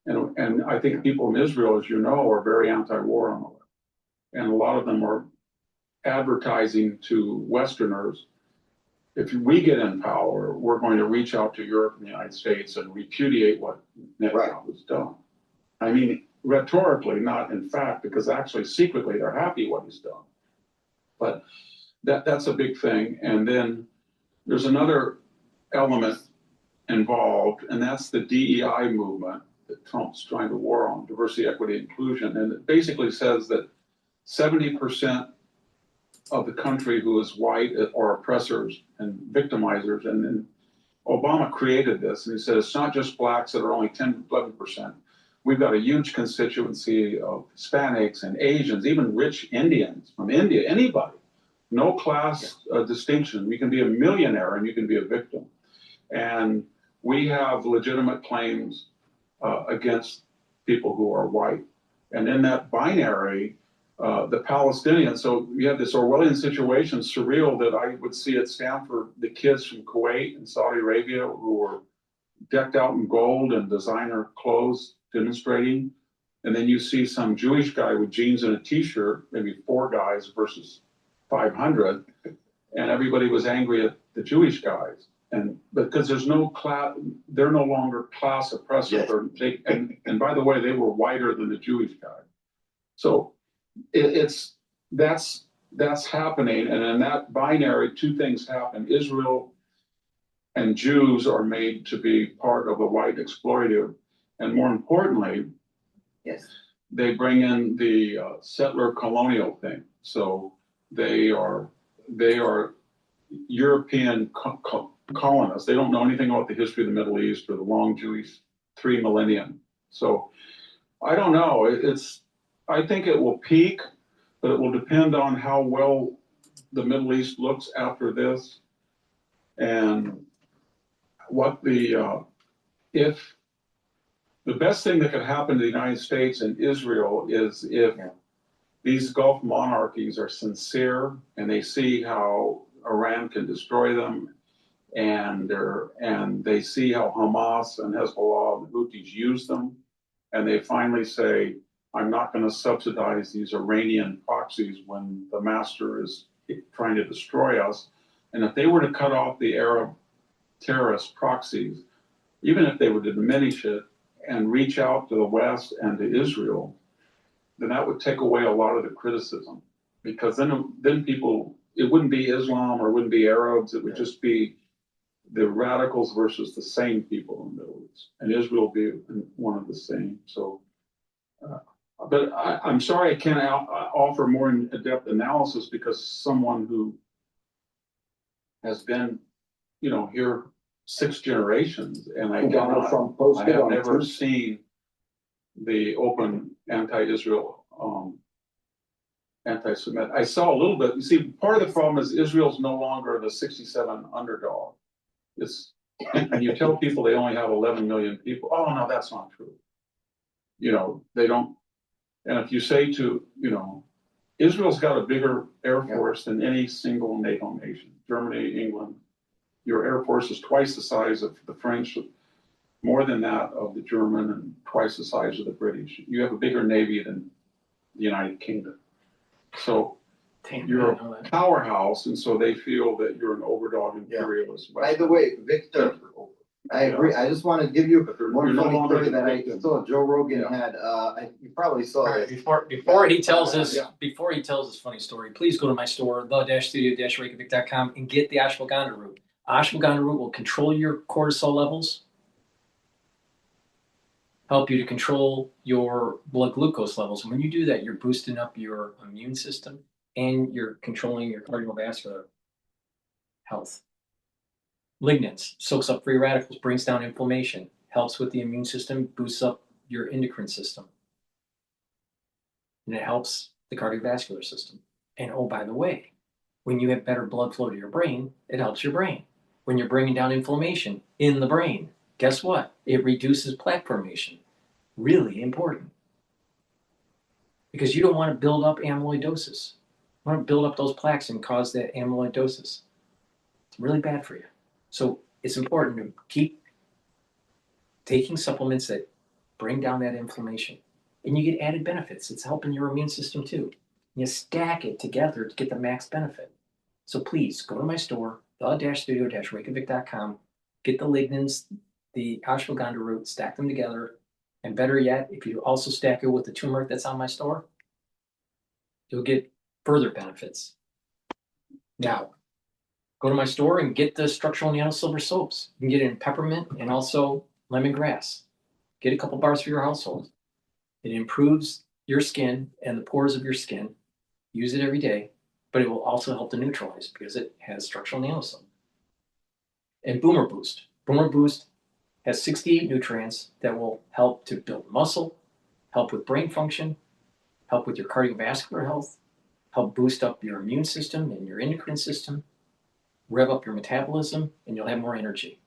And I think people in Israel, as you know, are very anti-war on the left. And a lot of them are advertising to Westerners, if we get in power, we're going to reach out to Europe and the United States and repudiate what Netanyahu's done. I mean, rhetorically, not in fact, because actually secretly they're happy what he's done. But that's a big thing. And then there's another element involved, and that's the DEI movement that Trump's trying to war on, diversity, equity, inclusion. And it basically says that 70% of the country who is white are oppressors and victimizers. And then Obama created this, and he said it's not just blacks that are only 10, 11%. We've got a huge constituency of Hispanics and Asians, even rich Indians from India, anybody. No class distinction. You can be a millionaire and you can be a victim. And we have legitimate claims against people who are white. And in that binary, the Palestinians, so we have this Orwellian situation, surreal, that I would see at Stanford, the kids from Kuwait and Saudi Arabia who were decked out in gold and designer clothes demonstrating. And then you see some Jewish guy with jeans and a t-shirt, maybe 4 guys versus 500. And everybody was angry at the Jewish guys. And because there's no class, they're no longer class oppressors. Yes. And by the way, they were whiter than the Jewish guy. So that's happening. And in that binary, 2 things happen. Israel and Jews are made to be part of the white exploitative. And more importantly, yes, they bring in the settler colonial thing. So they are European colonists. They don't know anything about the history of the Middle East or the long Jewish 3 millennium. So I don't know. I think it will peak, but it will depend on how well the Middle East looks after this, and what if the best thing that could happen to the United States and Israel is if these Gulf monarchies are sincere and they see how Iran can destroy them, and they see how Hamas and Hezbollah and the Houthis use them, and they finally say, I'm not going to subsidize these Iranian proxies when the master is trying to destroy us. And if they were to cut off the Arab terrorist proxies, even if they were to diminish it and reach out to the West and to Israel, then that would take away a lot of the criticism, because then people, it wouldn't be Islam or it wouldn't be Arabs, it would just be the radicals versus the sane people in the Middle East, and Israel be one of the same. So, but I'm sorry I can't offer more in-depth analysis, because someone who has been, here 6 generations, and I have never seen the open anti-Israel, anti-Semitic. I saw a little bit. You see, part of the problem is Israel's no longer the 67 underdog. And you tell people they only have 11 million people. Oh, no, that's not true. They don't. And if you say Israel's got a bigger air force than any single NATO nation, Germany, England. Your air force is twice the size of the French, more than that of the German, and twice the size of the British. You have a bigger navy than the United Kingdom. So you're a powerhouse, and so they feel that you're an overdog imperialist. By the way, Victor, I agree. I just want to give you one funny story that I saw. Joe Rogan had. You probably saw it. Before he tells his funny story, please go to my store, the-studio-reykjavik.com, and get the ashwagandha root. Ashwagandha root will control your cortisol levels, help you to control your blood glucose levels. And when you do that, you're boosting up your immune system and you're controlling your cardiovascular health. Lignans soaks up free radicals, brings down inflammation, helps with the immune system, boosts up your endocrine system. And it helps the cardiovascular system. And oh, by the way, when you have better blood flow to your brain, it helps your brain. When you're bringing down inflammation in the brain, guess what? It reduces plaque formation. Really important. Because you don't want to build up amyloidosis. You want to build up those plaques and cause that amyloidosis. It's really bad for you. So it's important to keep taking supplements that bring down that inflammation. And you get added benefits. It's helping your immune system too. You stack it together to get the max benefit. So please go to my store, the-studio-reykjavik.com, get the lignans, the ashwagandha root, stack them together. And better yet, if you also stack it with the turmeric that's on my store, you'll get further benefits. Now, go to my store and get the structural nano silver soaps. You can get it in peppermint and also lemongrass. Get a couple bars for your household. It improves your skin and the pores of your skin. Use it every day, but it will also help to neutralize because it has structural nanosilver. And Boomer Boost. Boomer Boost has 68 nutrients that will help to build muscle, help with brain function, help with your cardiovascular health, help boost up your immune system and your endocrine system, rev up your metabolism, and you'll have more energy.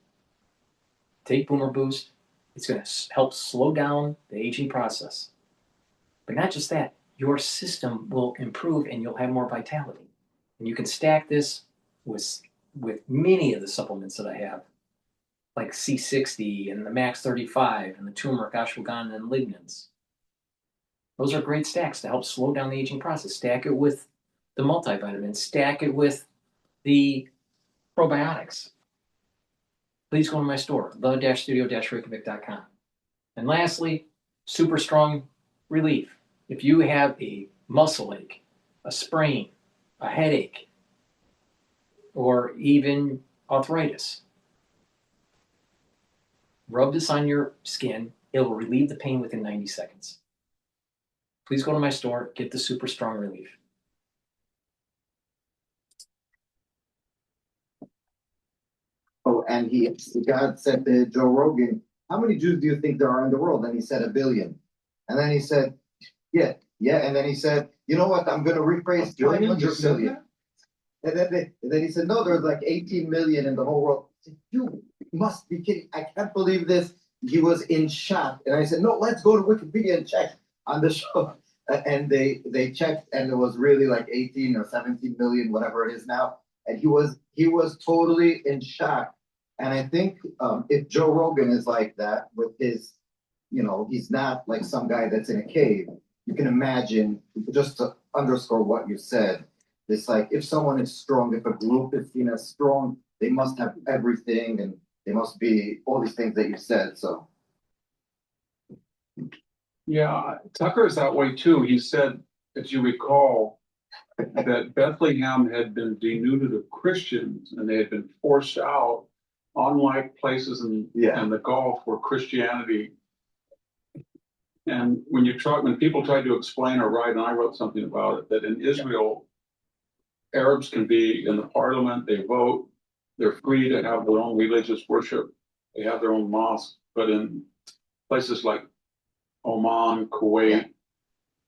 Take Boomer Boost. It's going to help slow down the aging process. But not just that, your system will improve and you'll have more vitality. And you can stack this with many of the supplements that I have, like C60 and the Max 35 and the turmeric, ashwagandha, and lignans. Those are great stacks to help slow down the aging process. Stack it with the multivitamins. Stack it with the probiotics. Please go to my store, the-studio-reykjavik.com. And lastly, super strong relief. If you have a muscle ache, a sprain, a headache, or even arthritis, rub this on your skin. It will relieve the pain within 90 seconds. Please go to my store, get the super strong relief. Oh, and God said to Joe Rogan, how many Jews do you think there are in the world? And he said 1 billion. And then he said, yeah. And then he said, you know what? I'm going to rephrase 900 million. And then he said, no, there's like 18 million in the whole world. I said, you must be kidding. I can't believe this. He was in shock. And I said, no, let's go to Wikipedia and check on the show. And they checked, and it was really like 18 or 17 million, whatever it is now. And he was totally in shock And I think if Joe Rogan is like that with his, he's not like some guy that's in a cave. You can imagine, just to underscore what you said, it's like if someone is strong, if a group is seen as strong, they must have everything and they must be all these things that you said. So Yeah, Tucker is that way too. He said, as you recall, that Bethlehem had been denuded of Christians and they had been forced out, unlike places in the Gulf where Christianity. And when people tried to explain or write, and I wrote something about it, that in Israel, Arabs can be in the parliament, they vote, they're free to have their own religious worship, they have their own mosque, but in places like Oman, Kuwait,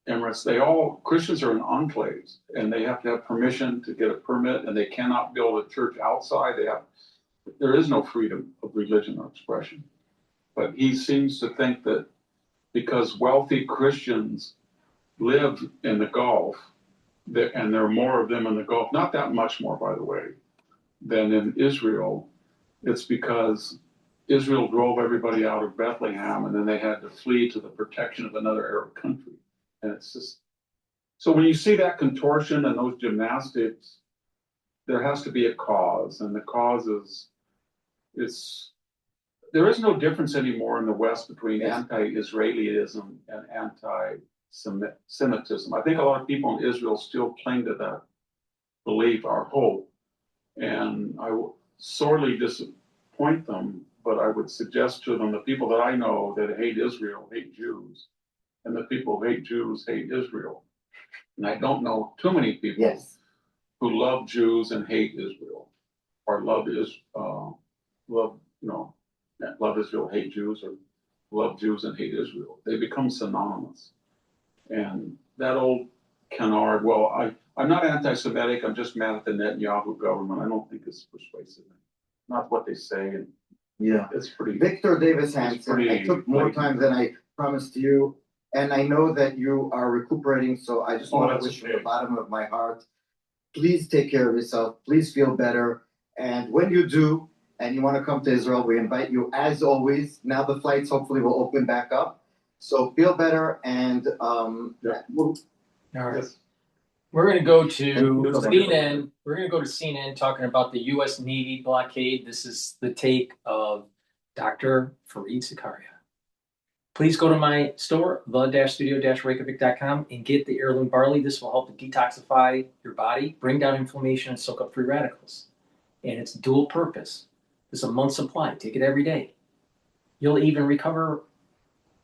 Emirates, Christians are in enclaves and they have to have permission to get a permit and they cannot build a church outside. There is no freedom of religion or expression. But he seems to think that because wealthy Christians live in the Gulf, and there are more of them in the Gulf, not that much more, by the way, than in Israel, it's because Israel drove everybody out of Bethlehem and then they had to flee to the protection of another Arab country. And it's just, so when you see that contortion and those gymnastics, there has to be a cause. And the cause is there is no difference anymore in the West between anti-Israelism and anti-Semitism. I think a lot of people in Israel still cling to that belief, our hope. And I will sorely disappoint them, but I would suggest to them the people that I know that hate Israel hate Jews, and the people who hate Jews hate Israel. And I don't know too many people who love Jews and hate Israel, or love Israel, hate Jews, or love Jews and hate Israel. They become synonymous. And that old canard, I'm not anti-Semitic, I'm just mad at the Netanyahu government. I don't think it's persuasive. Not what they say. And it's pretty. Victor Davis Hanson, I took more time than I promised you. And I know that you are recuperating, so I just want to wish from the bottom of my heart, please take care of yourself. Please feel better. And when you do, and you want to come to Israel, we invite you as always. Now the flights hopefully will open back up. So feel better and All right. We're going to go to CNN. We're going to go to CNN talking about the U.S. Navy blockade. This is the take of Dr. Fareed Zakaria. Please go to my store, the-studio-reykjavik.com, and get the heirloom barley. This will help to detoxify your body, bring down inflammation, and soak up free radicals. And it's dual purpose. It's a month's supply. Take it every day. You'll even recover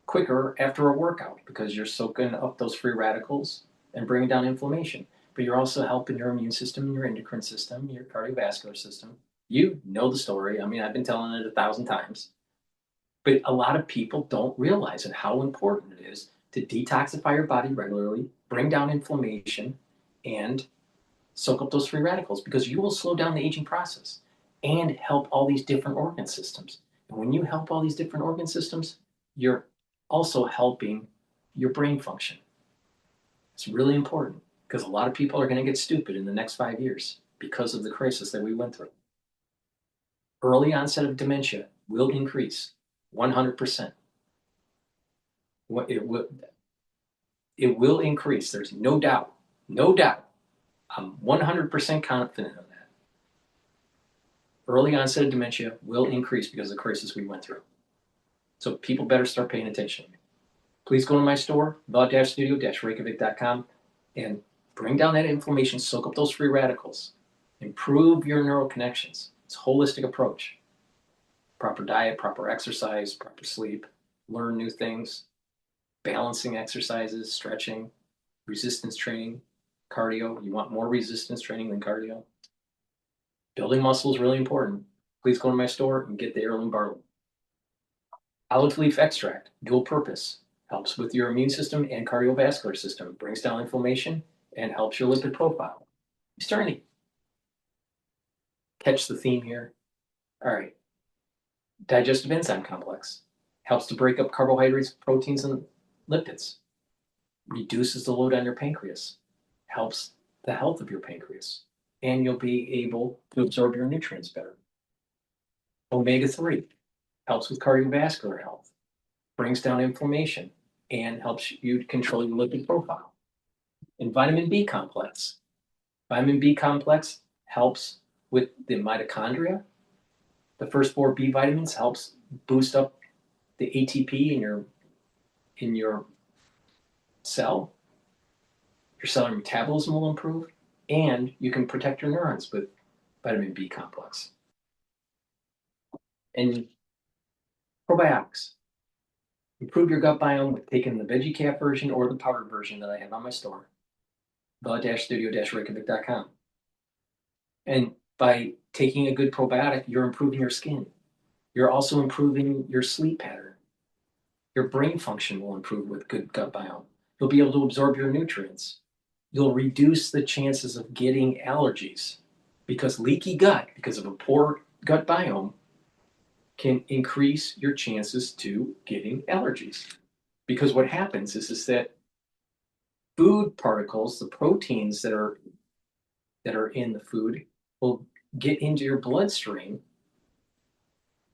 quicker after a workout because you're soaking up those free radicals and bringing down inflammation. But you're also helping your immune system, your endocrine system, your cardiovascular system. You know the story. I mean, I've been telling it 1,000 times. But a lot of people don't realize it, how important it is to detoxify your body regularly, bring down inflammation, and soak up those free radicals because you will slow down the aging process and help all these different organ systems. And when you help all these different organ systems, you're also helping your brain function. It's really important because a lot of people are going to get stupid in the next 5 years because of the crisis that we went through. Early onset of dementia will increase 100%. It will increase. There's no doubt. No doubt. I'm 100% confident of that. Early onset of dementia will increase because of the crisis we went through. So people better start paying attention. Please go to my store, the-studio-reykjavik.com, and bring down that inflammation, soak up those free radicals, improve your neural connections. It's a holistic approach. Proper diet, proper exercise, proper sleep, learn new things, balancing exercises, stretching, resistance training, cardio. You want more resistance training than cardio. Building muscle is really important. Please go to my store and get the heirloom barley. Olive leaf extract, dual purpose, helps with your immune system and cardiovascular system, brings down inflammation, and helps your lipid profile. You're starting to catch the theme here. All right. Digestive enzyme complex helps to break up carbohydrates, proteins, and lipids. Reduces the load on your pancreas. Helps the health of your pancreas. And you'll be able to absorb your nutrients better. Omega-3 helps with cardiovascular health, brings down inflammation, and helps you control your lipid profile. And vitamin B complex. Vitamin B complex helps with the mitochondria. The first 4 B vitamins helps boost up the ATP in your cell. Your cellular metabolism will improve, and you can protect your neurons with vitamin B complex. And probiotics. Improve your gut biome with taking the veggie cap version or the powdered version that I have on my store, the-studio-reykjavik.com. And by taking a good probiotic, you're improving your skin. You're also improving your sleep pattern. Your brain function will improve with good gut biome. You'll be able to absorb your nutrients. You'll reduce the chances of getting allergies because leaky gut, because of a poor gut biome, can increase your chances to getting allergies. Because what happens is that food particles, the proteins that are in the food, will get into your bloodstream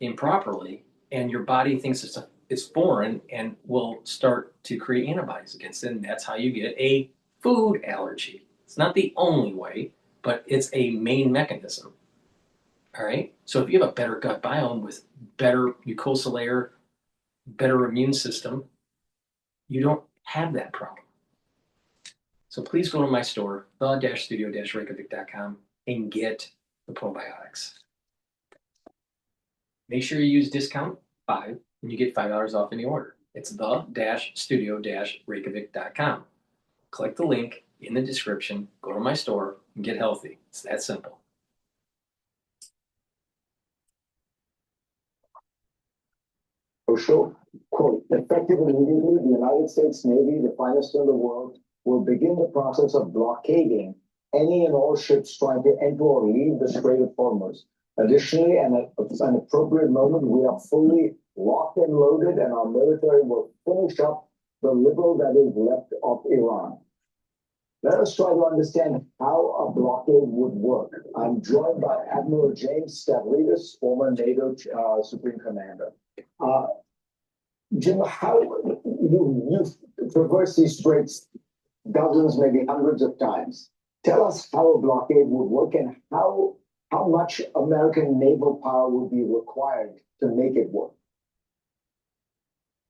improperly, and your body thinks it's foreign and will start to create antibodies against it, and that's how you get a food allergy. It's not the only way, but it's a main mechanism. All right. So if you have a better gut biome with better mucosal layer, better immune system, you don't have that problem. So please go to my store, the-studio-reykjavik.com, and get the probiotics. Make sure you use discount 5 and you get $5 off any order. It's the-studio-reykjavik.com. Click the link in the description, go to my store, and get healthy. It's that simple. For sure. Quote, effective immediately, the United States Navy, the finest in the world, will begin the process of blockading any and all ships trying to enter or leave the Strait of Hormuz. Additionally, and at an appropriate moment, we are fully locked and loaded, and our military will finish up the little that is left of Iran. Let us try to understand how a blockade would work. I'm joined by Admiral James Stavridis, former NATO Supreme Commander. Jim, how you've traversed these straits dozens, maybe hundreds of times. Tell us how a blockade would work and how much American naval power would be required to make it work.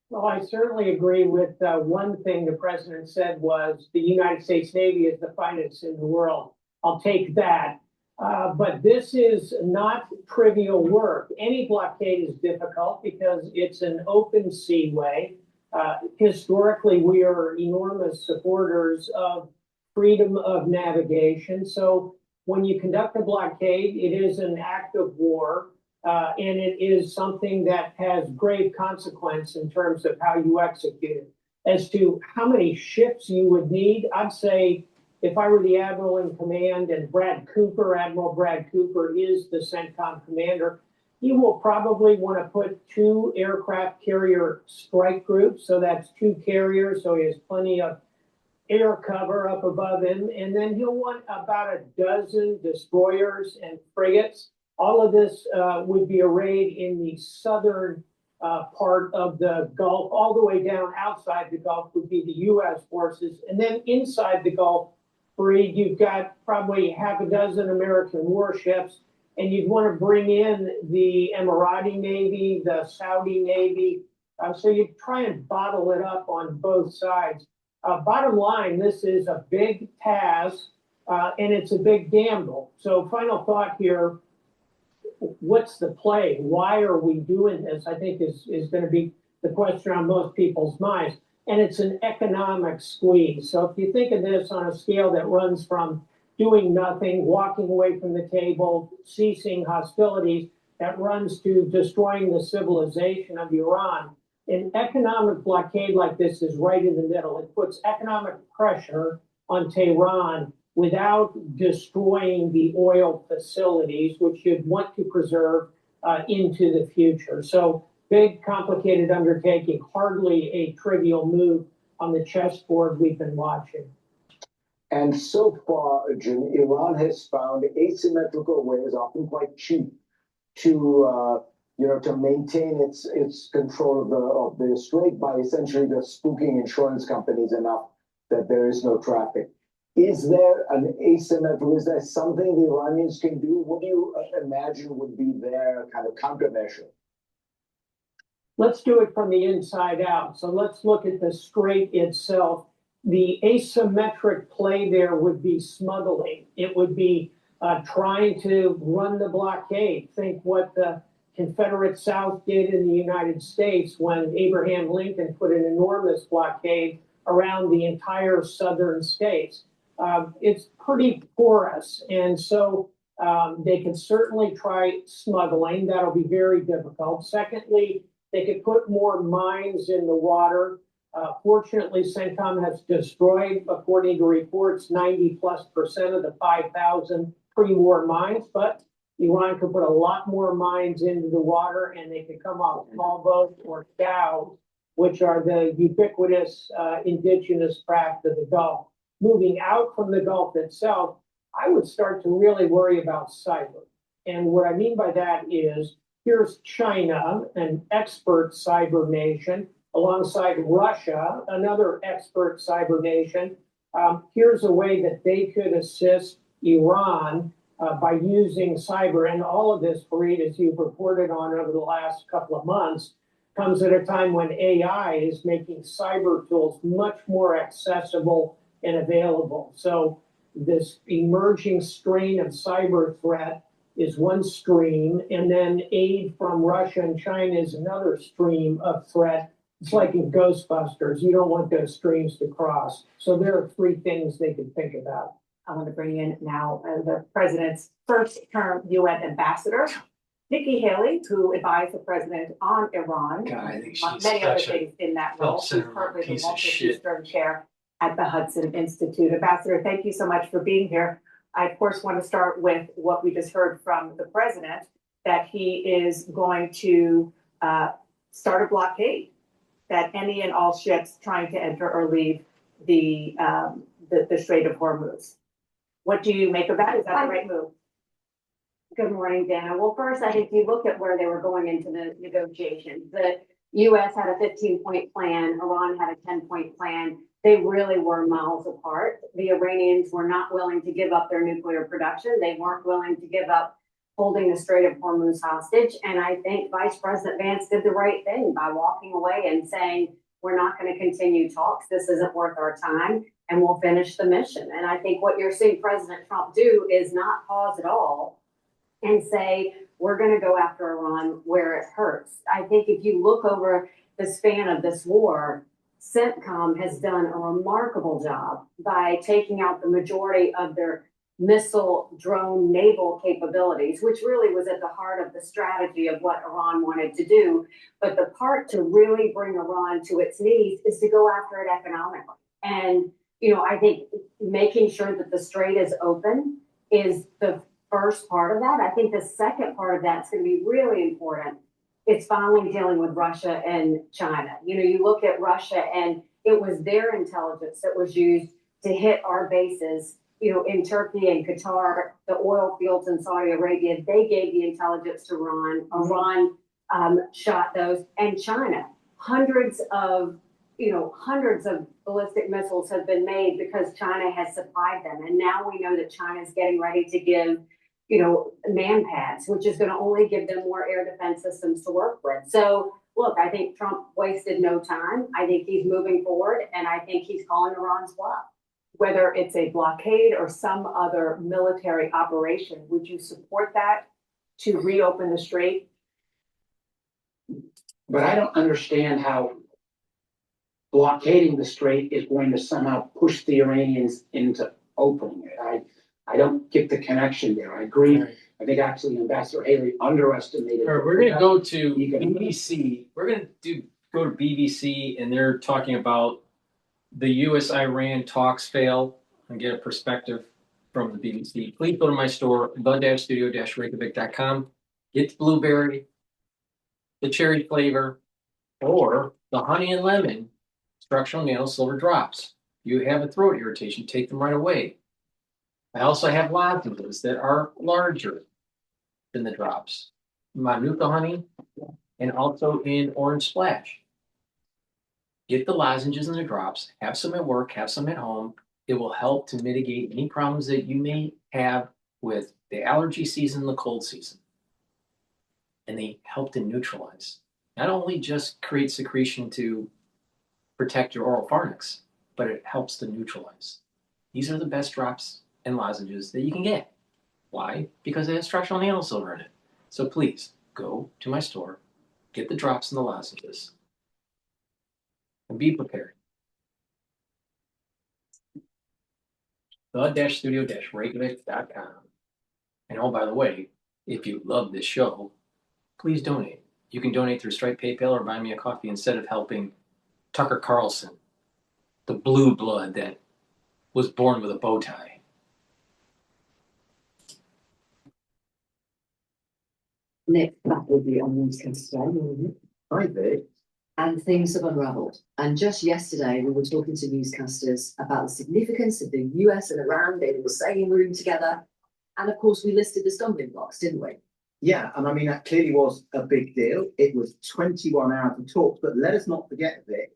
Well, I certainly agree with one thing the president said was the United States Navy is the finest in the world. I'll take that. But this is not trivial work. Any blockade is difficult because it's an open seaway. Historically, we are enormous supporters of freedom of navigation. So when you conduct a blockade, it is an act of war, and it is something that has grave consequence in terms of how you execute it. As to how many ships you would need, I'd say if I were the admiral in command and Admiral Brad Cooper is the CENTCOM commander, he will probably want to put 2 aircraft carrier strike groups. So that's 2 carriers. So he has plenty of air cover up above him. And then he'll want about a dozen destroyers and frigates. All of this would be arrayed in the southern part of the Gulf. All the way down outside the Gulf would be the U.S. forces. And then inside the Gulf, Fareed, you've got probably half a dozen American warships, and you'd want to bring in the Emirati Navy, the Saudi Navy. So you try and bottle it up on both sides. Bottom line, this is a big task, and it's a big gamble. So final thought here, what's the play? Why are we doing this? I think is going to be the question on most people's minds. And it's an economic squeeze. So if you think of this on a scale that runs from doing nothing, walking away from the table, ceasing hostilities, that runs to destroying the civilization of Iran, an economic blockade like this is right in the middle. It puts economic pressure on Tehran without destroying the oil facilities, which you'd want to preserve into the future. So big, complicated undertaking, hardly a trivial move on the chessboard we've been watching. And so far, Jim, Iran has found asymmetrical ways, often quite cheap, to to maintain its control of the strait by essentially just spooking insurance companies enough that there is no traffic. Is there an asymmetry? Is there something the Iranians can do? What do you imagine would be their kind of countermeasure? Let's do it from the inside out. So let's look at the strait itself. The asymmetric play there would be smuggling. It would be trying to run the blockade. Think what the Confederate South did in the United States when Abraham Lincoln put an enormous blockade around the entire southern states. It's pretty porous, and so they can certainly try smuggling. That'll be very difficult. Secondly, they could put more mines in the water. Fortunately, CENTCOM has destroyed, according to reports, 90+% of the 5,000 pre-war mines, but Iran could put a lot more mines into the water, and they could come off small boats or dhows, which are the ubiquitous indigenous craft of the Gulf. Moving out from the Gulf itself, I would start to really worry about cyber. And what I mean by that is, here's China, an expert cyber nation, alongside Russia, another expert cyber nation. Here's a way that they could assist Iran by using cyber. And all of this, Fareed, as you've reported on over the last couple of months, comes at a time when AI is making cyber tools much more accessible and available. So this emerging strain of cyber threat is one stream, and then aid from Russia and China is another stream of threat. It's like in Ghostbusters. You don't want those streams to cross. So there are three things they can think about. I want to bring in now the president's first-term UN ambassador, Nikki Haley, who advised the president on Iran. God, I think among she's many other such a things in that role. She's currently the piece of Walter shit. Stern Chair at the Hudson Institute. Ambassador, thank you so much for being here. I, of course, want to start with what we just heard from the president, that he is going to start a blockade, that any and all ships trying to enter or leave the Strait of Hormuz. What do you make of that? Is that the right move? Good morning, Dana. Well, first, I think you look at where they were going into the negotiations. The U.S. had a 15-point plan. Iran had a 10-point plan. They really were miles apart. The Iranians were not willing to give up their nuclear production. They weren't willing to give up holding the Strait of Hormuz hostage. And I think Vice President Vance did the right thing by walking away and saying, we're not going to continue talks. This isn't worth our time, and we'll finish the mission. And I think what you're seeing President Trump do is not pause at all and say, we're going to go after Iran where it hurts. I think if you look over the span of this war, CENTCOM has done a remarkable job by taking out the majority of their missile, drone, naval capabilities, which really was at the heart of the strategy of what Iran wanted to do. But the part to really bring Iran to its knees is to go after it economically. And, I think making sure that the strait is open is the first part of that. I think the second part of that's going to be really important. It's finally dealing with Russia and China. You look at Russia, and it was their intelligence that was used to hit our bases, in Turkey and Qatar, the oil fields in Saudi Arabia. They gave the intelligence to Iran. Iran shot those. And China, hundreds of ballistic missiles have been made because China has supplied them. And now we know that China is getting ready to give man pads, which is going to only give them more air defense systems to work with. So, look, I think Trump wasted no time. I think he's moving forward, and I think he's calling Iran's bluff. Whether it's a blockade or some other military operation, would you support that to reopen the strait? But I don't understand how blockading the strait is going to somehow push the Iranians into opening it. I don't get the connection there. I agree. Right. I think actually Ambassador Haley underestimated. Right, we're going to go to BBC. We're going to go to BBC, and they're talking about the U.S.-Iran talks fail, and get a perspective from the BBC. Please go to my store, the-studio-reykjavik.com. Get the blueberry, the cherry flavor, or the honey and lemon structural nail silver drops. You have a throat irritation, take them right away. I also have lozenges that are larger than the drops. Manuka honey, and also in Orange Splash. Get the lozenges and the drops, have some at work, have some at home. It will help to mitigate any problems that you may have with the allergy season, the cold season. And they help to neutralize. Not only just create secretion to protect your oral pharynx, but it helps to neutralize. These are the best drops and lozenges that you can get. Why? Because they have structural nanosilver in it. So please go to my store, get the drops and the lozenges, and be prepared. The-studio-reykjavik.com. And oh, by the way, if you love this show, please donate. You can donate through Strait, PayPal, or buy me a coffee instead of helping Tucker Carlson, the blue blood that was born with a bow tie. Nick, back with you on Newscast today. Hi, Vic. And things have unravelled. And just yesterday, we were talking to newscasters about the significance of the US and Iran being in the same room together. And of course, we listed the stumbling blocks, didn't we? Yeah, and I mean, that clearly was a big deal. It was 21 hours of talks, but let us not forget, Vic,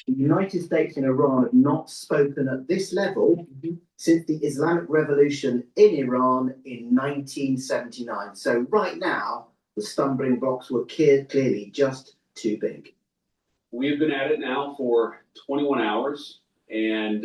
the United States and Iran have not spoken at this level since the Islamic Revolution in Iran in 1979. So right now, the stumbling blocks were clearly just too big. We've been at it now for 21 hours, and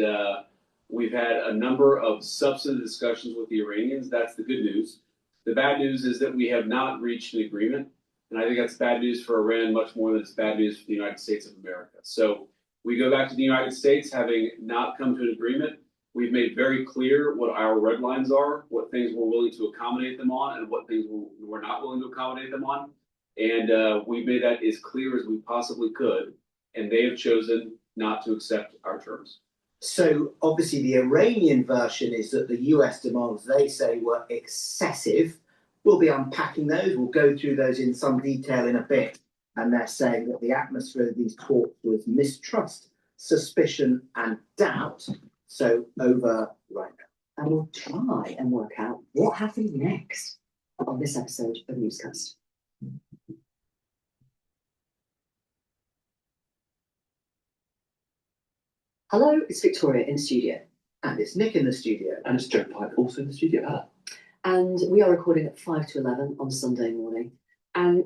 we've had a number of substantive discussions with the Iranians. That's the good news. The bad news is that we have not reached an agreement, and I think that's bad news for Iran much more than it's bad news for the United States of America. So we go back to the United States having not come to an agreement. We've made very clear what our red lines are, what things we're willing to accommodate them on, and what things we're not willing to accommodate them on. And we've made that as clear as we possibly could, and they have chosen not to accept our terms. So obviously the Iranian version is that the US demands, they say, were excessive. We'll be unpacking those. We'll go through those in some detail in a bit. And they're saying that the atmosphere of these talks was mistrust, suspicion, and doubt. So over right now. And we'll try and work out what happens next on this episode of Newscast. Hello, it's Victoria in the studio. And it's Nick in the studio. And it's Joe Pipe also in the studio. And we are recording at 5 to 11 on Sunday morning. And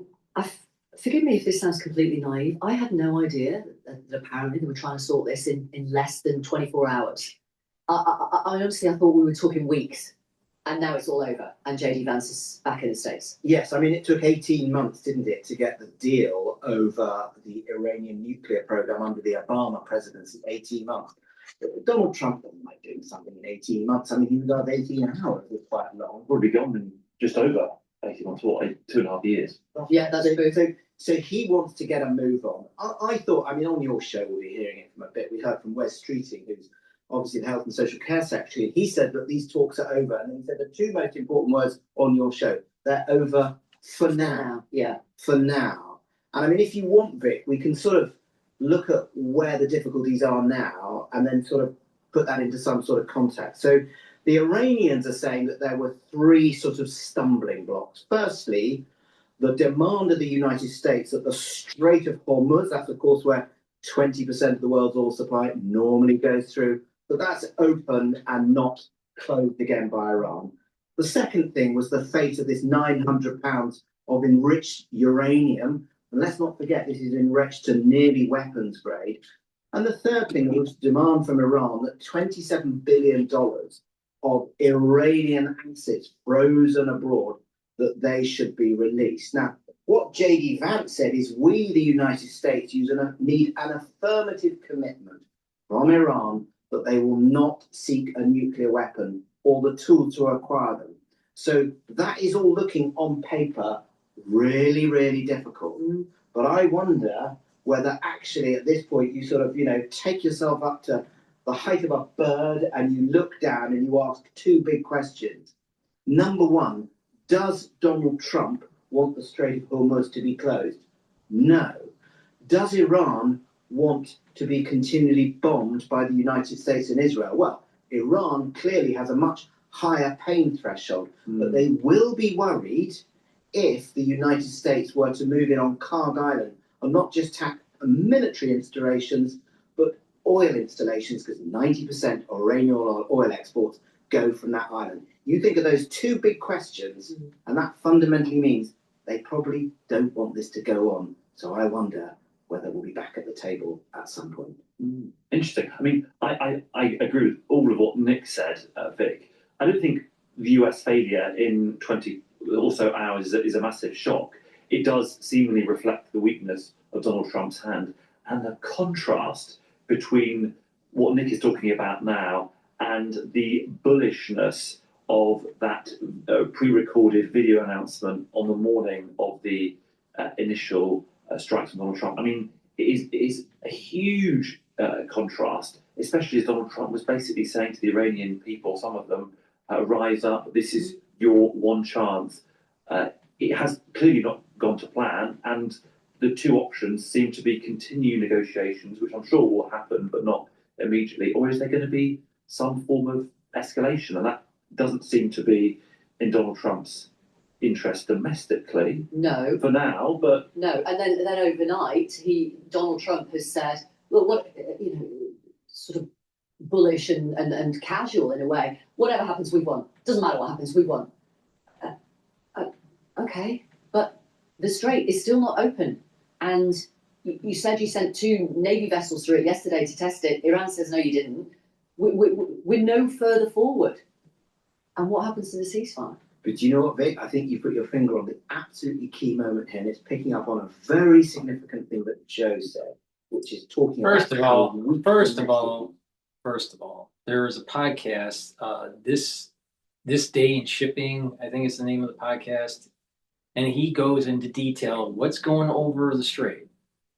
forgive me if this sounds completely naive. I had no idea that apparently they were trying to sort this in less than 24 hours. I honestly, I thought we were talking weeks. And now it's all over. And JD Vance is back in the States. Yes, I mean, it took 18 months, didn't it, to get the deal over the Iranian nuclear program under the Obama presidency. 18 months. Donald Trump doesn't like doing something in 18 months. I mean, he would have 18 hours. It's quite long. We'll be gone in just over 18 months, what, 2.5 years? Yeah, that's it. So he wants to get a move on. I thought, I mean, on your show, we'll be hearing it from a bit. We heard from Wes Streeting, who's obviously the Health and Social Care Secretary. He said that these talks are over. And he said the two most important words on your show, they're over for now. Yeah. For now. And I mean, if you want, Vic, we can sort of look at where the difficulties are now and then sort of put that into some sort of context. So the Iranians are saying that there were three sort of stumbling blocks. Firstly, the demand of the United States that the Strait of Hormuz, that's of course where 20% of the world's oil supply normally goes through, but that's open and not closed again by Iran. The second thing was the fate of this 900 pounds of enriched uranium. And let's not forget, this is enriched to nearly weapons grade. And the third thing was demand from Iran that $27 billion of Iranian assets frozen abroad, that they should be released. Now, what JD Vance said is we, the United States, need an affirmative commitment from Iran that they will not seek a nuclear weapon or the tools to acquire them. So that is all looking on paper really, really difficult. But I wonder whether actually at this point you sort of, take yourself up to the height of a bird and you look down and you ask two big questions. Number one, does Donald Trump want the Strait of Hormuz to be closed? No. Does Iran want to be continually bombed by the United States and Israel? Well, Iran clearly has a much higher pain threshold, but they will be worried if the United States were to move in on Carg Island and not just tack military installations, but oil installations, because 90% of Iranian oil exports go from that island. You think of those two big questions, and that fundamentally means they probably don't want this to go on. So I wonder whether we'll be back at the table at some point. Interesting. I mean, I agree with all of what Nick said, Vic. I don't think the US failure in 20 or so hours is a massive shock. It does seemingly reflect the weakness of Donald Trump's hand and the contrast between what Nick is talking about now and the bullishness of that pre-recorded video announcement on the morning of the initial strikes on Donald Trump. I mean, it is a huge contrast, especially as Donald Trump was basically saying to the Iranian people, some of them, rise up, this is your one chance. It has clearly not gone to plan, and the two options seem to be continue negotiations, which I'm sure will happen, but not immediately, or is there going to be some form of escalation? And that doesn't seem to be in Donald Trump's interest domestically. No. For now, but no. And then overnight, Donald Trump has said, "Look, what sort of bullish and casual in a way. Whatever happens, we won. Doesn't matter what happens, we won." Okay, but the Strait is still not open, and you said you sent 2 Navy vessels through it yesterday to test it. Iran says no, you didn't. We're no further forward. And what happens to the ceasefire? But you know what, Vic? I think you put your finger on the absolutely key moment here, and it's picking up on a very significant thing that Joe said, which is talking First about of how all, there is a podcast, this day in shipping, I think it's the name of the podcast, and he goes into detail what's going over the Strait.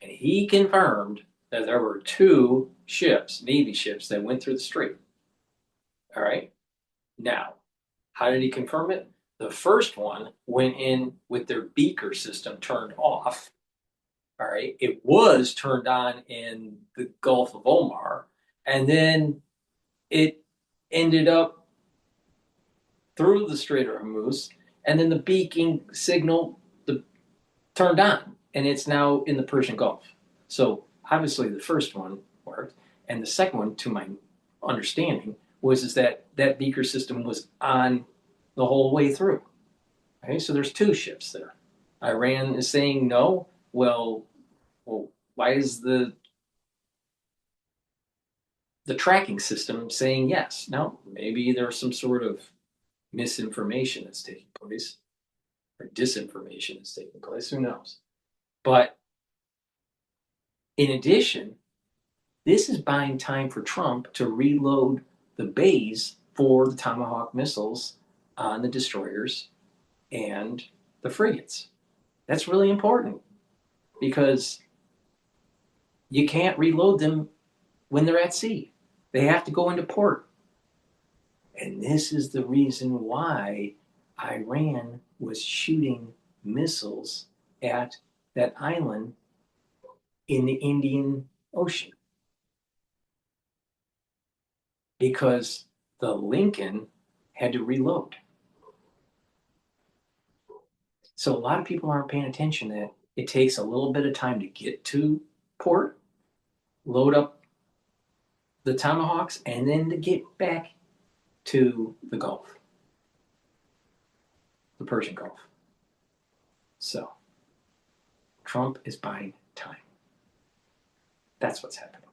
And he confirmed that there were 2 ships, Navy ships, that went through the Strait. All right. Now, how did he confirm it? The first one went in with their beaker system turned off. All right. It was turned on in the Gulf of Omar, and then it ended up through the Strait of Hormuz, and then the beacon signal turned on, and it's now in the Persian Gulf. So obviously the first one worked, and the second one, to my understanding, was that beaker system was on the whole way through. Okay, so there's 2 ships there. Iran is saying no. Well, why is the tracking system saying yes? Now, maybe there's some sort of misinformation that's taking place, or disinformation that's taking place. Who knows? But in addition, this is buying time for Trump to reload the bays for the Tomahawk missiles on the destroyers and the frigates. That's really important, because you can't reload them when they're at sea. They have to go into port. And this is the reason why Iran was shooting missiles at that island in the Indian Ocean. Because the Lincoln had to reload. So a lot of people aren't paying attention that it takes a little bit of time to get to port, load up the Tomahawks, and then to get back to the Gulf, the Persian Gulf. So Trump is buying time. That's what's happening.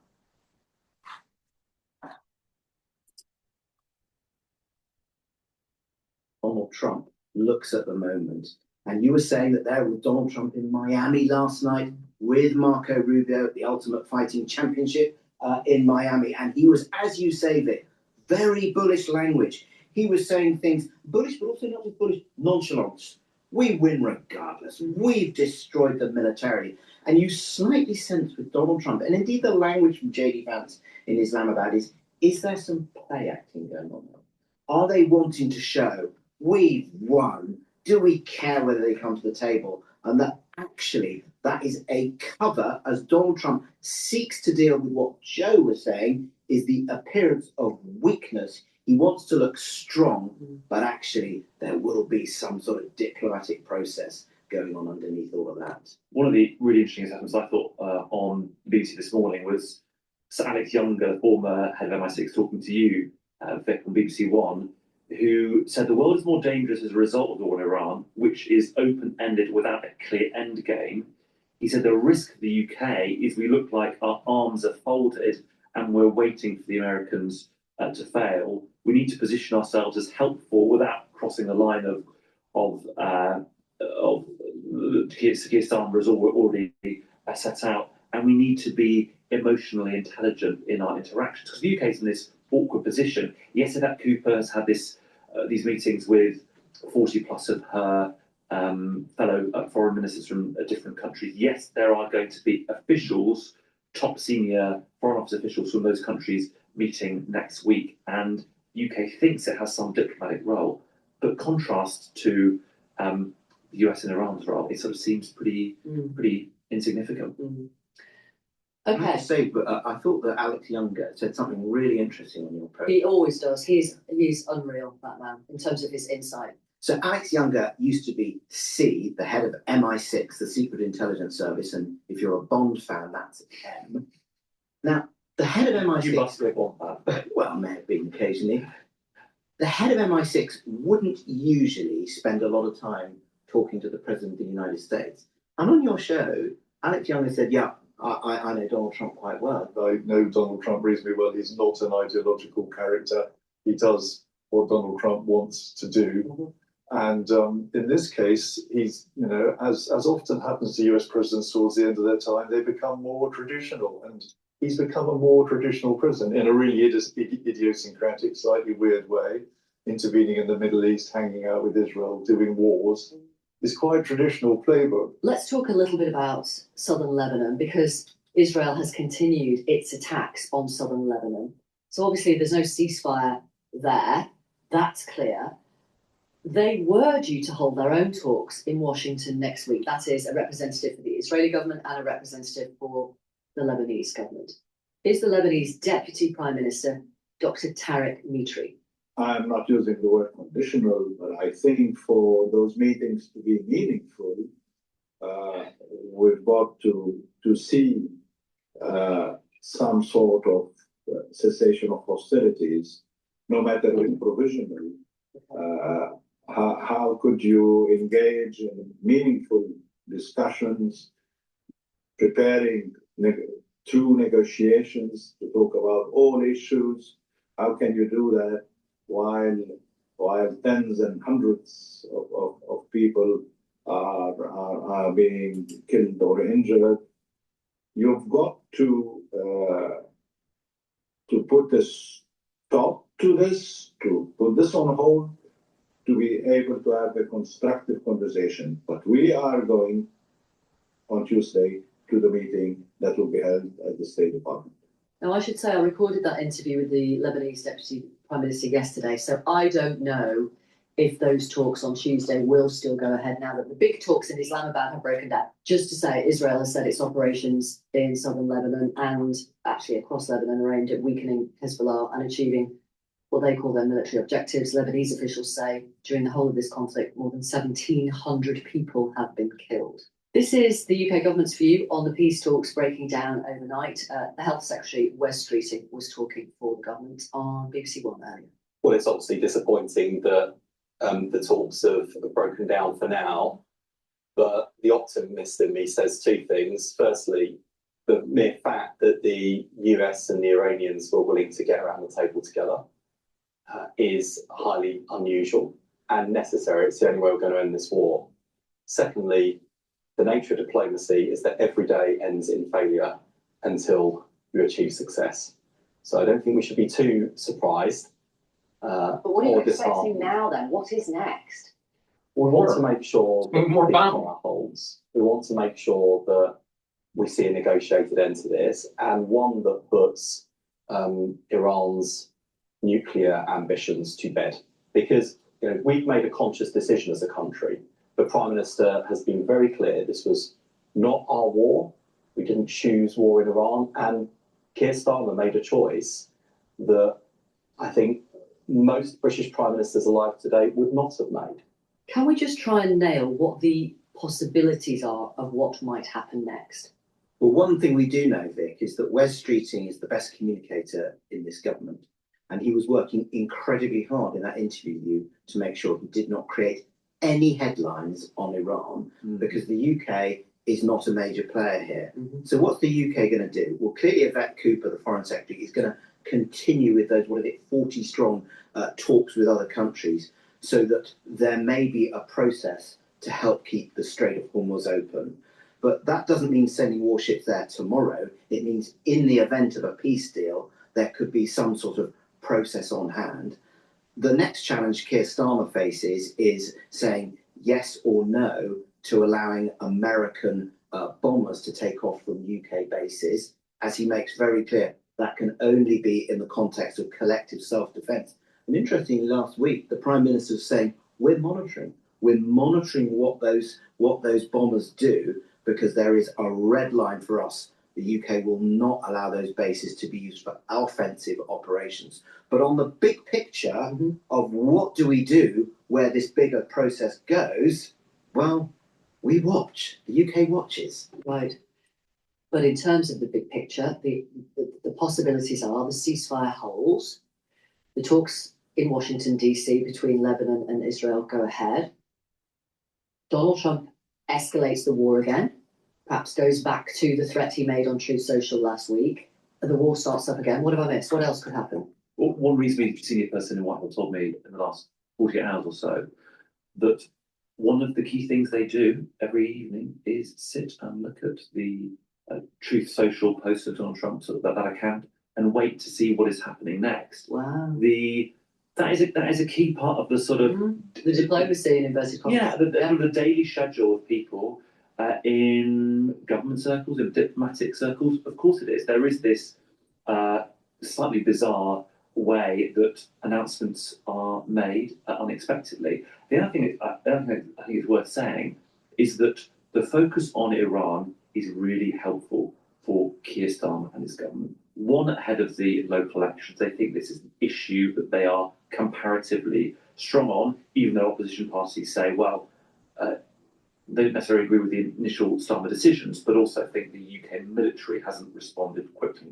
Donald Trump looks at the moment. And you were saying that there was Donald Trump in Miami last night with Marco Rubio at the Ultimate Fighting Championship in Miami. And he was, as you say, Vic, very bullish language. He was saying things bullish, but also not just bullish, nonchalance. We win regardless. We've destroyed them militarily. And you slightly sense with Donald Trump, and indeed the language from J.D. Vance in Islamabad is there some play acting going on there? Are they wanting to show we've won? Do we care whether they come to the table? And that actually that is a cover as Donald Trump seeks to deal with what Joe was saying is the appearance of weakness. he wants to look strong, but actually there will be some sort of diplomatic process going on underneath all of that. One of the really interesting assessments I thought on BBC this morning was Sir Alex Younger, former head of MI6, talking to you, Vic, on BBC One, who said the world is more dangerous as a result of the war in Iran, which is open-ended without a clear end game. He said the risk for the UK is we look like our arms are folded and we're waiting for the Americans to fail. We need to position ourselves as helpful without crossing the line of Keir Starmer's already set out, and we need to be emotionally intelligent in our interactions. Because the UK is in this awkward position. Yes, Yvette Cooper has had these meetings with 40 plus of her fellow foreign ministers from different countries. Yes, there are going to be officials, top senior foreign office officials from those countries meeting next week, and UK thinks it has some diplomatic role, but contrast to the US and Iran's role, it sort of seems pretty insignificant. I have to say, but I thought that Alex Younger said something really interesting on your program. He always does. He's unreal, that man, in terms of his insight. So Alex Younger used to be the head of MI6, the Secret Intelligence Service, and if you're a Bond fan, that's M. Now, the head of MI6... You must be a Bond fan. Well, may have been occasionally. The head of MI6 wouldn't usually spend a lot of time talking to the President of the United States. And on your show, Alex Younger said, yeah, I know Donald Trump quite well. I know Donald Trump reasonably well. He's not an ideological character. He does what Donald Trump wants to do. And in this case, he's, as often happens to US presidents towards the end of their time, they become more traditional. And he's become a more traditional president in a really idiosyncratic, slightly weird way, intervening in the Middle East, hanging out with Israel, doing wars. It's quite a traditional playbook. Let's talk a little bit about southern Lebanon, because Israel has continued its attacks on southern Lebanon. So obviously there's no ceasefire there. That's clear. They were due to hold their own talks in Washington next week. That is, a representative for the Israeli government and a representative for the Lebanese government. Is the Lebanese Deputy Prime Minister, Dr. Tariq Mitri. I'm not using the word conditional, but I think for those meetings to be meaningful, we've got to see some sort of cessation of hostilities, no matter if provisional. How could you engage in meaningful discussions, preparing true negotiations to talk about all issues? How can you do that while tens and hundreds of people are being killed or injured? You've got to put a stop to this, to put this on hold, to be able to have a constructive conversation. But we are going on Tuesday to the meeting that will be held at the State Department. Now, I should say I recorded that interview with the Lebanese Deputy Prime Minister yesterday, so I don't know if those talks on Tuesday will still go ahead now that the big talks in Islamabad have broken down. Just to say, Israel has said its operations in southern Lebanon and actually across Lebanon are aimed at weakening Hezbollah and achieving what they call their military objectives. Lebanese officials say during the whole of this conflict, more than 1,700 people have been killed. This is the UK government's view on the peace talks breaking down overnight. The Health Secretary, Wes Streeting, was talking for the government on BBC One earlier. Well, it's obviously disappointing that the talks have broken down for now, but the optimist in me says two things. Firstly, the mere fact that the US and the Iranians were willing to get around the table together is highly unusual and necessary. It's the only way we're going to end this war. Secondly, the nature of diplomacy is that every day ends in failure until you achieve success. So I don't think we should be too surprised. But what are you expecting now then? What is next? We want to make sure that more our holds. We want to make sure that we see a negotiated end to this, and one that puts Iran's nuclear ambitions to bed. Because we've made a conscious decision as a country. The Prime Minister has been very clear this was not our war. We didn't choose war in Iran. And Keir Starmer made a choice that I think most British prime ministers alive today would not have made. Can we just try and nail what the possibilities are of what might happen next? Well, one thing we do know, Vic, is that Wes Streeting is the best communicator in this government. And he was working incredibly hard in that interview to make sure he did not create any headlines on Iran, because the UK is not a major player here. So what's the UK going to do? Well, clearly Yvette Cooper, the Foreign Secretary, is going to continue with those, 40 strong talks with other countries, so that there may be a process to help keep the Strait of Hormuz open. But that doesn't mean sending warships there tomorrow. It means in the event of a peace deal, there could be some sort of process on hand. The next challenge Keir Starmer faces is saying yes or no to allowing American bombers to take off from UK bases, as he makes very clear that can only be in the context of collective self-defense. And interestingly, last week, the Prime Minister was saying, we're monitoring what those bombers do, because there is a red line for us. The UK will not allow those bases to be used for offensive operations. But on the big picture of what do we do where this bigger process goes, well, we watch. The UK watches. Right. But in terms of the big picture, the possibilities are the ceasefire holds, the talks in Washington, D.C. between Lebanon and Israel go ahead. Donald Trump escalates the war again, perhaps goes back to the threat he made on Truth Social last week. The war starts up again. What have I missed? What else could happen? Well, one reasonably senior person in Whitehall told me in the last 48 hours or so that one of the key things they do every evening is sit and look at the Truth Social post of Donald Trump, sort of that account, and wait to see what is happening next. Wow. That is a key part of the sort of the diplomacy in inverted commas. Yeah, the daily schedule of people in government circles, in diplomatic circles. Of course, it is. There is this slightly bizarre way that announcements are made unexpectedly. The other thing I think is worth saying is that the focus on Iran is really helpful for Keir Starmer and his government. One, ahead of the local elections, they think this is an issue that they are comparatively strong on, even though opposition parties say, well, they don't necessarily agree with the initial Starmer decisions, but also think the UK military hasn't responded quickly,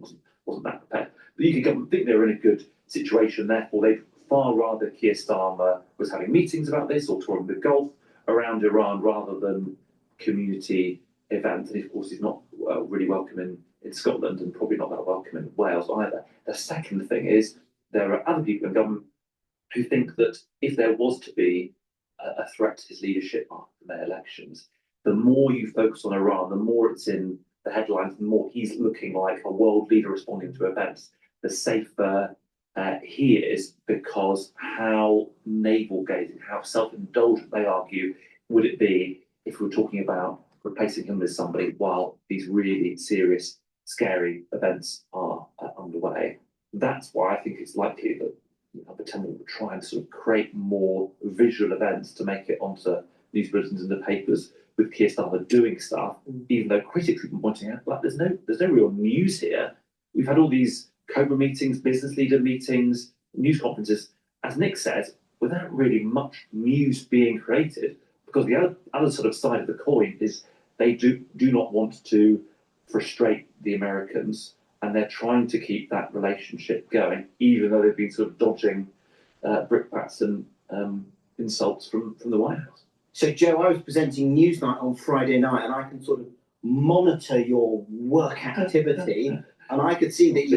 wasn't that prepared. The UK government think they're in a good situation, therefore they'd far rather Keir Starmer was having meetings about this or touring the Gulf around Iran rather than community events. And of course, he's not really welcome in Scotland and probably not that welcome in Wales either. The second thing is there are other people in government who think that if there was to be a threat to his leadership after the May elections, the more you focus on Iran, the more it's in the headlines, the more he's looking like a world leader responding to events, the safer he is, because how navel-gazing, how self-indulgent they argue would it be if we were talking about replacing him with somebody while these really serious, scary events are underway. That's why I think it's likely that the Tenant will try and sort of create more visual events to make it onto news bulletins and the papers with Keir Starmer doing stuff, even though critics have been pointing out, like, there's no real news here. We've had all these Cobra meetings, business leader meetings, news conferences, as Nick says, without really much news being created, because the other sort of side of the coin is they do not want to frustrate the Americans, and they're trying to keep that relationship going, even though they've been sort of dodging brickbats and insults from the White House. So, Joe, I was presenting Newsnight on Friday night, and I can sort of monitor your work activity, and I could see that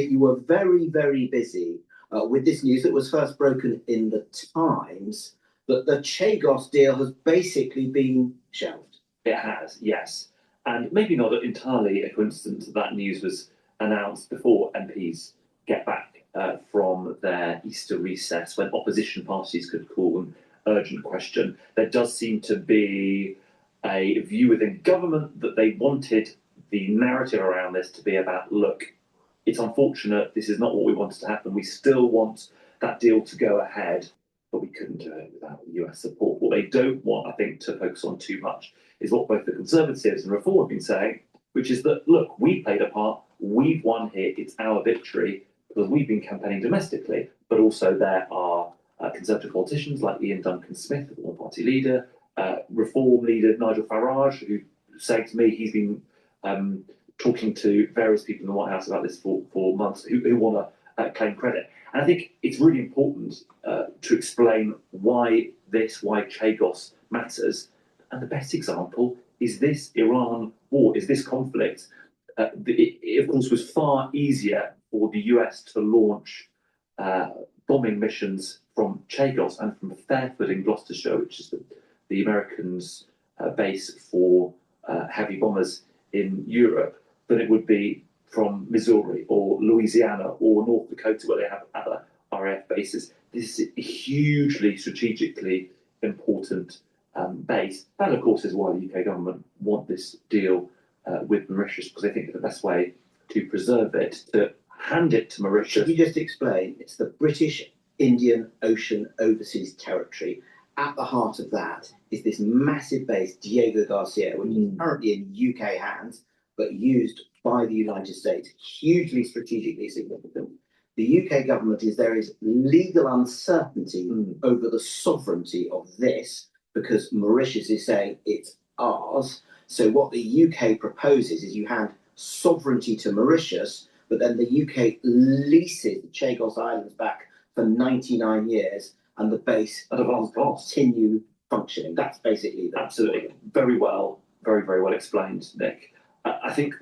you were very, very busy with this news that was first broken in the Times, that the Chagos deal has basically been shelved. It has, yes. And maybe not entirely a coincidence that news was announced before MPs get back from their Easter recess, when opposition parties could call an urgent question. There does seem to be a view within government that they wanted the narrative around this to be about, look, it's unfortunate, this is not what we wanted to happen. We still want that deal to go ahead, but we couldn't do it without US support. What they don't want, I think, to focus on too much is what both the Conservatives and Reform have been saying, which is that, look, we played a part, we've won here, it's our victory, because we've been campaigning domestically. but also there are Conservative politicians like Ian Duncan Smith, the Labour Party leader, Reform leader Nigel Farage, who said to me he's been talking to various people in the White House about this for months who want to claim credit. And I think it's really important to explain why Chagos matters. And the best example is this Iran war, is this conflict. It, of course, was far easier for the US to launch bombing missions from Chagos and from Fairford in Gloucestershire, which is the Americans' base for heavy bombers in Europe, than it would be from Missouri or Louisiana or North Dakota, where they have other RAF bases. This is a hugely strategically important base. That, of course, is why the UK government want this deal with Mauritius, because they think it's the best way to preserve it, to hand it to Mauritius. Could you just explain? It's the British Indian Ocean Overseas Territory. At the heart of that is this massive base, Diego Garcia, which is currently in UK hands, but used by the United States, hugely strategically significant. The UK government there is legal uncertainty over the sovereignty of this, because Mauritius is saying it's ours. So what the UK proposes is you hand sovereignty to Mauritius, but then the UK leases the Chagos Islands back for 99 years, and the base at advanced cost continue functioning. That's basically the absolutely very well explained, Nick. I think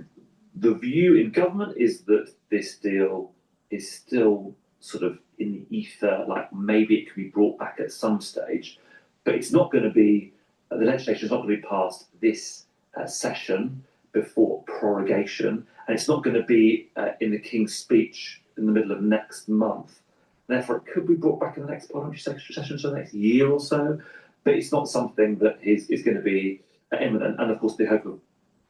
the view in government is that this deal is still sort of in the ether, like maybe it can be brought back at some stage, but it's not going to be, the legislation is not going to be passed this session before prorogation, and it's not going to be in the King's speech in the middle of next month. Therefore, it could be brought back in the next parliamentary session, so the next year or so, but it's not something that is going to be imminent. And of course, the hope of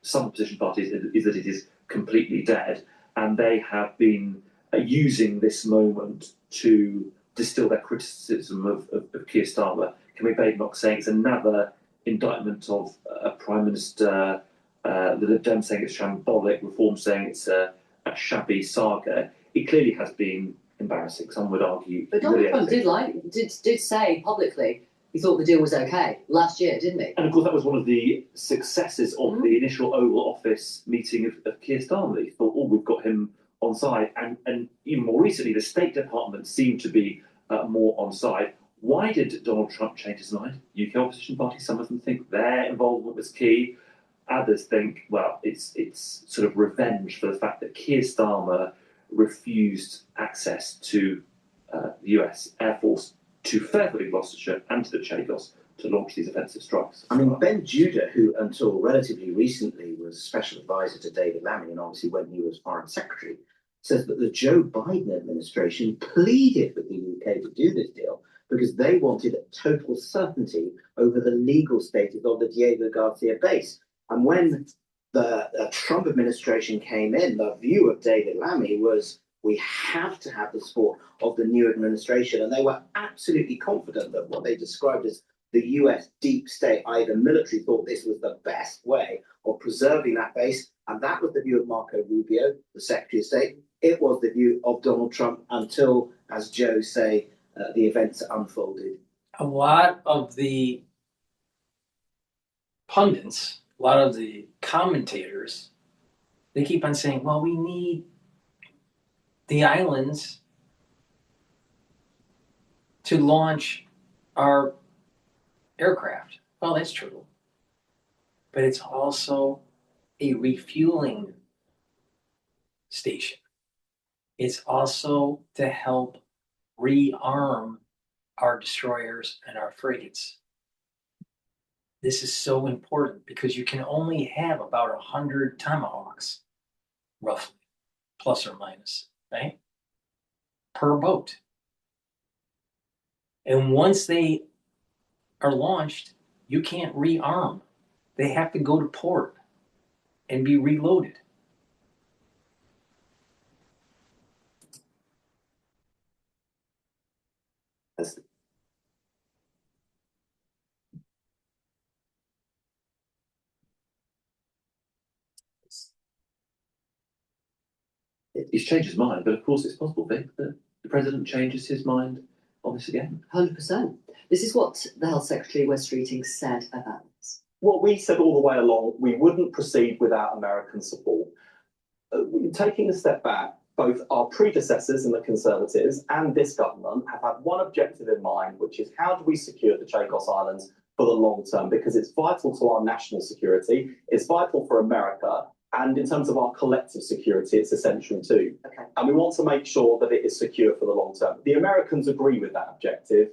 some opposition parties is that it is completely dead, and they have been using this moment to distill their criticism of Keir Starmer. Camille Badenoch saying it's another indictment of a Prime Minister, the Lib Dems saying it's shambolic, Reform saying it's a shabby saga. It clearly has been embarrassing, some would argue. But Donald Trump did say publicly he thought the deal was okay last year, didn't he? And of course, that was one of the successes of the initial Oval Office meeting of Keir Starmer. He thought, oh, we've got him on side. And even more recently, the State Department seemed to be more on side. Why did Donald Trump change his mind? UK opposition parties, some of them think their involvement was key. Others think, well, it's sort of revenge for the fact that Keir Starmer refused access to the US Air Force to Fairford in Gloucestershire and to the Chagos to launch these offensive strikes. I mean, Ben Judah, who until relatively recently was special advisor to David Lammy, and obviously when he was foreign secretary, says that the Joe Biden administration pleaded with the UK to do this deal because they wanted total certainty over the legal status of the Diego Garcia base. And when the Trump administration came in, the view of David Lammy was, we have to have the support of the new administration. And they were absolutely confident that what they described as the US deep state, either military, thought this was the best way of preserving that base. And that was the view of Marco Rubio, the Secretary of State. It was the view of Donald Trump until, as Joe say, the events unfolded. A lot of the pundits, a lot of the commentators, they keep on saying, well, we need the islands to launch our aircraft. Well, that's true. But it's also a refueling station. It's also to help rearm our destroyers and our frigates. This is so important because you can only have about 100 Tomahawks, roughly, plus or minus, right? Per boat. And once they are launched, you can't rearm. They have to go to port and be reloaded. He's changed his mind, but of course it's possible, Vic, that the president changes his mind on this again? 100%. This is what the Health Secretary West Streeting said about this. What we said all the way along, we wouldn't proceed without American support. Taking a step back, both our predecessors and the Conservatives and this government have had one objective in mind, which is how do we secure the Chagos Islands for the long term? Because it's vital to our national security, it's vital for America, and in terms of our collective security, it's essential too. Okay. And we want to make sure that it is secure for the long term. The Americans agree with that objective.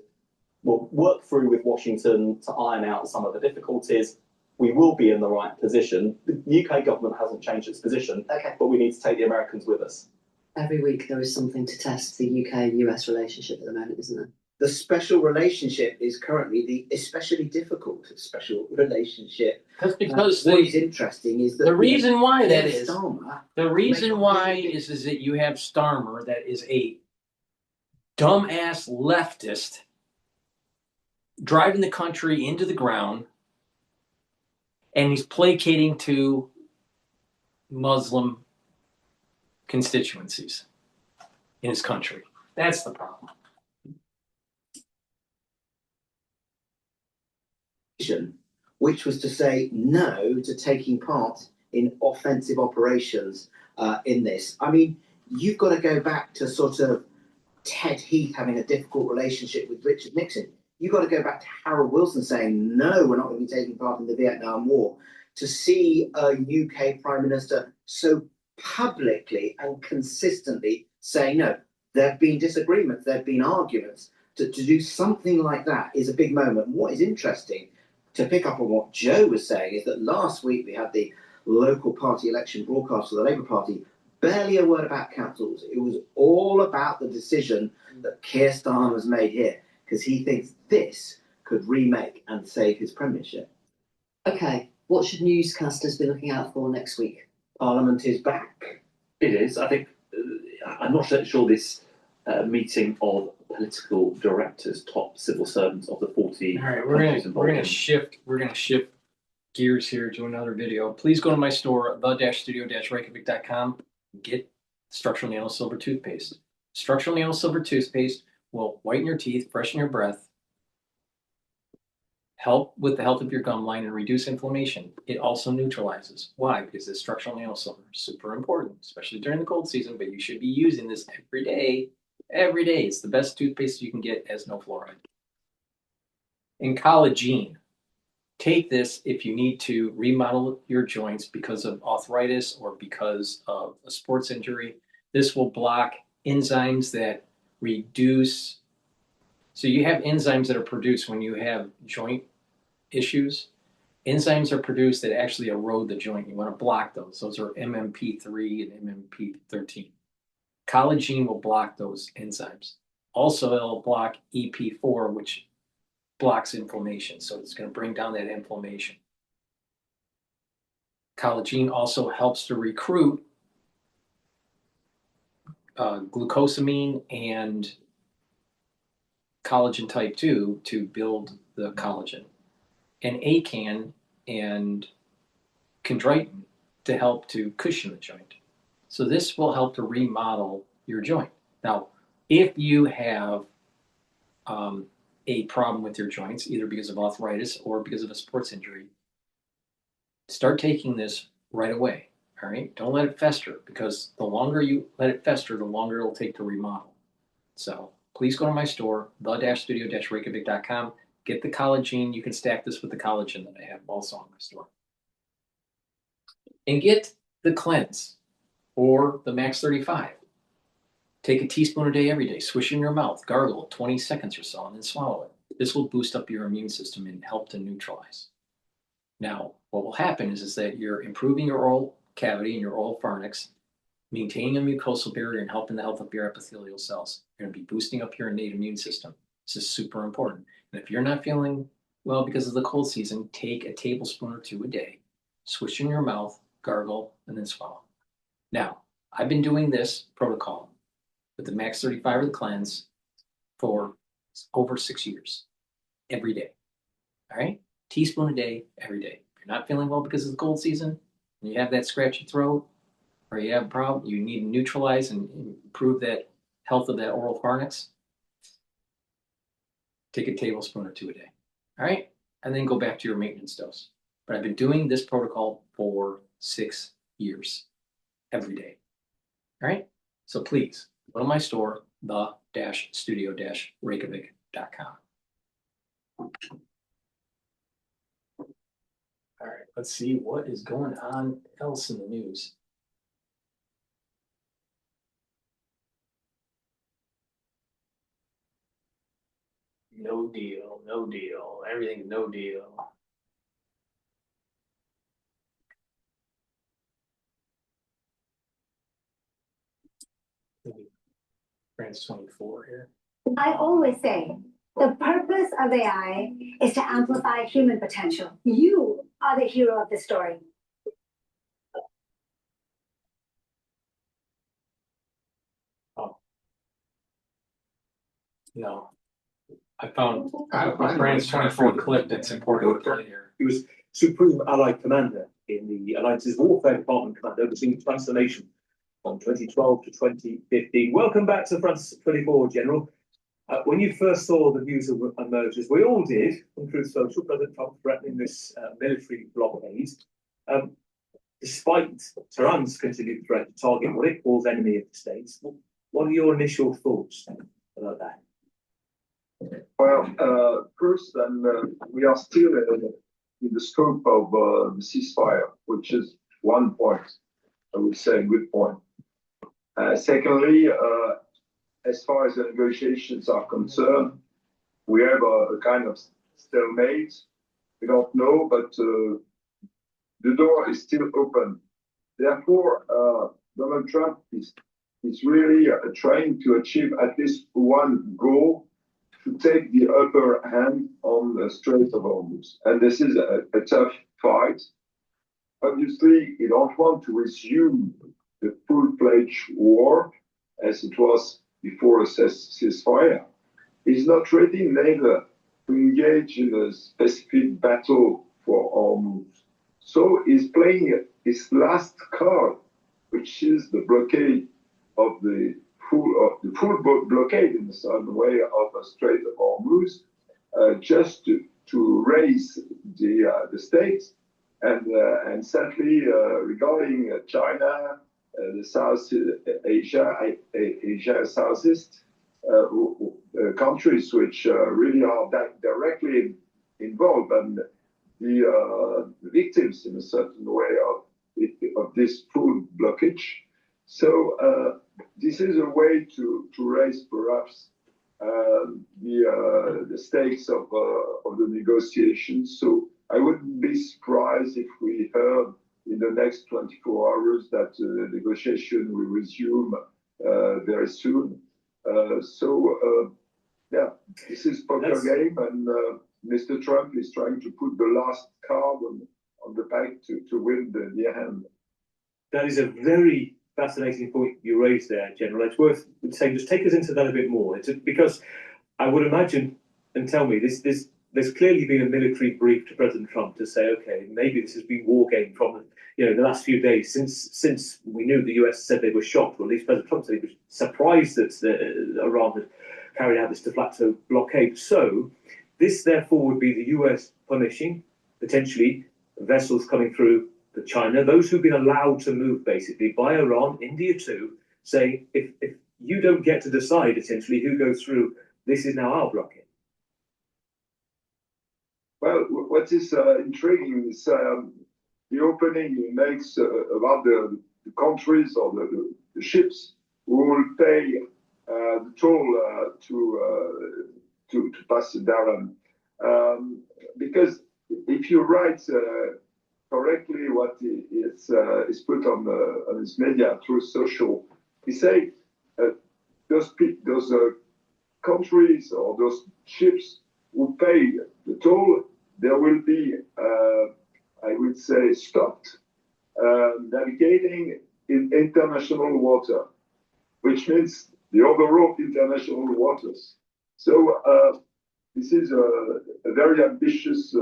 We'll work through with Washington to iron out some of the difficulties. We will be in the right position. The UK government hasn't changed its position, but we need to take the Americans with us. Every week there is something to test the UK-US relationship at the moment, isn't there? The special relationship is currently the especially difficult special relationship. That's because what is interesting is that the reason why that is Starmer the reason why is that you have Starmer, that is a dumbass leftist driving the country into the ground, and he's placating to Muslim constituencies in his country. That's the problem. Which was to say no to taking part in offensive operations in this. I mean, you've got to go back to sort of Ted Heath having a difficult relationship with Richard Nixon. You've got to go back to Harold Wilson saying, no, we're not going to be taking part in the Vietnam War. To see a UK Prime Minister so publicly and consistently saying, no, there have been disagreements, there have been arguments. To do something like that is a big moment. What is interesting, to pick up on what Joe was saying, is that last week we had the local party election broadcast for the Labour Party. Barely a word about councils. It was all about the decision that Keir Starmer's made here, because he thinks this could remake and save his premiership. Okay, what should newscasters be looking out for next week? Parliament is back. It is. I think, I'm not sure this meeting of political directors, top civil servants of the 40. All right, we're gonna shift gears here to another video. Please go to my store, the-studio-reykjavik.com. Get structural nail silver toothpaste. Structural nail silver toothpaste will whiten your teeth, freshen your breath, help with the health of your gum line, and reduce inflammation. It also neutralizes. Why? Because it's structural nail silver. Super important, especially during the cold season, but you should be using this every day. Every day. It's the best toothpaste you can get, as no fluoride. And collagen. Take this if you need to remodel your joints because of arthritis or because of a sports injury. This will block enzymes that reduce. So you have enzymes that are produced when you have joint issues. Enzymes are produced that actually erode the joint. You want to block those. Those are MMP3 and MMP13. Collagen will block those enzymes. Also, it'll block Ep4, which blocks inflammation. So it's going to bring down that inflammation. Collagen also helps to recruit glucosamine and collagen type 2 to build the collagen, and acan and chondroitin to help to cushion the joint. So this will help to remodel your joint. Now, if you have a problem with your joints, either because of arthritis or because of a sports injury, start taking this right away. All right, don't let it fester, because the longer you let it fester, the longer it'll take to remodel. So please go to my store, the-studio-reykjavik.com. Get the collagen. You can stack this with the collagen that I have also on my store. And get the cleanse or the Max 35. Take a teaspoon a day every day. Swish in your mouth, gargle 20 seconds or so, and then swallow it. This will boost up your immune system and help to neutralize. Now, what will happen is that you're improving your oral cavity and your oral pharynx, maintaining a mucosal barrier and helping the health of your epithelial cells. You're going to be boosting up your innate immune system. This is super important. And if you're not feeling well because of the cold season, take a tablespoon or two a day, swish in your mouth, gargle, and then swallow. Now, I've been doing this protocol with the Max 35 or the cleanse for over 6 years, every day. All right? Teaspoon a day, every day. If you're not feeling well because of the cold season, and you have that scratchy throat, or you have a problem, you need to neutralize and improve that health of that oral pharynx, take a tablespoon or 2 a day. All right? And then go back to your maintenance dose. But I've been doing this protocol for 6 years, every day. All right? So please, go to my store, the-studio-reykjavik.com. All right, let's see what is going on else in the news. No deal, no deal, everything no deal. France 24 here. I always say the purpose of AI is to amplify human potential. You are the hero of the story. Oh. No. I found a France 24 clip that's important to play here. He was Supreme Allied Commander in the Alliance's Warfare Department Command, overseeing transformation from 2012 to 2015. Welcome back to France 24, General. When you first saw the news emerge, as we all did on Truth Social, President Trump threatening this military blockade, despite Tehran's continued threat to target what it calls enemy of the states, what are your initial thoughts about that? Well, first, we are still in the scope of the ceasefire, which is one point, I would say, a good point. Secondly, as far as the negotiations are concerned, we have a kind of stalemate. We don't know, but the door is still open. Therefore, Donald Trump is really trying to achieve at least one goal, to take the upper hand on the Strait of Hormuz. And this is a tough fight. Obviously, you don't want to resume the full-fledged war as it was before a ceasefire. He's not ready neither to engage in a specific battle for Hormuz. So he's playing his last card, which is the blockade of the full blockade in some way of the Strait of Hormuz, just to raise the stakes. And sadly, regarding China, the South Asia Southeast countries, which really are directly involved and the victims in a certain way of this full blockage. So this is a way to raise perhaps the stakes of the negotiations. So I wouldn't be surprised if we heard in the next 24 hours that the negotiation will resume very soon. Yeah, this is poker game, and Mr. Trump is trying to put the last card on the pack to win the hand. That is a very fascinating point you raised there, General. It's worth saying, just take us into that a bit more. Because I would imagine, and tell me, there's clearly been a military brief to President Trump to say, okay, maybe this has been war game from the last few days since we knew the US said they were shocked, or at least President Trump said he was surprised that Iran had carried out this de facto blockade. So this therefore would be the US punishing potentially vessels coming through to China, those who've been allowed to move basically by Iran, India too, saying if you don't get to decide essentially who goes through, this is now our blockade. Well, what is intriguing is the opening he makes about the countries or the ships who will pay the toll to pass the Darren. Because if you write correctly what is put on his media through social, he say those countries or those ships who pay the toll, there will be, I would say, stopped navigating in international water, which means the overall international waters. So this is a very ambitious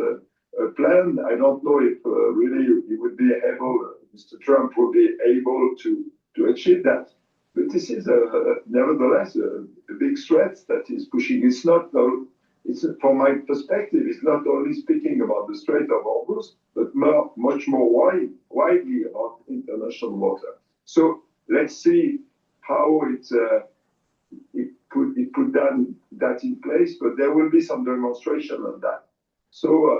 plan. I don't know if really he would be able, Mr. Trump would be able to achieve that. But this is nevertheless a big threat that is pushing. It's not, from my perspective, it's not only speaking about the Strait of Hormuz, but much more widely about international water. So let's see how it put that in place, but there will be some demonstration on that. So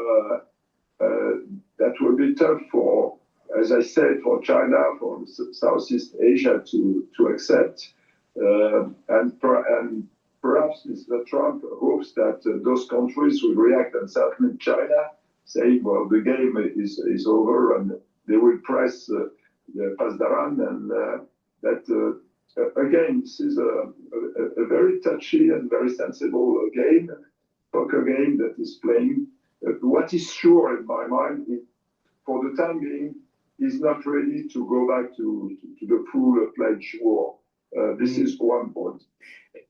that will be tough for, as I said, for China, for Southeast Asia to accept. And perhaps Mr. Trump hopes that those countries will react, and certainly China, saying, well, the game is over, and they will pass the run, and that, again, this is a very touchy and very sensible game, poker game that is playing. What is sure in my mind, for the time being, is not ready to go back to the full-fledged war. This is one point.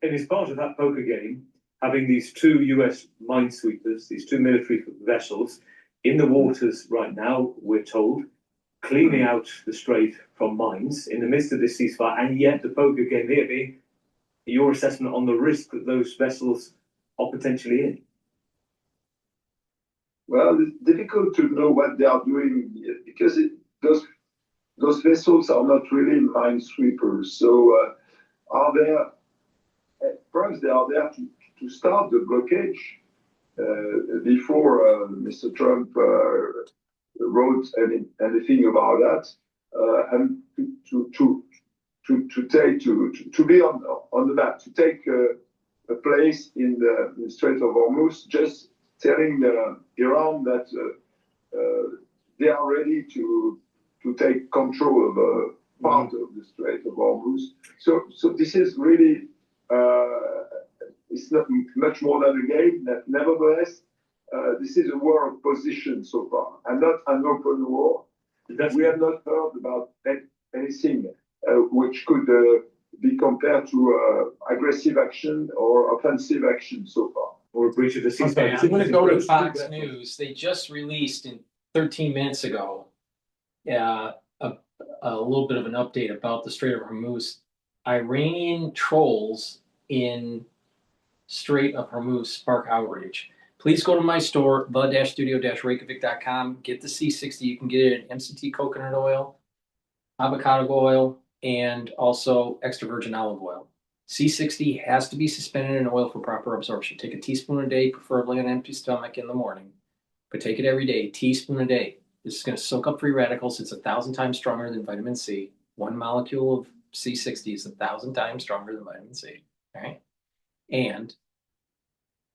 And as part of that poker game, having these two US minesweepers, these two military vessels in the waters right now, we're told, cleaning out the Strait from mines in the midst of this ceasefire, and yet the poker game here being your assessment on the risk that those vessels are potentially in. Well, it's difficult to know what they are doing because those vessels are not really minesweepers. So perhaps they are there to start the blockage before Mr. Trump wrote anything about that, and to be on the map, to take a place in the Strait of Hormuz, just telling Iran that they are ready to take control of a part of the Strait of Hormuz. So this is really it's not much more than a game. Nevertheless, this is a war of position so far, and not an open war. We have not heard about anything which could be compared to aggressive action or offensive action so far. Or a breach of the ceasefire. Okay, I'm going to go to Fox News. They just released 13 minutes ago a little bit of an update about the Strait of Hormuz. Iranian trolls in Strait of Hormuz spark outrage. Please go to my store, the-studio-reykjavik.com. Get the C60. You can get it in MCT coconut oil, avocado oil, and also extra virgin olive oil. C60 has to be suspended in oil for proper absorption. Take a teaspoon a day, preferably on an empty stomach in the morning, but take it every day, teaspoon a day. This is going to soak up free radicals. It's 1,000 times stronger than vitamin C. One molecule of C60 is 1,000 times stronger than vitamin C. All right, and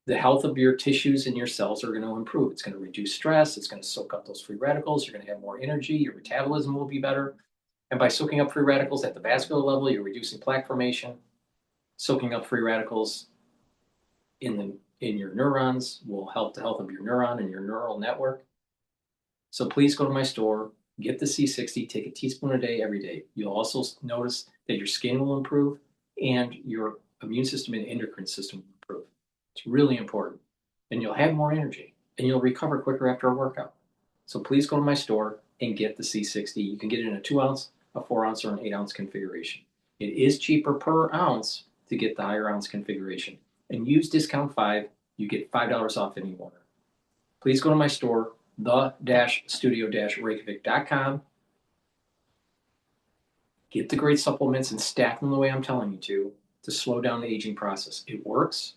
the health of your tissues and your cells are going to improve. It's going to reduce stress. It's going to soak up those free radicals. You're going to have more energy. Your metabolism will be better. And by soaking up free radicals at the vascular level, you're reducing plaque formation. Soaking up free radicals in your neurons will help the health of your neuron and your neural network. So please go to my store, get the C60, take a teaspoon a day every day. You'll also notice that your skin will improve and your immune system and endocrine system will improve. It's really important. And you'll have more energy and you'll recover quicker after a workout. So please go to my store and get the C60. You can get it in a 2 ounce, a 4 ounce, or an 8 ounce configuration. It is cheaper per ounce to get the higher ounce configuration. And use discount 5, you get $5 off any order. Please go to my store, the-studio-reykjavik.com. Get the great supplements and stack them the way I'm telling you to slow down the aging process. It works.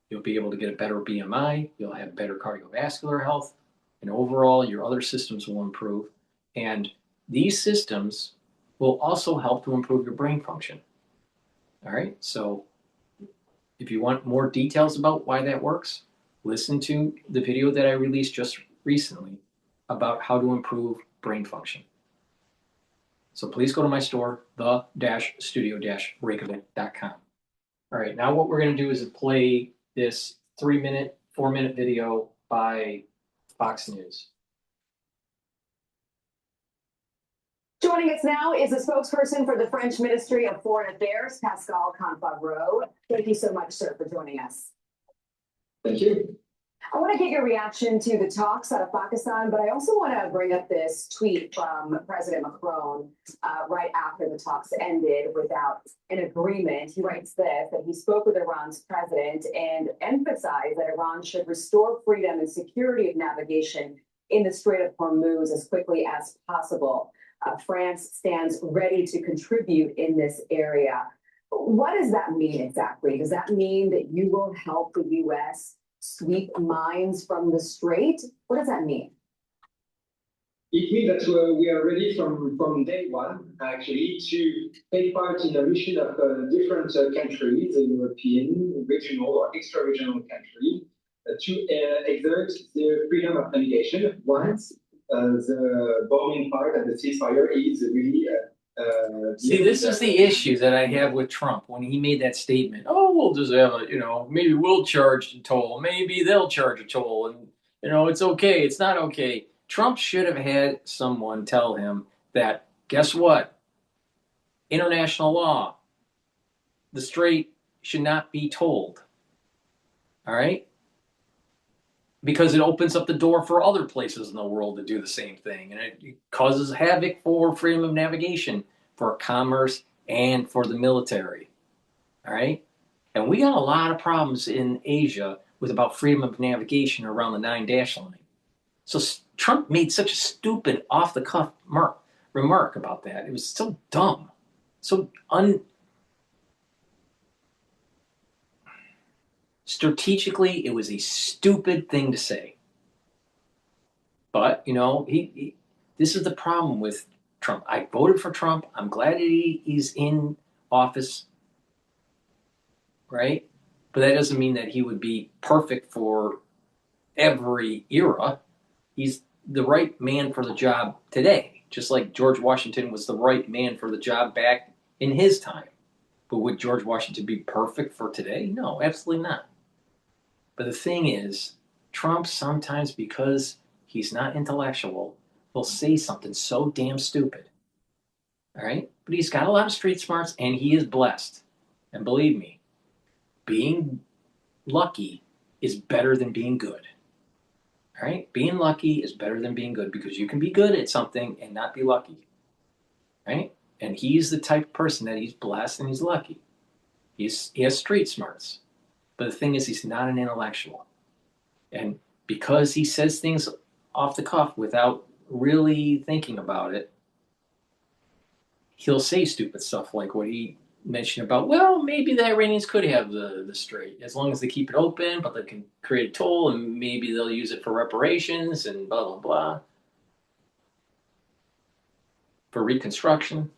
You'll be able to get a better BMI. You'll have better cardiovascular health. And overall, your other systems will improve. And these systems will also help to improve your brain function. All right, so if you want more details about why that works, listen to the video that I released just recently about how to improve brain function. So please go to my store, the-studio-reykjavik.com. All right, now what we're going to do is play this 3-minute, 4-minute video by Fox News. Joining us now is a spokesperson for the French Ministry of Foreign Affairs, Pascal Canfagro. Thank you so much, sir, for joining us. Thank you. I want to get your reaction to the talks out of Pakistan, but I also want to bring up this tweet from President Macron right after the talks ended without an agreement. He writes this, that he spoke with Iran's president and emphasized that Iran should restore freedom and security of navigation in the Strait of Hormuz as quickly as possible. France stands ready to contribute in this area. What does that mean exactly? Does that mean that you will help the U.S. sweep mines from the Strait? What does that mean? It means that we are ready from day one, actually, to take part in a mission of different countries, a European, regional, or extra-regional country, to exert the freedom of navigation once the bombing part of the ceasefire is really. See, this is the issue that I have with Trump when he made that statement. Oh, we'll just have maybe we'll charge a toll, maybe they'll charge a toll, and it's okay, it's not okay. Trump should have had someone tell him that, guess what? International law, the Strait should not be tolled. All right? Because it opens up the door for other places in the world to do the same thing. And it causes havoc for freedom of navigation, for commerce, and for the military. All right? And we got a lot of problems in Asia with about freedom of navigation around the 9-dash line. So Trump made such a stupid, off-the-cuff remark about that. It was so dumb. So strategically, it was a stupid thing to say. But, this is the problem with Trump. I voted for Trump. I'm glad that he's in office, right? But that doesn't mean that he would be perfect for every era. He's the right man for the job today, just like George Washington was the right man for the job back in his time. But would George Washington be perfect for today? No, absolutely not. But the thing is, Trump sometimes, because he's not intellectual, will say something so damn stupid. All right? But he's got a lot of street smarts, and he is blessed. And believe me, being lucky is better than being good. All right? Being lucky is better than being good, because you can be good at something and not be lucky. Right? And he's the type of person that he's blessed and he's lucky. He has street smarts. But the thing is, he's not an intellectual. And because he says things off the cuff without really thinking about it, he'll say stupid stuff like what he mentioned about, well, maybe the Iranians could have the Strait as long as they keep it open, but they can create a toll and maybe they'll use it for reparations and blah, blah, blah. For reconstruction.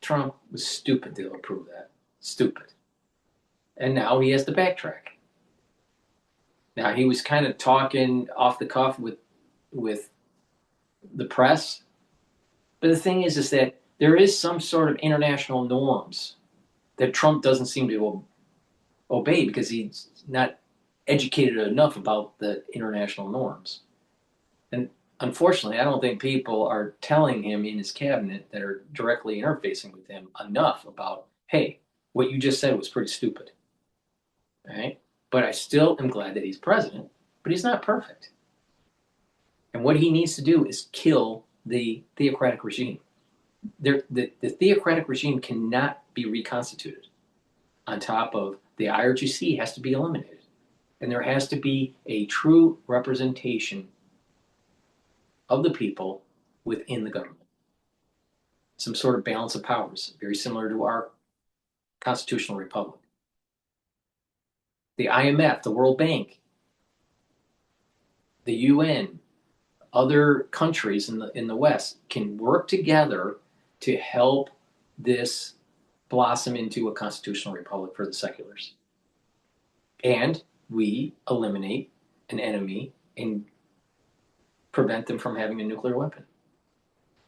Trump was stupid to approve that. Stupid. And now he has to backtrack. Now, he was kind of talking off the cuff with the press. But the thing is that there is some sort of international norms that Trump doesn't seem to obey because he's not educated enough about the international norms. And unfortunately, I don't think people are telling him in his cabinet that are directly interfacing with him enough about, hey, what you just said was pretty stupid. All right? But I still am glad that he's president, but he's not perfect. And what he needs to do is kill the theocratic regime. The theocratic regime cannot be reconstituted. On top of the IRGC has to be eliminated. And there has to be a true representation of the people within the government. Some sort of balance of powers, very similar to our constitutional republic. The IMF, the World Bank, the UN, other countries in the West can work together to help this blossom into a constitutional republic for the seculars. And we eliminate an enemy and prevent them from having a nuclear weapon.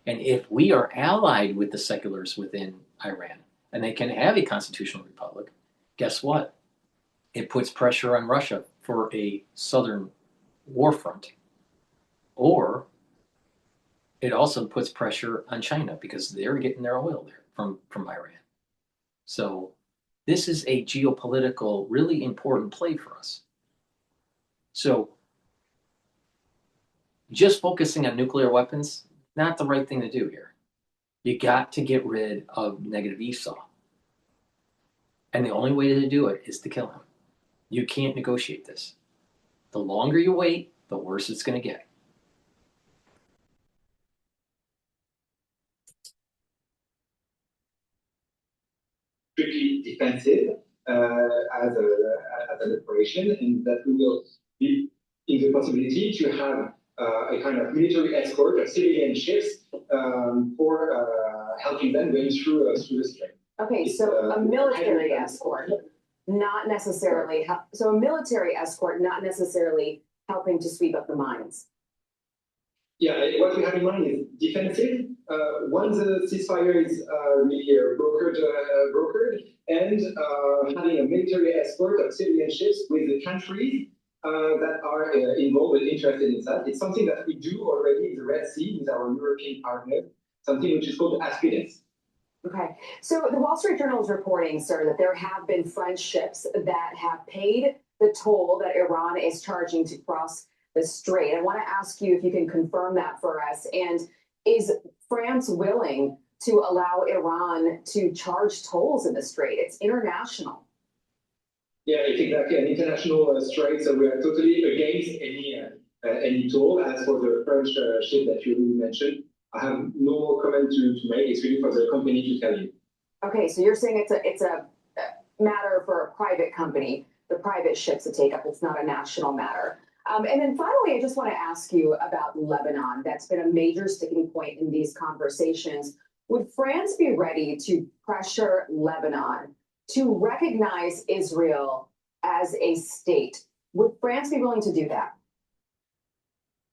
And if we are allied with the seculars within Iran and they can have a constitutional republic, guess what? It puts pressure on Russia for a southern war front. Or it also puts pressure on China because they're getting their oil there from Iran. So This is a geopolitical, really important play for us. So just focusing on nuclear weapons, not the right thing to do here. You got to get rid of negative Esau. And the only way to do it is to kill him. You can't negotiate this. The longer you wait, the worse it's going to get. Strictly defensive as an operation, and that we will be in the possibility to have a kind of military escort of civilian ships for helping them going through the Strait. Okay, so a military escort, not necessarily, so a military escort, not necessarily helping to sweep up the mines. Yeah, what we have in mind is defensive. Once the ceasefire is really brokered, and having a military escort of civilian ships with the countries that are involved and interested in that. It's something that we do already in the Red Sea with our European partners, something which is called aspidance. Okay, so the Wall Street Journal is reporting, sir, that there have been French ships that have paid the toll that Iran is charging to cross the Strait. I want to ask you if you can confirm that for us. And is France willing to allow Iran to charge tolls in the Strait? It's international. Yeah, it's exactly an international strait, so we are totally against any toll. As for the French ship that you mentioned, I have no more comment to make. It's really for the company to tell you. Okay, so you're saying it's a matter for a private company, the private ships to take up. It's not a national matter. And then finally, I just want to ask you about Lebanon. That's been a major sticking point in these conversations. Would France be ready to pressure Lebanon to recognize Israel as a state? Would France be willing to do that?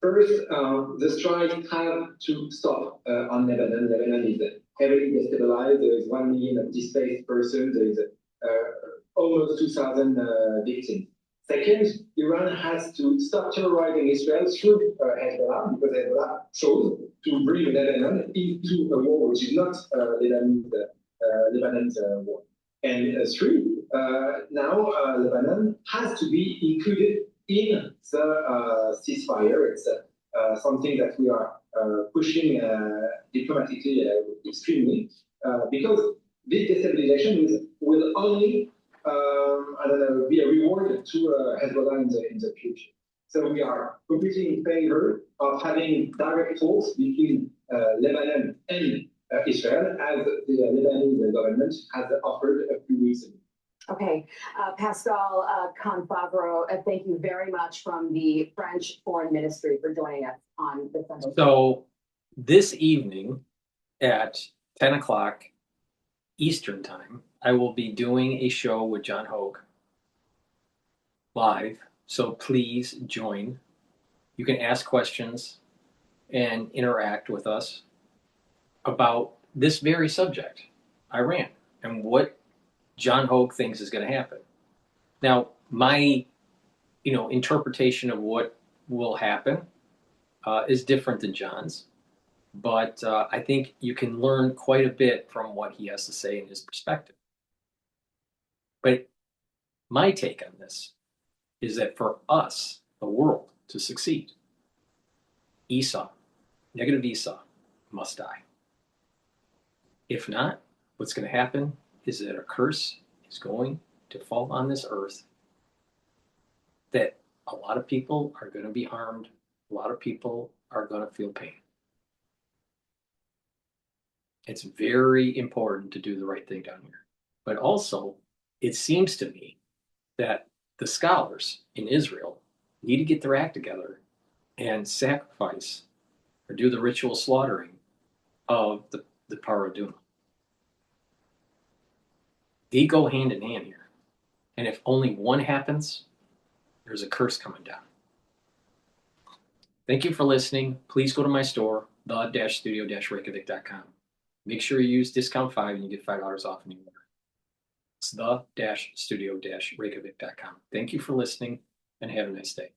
First, the strikes have to stop on Lebanon. Lebanon is heavily destabilized. There is 1 million displaced persons. There is almost 2,000 victims. Second, Iran has to stop terrorizing Israel through Hezbollah, because Hezbollah chose to bring Lebanon into a war which is not Lebanon's war. And three, now Lebanon has to be included in the ceasefire. It's something that we are pushing diplomatically extremely, because this destabilization will only be a reward to Hezbollah in the future. So we are completely in favor of having direct talks between Lebanon and Israel, as the Lebanese government has offered a few weeks ago. Okay, Pascal Confavro, thank you very much from the French Foreign Ministry for joining us on the Sunday. So this evening at 10 o'clock Eastern time, I will be doing a show with John Hogue live. So please join. You can ask questions and interact with us about this very subject, Iran, and what John Hogue thinks is going to happen. Now, my, interpretation of what will happen is different than John's, but I think you can learn quite a bit from what he has to say in his perspective. But my take on this is that for us, the world, to succeed, Esau, negative Esau, must die. If not, what's going to happen is that a curse is going to fall on this earth, that a lot of people are going to be harmed, a lot of people are going to feel pain. It's very important to do the right thing down here. But also, it seems to me that the scholars in Israel need to get their act together and sacrifice or do the ritual slaughtering of the Paraduma. They go hand in hand here. And if only one happens, there's a curse coming down. Thank you for listening. Please go to my store, the-studio-reykjavik.com. Make sure you use discount 5 and you get $5 off any order. It's the-studio-reykjavik.com. Thank you for listening and have a nice day.